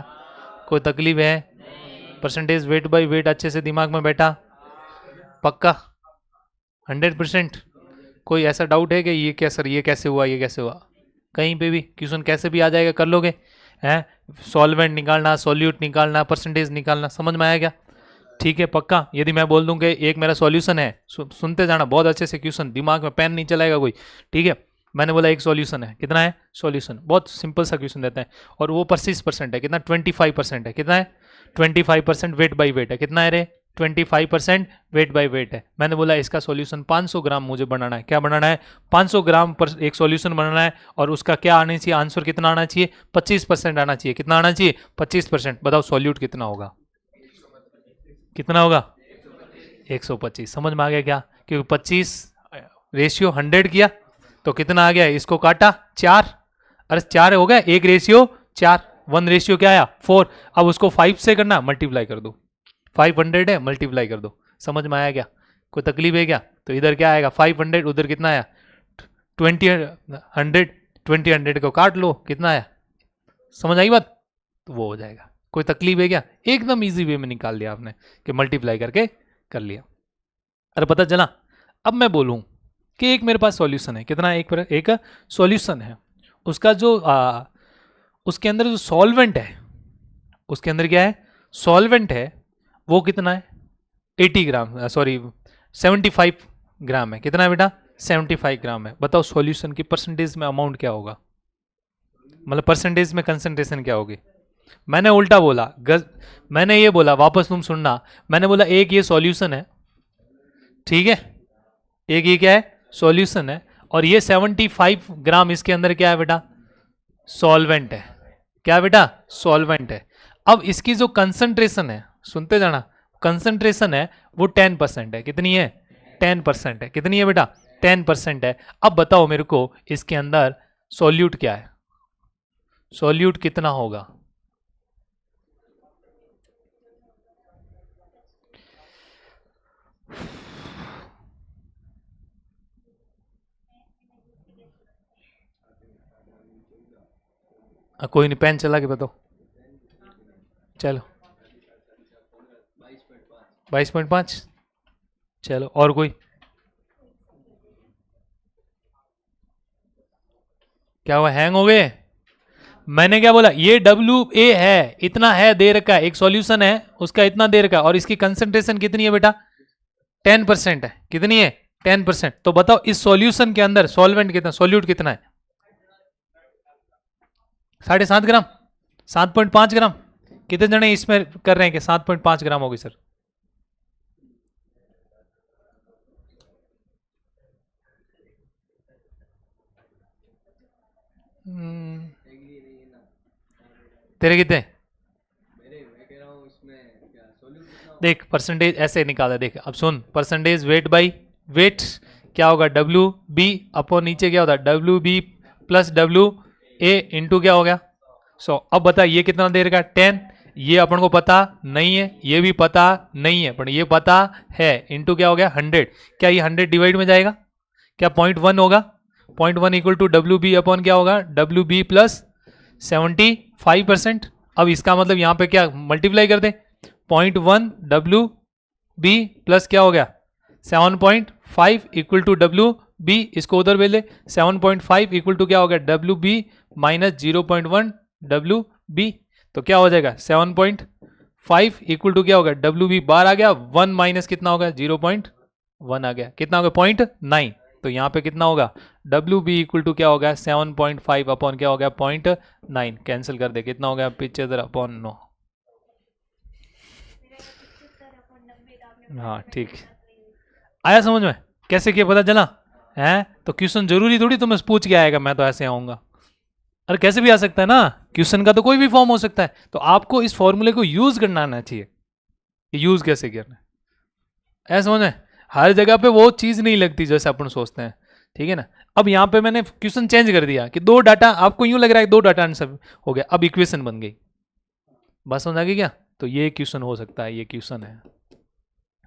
कोई तकलीफ है? परसेंटेज वेट बाय वेट अच्छे से दिमाग में बैठा? पक्का 100%? कोई ऐसा डाउट है कि ये क्या सर, ये कैसे हुआ, ये कैसे हुआ? कहीं पे भी क्वेश्चन कैसे भी आ जाएगा, कर लोगे हैं? सॉल्वेंट निकालना, सॉल्यूट निकालना, परसेंटेज निकालना, समझ में आया क्या? ठीक है पक्का। यदि मैं बोल दूं कि एक मेरा सॉल्यूशन है, सुनते जाना बहुत अच्छे से क्वेश्चन, दिमाग में पेन नहीं चलाएगा कोई, ठीक है? मैंने बोला एक सॉल्यूशन है, कितना है सॉल्यूशन? बहुत सिंपल सा क्वेश्चन देते हैं, और वो 25% है, कितना? 25% है, कितना है? 25% वेट बाई वेट है, कितना है रे? 25% वेट बाई वेट है। मैंने बोला इसका सॉल्यूशन 500 ग्राम मुझे बनाना है। क्या बनाना है? 500 ग्राम पर एक सॉल्यूशन बनाना है, और उसका क्या आना चाहिए? आंसर कितना आना चाहिए? 25% आना चाहिए। कितना आना चाहिए? 25%। बताओ सॉल्यूट कितना होगा? कितना होगा? 125। समझ में आ गया क्या? क्योंकि 25 रेशियो 100 किया तो कितना आ गया? इसको काटा 4, अरे 4 हो गया, 1:4, 1 रेशियो क्या आया? 4। अब उसको 5 से करना, मल्टीप्लाई कर दो, 500 है, मल्टीप्लाई कर दो। समझ में आया क्या? कोई तकलीफ है क्या? तो इधर क्या आएगा? 500, उधर कितना आया? 100, 100 को काट लो, कितना आया? समझ आई बात? तो वो हो जाएगा। कोई तकलीफ है क्या? एकदम इजी वे में निकाल लिया आपने कि मल्टीप्लाई करके कर लिया। अरे पता चला? अब मैं बोलूं कि एक मेरे पास सॉल्यूशन है, कितना? एक सॉल्यूशन है, उसका जो उसके अंदर जो सॉल्वेंट है, उसके अंदर क्या है? सॉल्वेंट है, वो कितना है? 80 ग्राम, सॉरी 75 ग्राम है। कितना है बेटा? 75 ग्राम है। बताओ सॉल्यूशन की परसेंटेज में अमाउंट क्या होगा? मतलब परसेंटेज में कंसंट्रेशन क्या होगी? मैंने उल्टा बोला, मैंने ये बोला, वापस तुम सुनना, मैंने बोला एक ये सॉल्यूशन है, ठीक है? एक ये क्या है? सॉल्यूशन है, और ये 75 ग्राम इसके अंदर क्या है बेटा? सॉल्वेंट है। क्या बेटा? सॉल्वेंट है। अब इसकी जो कंसंट्रेशन है, सुनते जाना, कंसंट्रेशन है वो 10% है। कितनी है? 10% है। कितनी है बेटा? 10% है। अब बताओ मेरे को इसके अंदर सॉल्यूट क्या है? सॉल्यूट कितना होगा? कोई नहीं, पेन चला के बताओ। चलो 22.5। चलो और कोई? क्या हुआ, हैंग हो गए? मैंने क्या बोला? ये WA है, इतना है दे रखा है, एक सॉल्यूशन है उसका इतना दे रखा है, और इसकी कंसंट्रेशन कितनी है बेटा? 10% है। कितनी है? 10%। तो बताओ इस सॉल्यूशन के अंदर सॉल्वेंट कितना, सॉल्यूट कितना है? 7.5 ग्राम, 7.5 ग्राम। कितने जने इसमें कर रहे हैं कि 7.5 ग्राम होगी सर? तेरे कितने? देख परसेंटेज ऐसे निकाला, देख अब सुन, परसेंटेज वेट बाई वेट क्या होगा? WB अपॉन नीचे क्या होता है? WB प्लस WA इंटू क्या हो गया? 100। अब बता ये कितना देर का? 10। ये अपन को पता नहीं है, ये भी पता नहीं है, पर ये पता है, इंटू क्या हो गया? 100। क्या ये 100 डिवाइड में जाएगा? क्या 0.1 होगा? 0.1 इक्वल टू WB अपॉन क्या होगा? WB plus 75%। अब इसका मतलब यहाँ पे क्या मल्टीप्लाई कर दे? 0.1 WB प्लस क्या हो गया? 7.5 इक्वल टू WB, इसको उधर भेज ले। 7.5 इक्वल टू क्या हो गया? WB minus 0.1 WB। तो क्या हो जाएगा? 7.5 इक्वल टू क्या होगा? WB बार आ गया, 1 माइनस कितना होगा? 0.1 आ गया, कितना हो गया? 0.9। तो यहाँ पे कितना होगा? WB इक्वल टू क्या होगा? 7.5 अपॉन क्या हो गया? 0.9। कैंसिल कर दे, कितना हो गया? 75 अपॉन 9। हाँ ठीक, आया समझ में? कैसे किया पता चला है? तो क्वेश्चन जरूरी थोड़ी तुम्हें पूछ के आएगा, मैं तो ऐसे आऊंगा। अरे कैसे भी आ सकता है ना, क्वेश्चन का तो कोई भी फॉर्म हो सकता है, तो आपको इस फॉर्मूले को यूज करना आना चाहिए, यूज कैसे करना है, ऐसा होना है। हर जगह पे वो चीज नहीं लगती जैसे अपन सोचते हैं, ठीक है ना। अब यहाँ पे मैंने क्वेश्चन चेंज कर दिया कि दो डाटा, आपको यूं लग रहा है दो डाटा आंसर हो गया, अब इक्वेशन बन गई, बस समझ आ गई क्या। तो ये क्वेश्चन हो सकता है, ये क्वेश्चन है,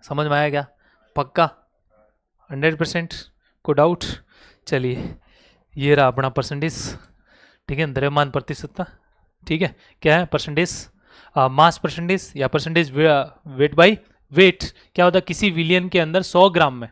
समझ में आया क्या, पक्का 100%, को डाउट। चलिए ये रहा अपना परसेंटेज, ठीक है, द्रव्यमान प्रतिशतता, ठीक है, क्या है परसेंटेज, मास परसेंटेज या परसेंटेज वेट बाय वेट, क्या होता है किसी विलियन के अंदर 100 ग्राम में,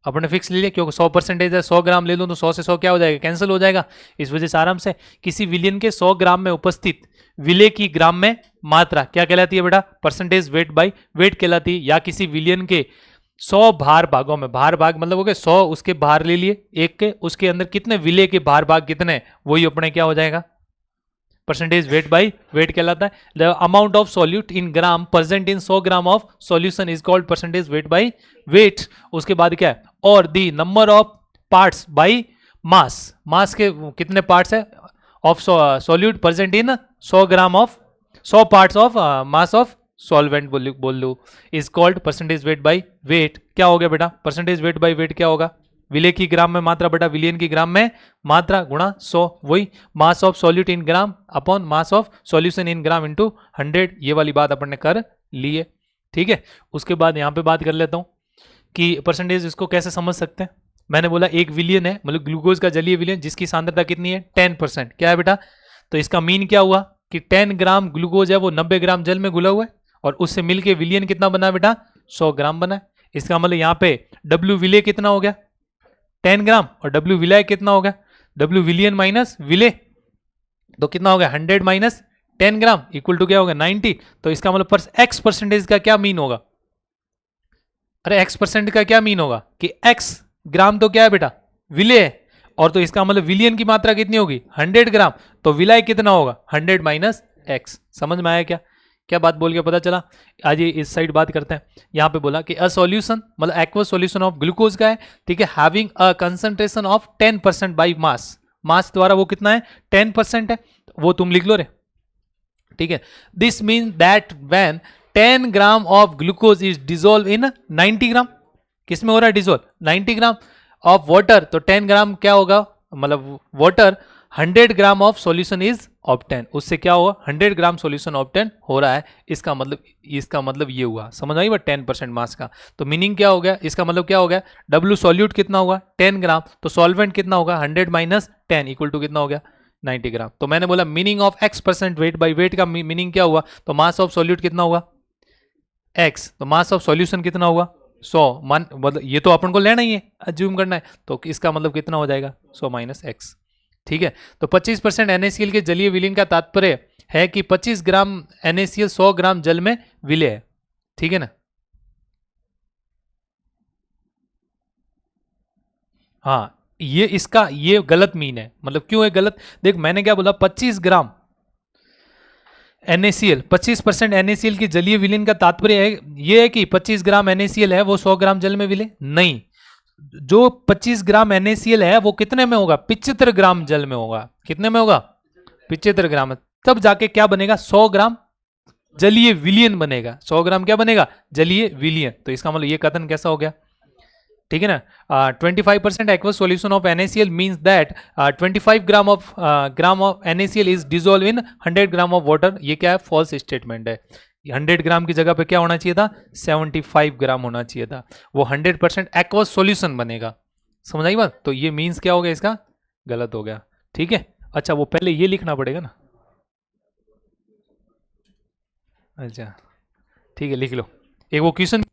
अपने फिक्स ले लिया क्योंकि 100% है, 100 ग्राम ले लूँ तो 100 से 100 क्या हो जाएगा, कैंसिल हो जाएगा, इस वजह से आराम से किसी विलियन के 100 ग्राम में उपस्थित विले की ग्राम में मात्रा क्या कहलाती है बेटा, परसेंटेज वेट बाय वेट कहलाती है, या किसी विलियन के 100 भार भागों में, भार भाग मतलब हो गए 100, उसके भार ले लिए एक के, उसके अंदर कितने विले के भार भाग कितने, वही अपने क्या हो जाएगा, परसेंटेज वेट बाय वेट कहलाता है। The amount of solute in gram present in 100 gram of solution is called percentage weight by weight. उसके बाद क्या है, और the number of parts by mass, mass के कितने पार्ट्स है of solute present in 100 gram of 100 parts of mass of solvent बोल लो, is called percentage weight by weight. क्या हो गया बेटा, परसेंटेज वेट बाय वेट क्या होगा, विले की ग्राम में मात्रा बटा विलियन की ग्राम में मात्रा गुणा 100, वही mass of solute in gram upon mass of solution in gram into 100, ये वाली बात अपन ने कर ली है, ठीक है। उसके बाद यहाँ पे बात कर लेता हूँ कि परसेंटेज इसको कैसे समझ सकते हैं। मैंने बोला एक विलियन है, मतलब ग्लूकोज का जलीय विलियन जिसकी सांद्रता कितनी है 10%, क्या है बेटा, तो इसका मीन क्या हुआ कि 10 ग्राम ग्लूकोज है वो 90 ग्राम जल में घुला हुआ है, और उससे मिलके विलियन कितना बना बेटा 100 ग्राम बना है। इसका मतलब यहाँ पे डब्ल्यू विले कितना हो गया 10 ग्राम, और डब्ल्यू विलाय कितना हो गया, डब्ल्यू विलियन माइनस विले, तो कितना हो गया 100 माइनस 10 ग्राम इक्वल टू क्या होगा 90। तो इसका मतलब एक्स परसेंटेज का क्या मीन होगा, अरे एक्स परसेंट का क्या मीन होगा कि एक्स ग्राम तो क्या है बेटा विले है, और तो इसका मतलब विलियन की मात्रा कितनी होगी 100 ग्राम, तो विलाय कितना होगा 100 माइनस एक्स। समझ में आया क्या, क्या बात बोल के पता चला। आज ये इस साइड बात करते हैं। यहाँ पे बोला कि अ सॉल्यूशन मतलब एक्वस सॉल्यूशन ऑफ ग्लूकोज का है, ठीक है, having a concentration of 10% by mass, mass द्वारा वो कितना है 10% है, वो तुम लिख लो रे, ठीक है। This mean that when 10 gram of glucose is dissolve in 90 ग्राम, किसमें हो रहा है डिजोल्व 90 ग्राम ऑफ वाटर, तो 10 ग्राम क्या होगा, मतलब water 100 gram of solution is obtain, उससे क्या हुआ 100 ग्राम सॉल्यूशन ऑब्टेन हो रहा है, इसका मतलब ये हुआ, समझ आई बात 10% मास का। तो मीनिंग क्या हो गया, इसका मतलब क्या हो गया, डब्ल्यू सॉल्यूट कितना होगा 10 ग्राम, तो सॉल्वेंट कितना होगा 100 माइनस 10 इक्वल टू कितना हो गया 90 ग्राम। तो मैंने बोला meaning of x% weight by wait का मीनिंग क्या हुआ, तो मास ऑफ सॉल्यूट कितना हुआ x, तो मास ऑफ सॉल्यूशन कितना हुआ 100, मान मतलब ये तो अपन को लेना ही है, अज्यूम करना है, तो इसका मतलब कितना हो जाएगा 100 माइनस एक्स, ठीक है। तो 25% NaCl के जलीय विलीन का तात्पर्य है कि 25 ग्राम NaCl 100 ग्राम जल में विलय है, ठीक है ना। हाँ ये इसका ये गलत मीन है, मतलब क्यों है गलत, देख मैंने क्या बोला 25 ग्राम NaCl 25% NaCl की जलीय विलीन का तात्पर्य है ये है कि 25 ग्राम NaCl है वो 100 ग्राम जल में विले, नहीं, जो 25 ग्राम NaCl है वो कितने में होगा 75 ग्राम जल में होगा, कितने में होगा 75 ग्राम में, तब जाके क्या बनेगा 100 ग्राम जलीय विलियन बनेगा, 100 ग्राम क्या बनेगा जलीय विलियन। तो इसका मतलब ये कथन कैसा हो गया, ठीक है ना। 25% aqueous solution of NaCl means that 25 gram of NaCl is dissolved in 100 gram of water, ये क्या है फॉल्स स्टेटमेंट है, 100 ग्राम की जगह पे क्या होना चाहिए था 75 ग्राम होना चाहिए था, वो 100% aqueous solution बनेगा, समझ आई बात। तो ये मीन्स क्या हो गया इसका गलत हो गया, ठीक है। अच्छा वो पहले ये लिखना पड़ेगा ना, अच्छा ठीक है लिख लो, एक वो क्वेश्चन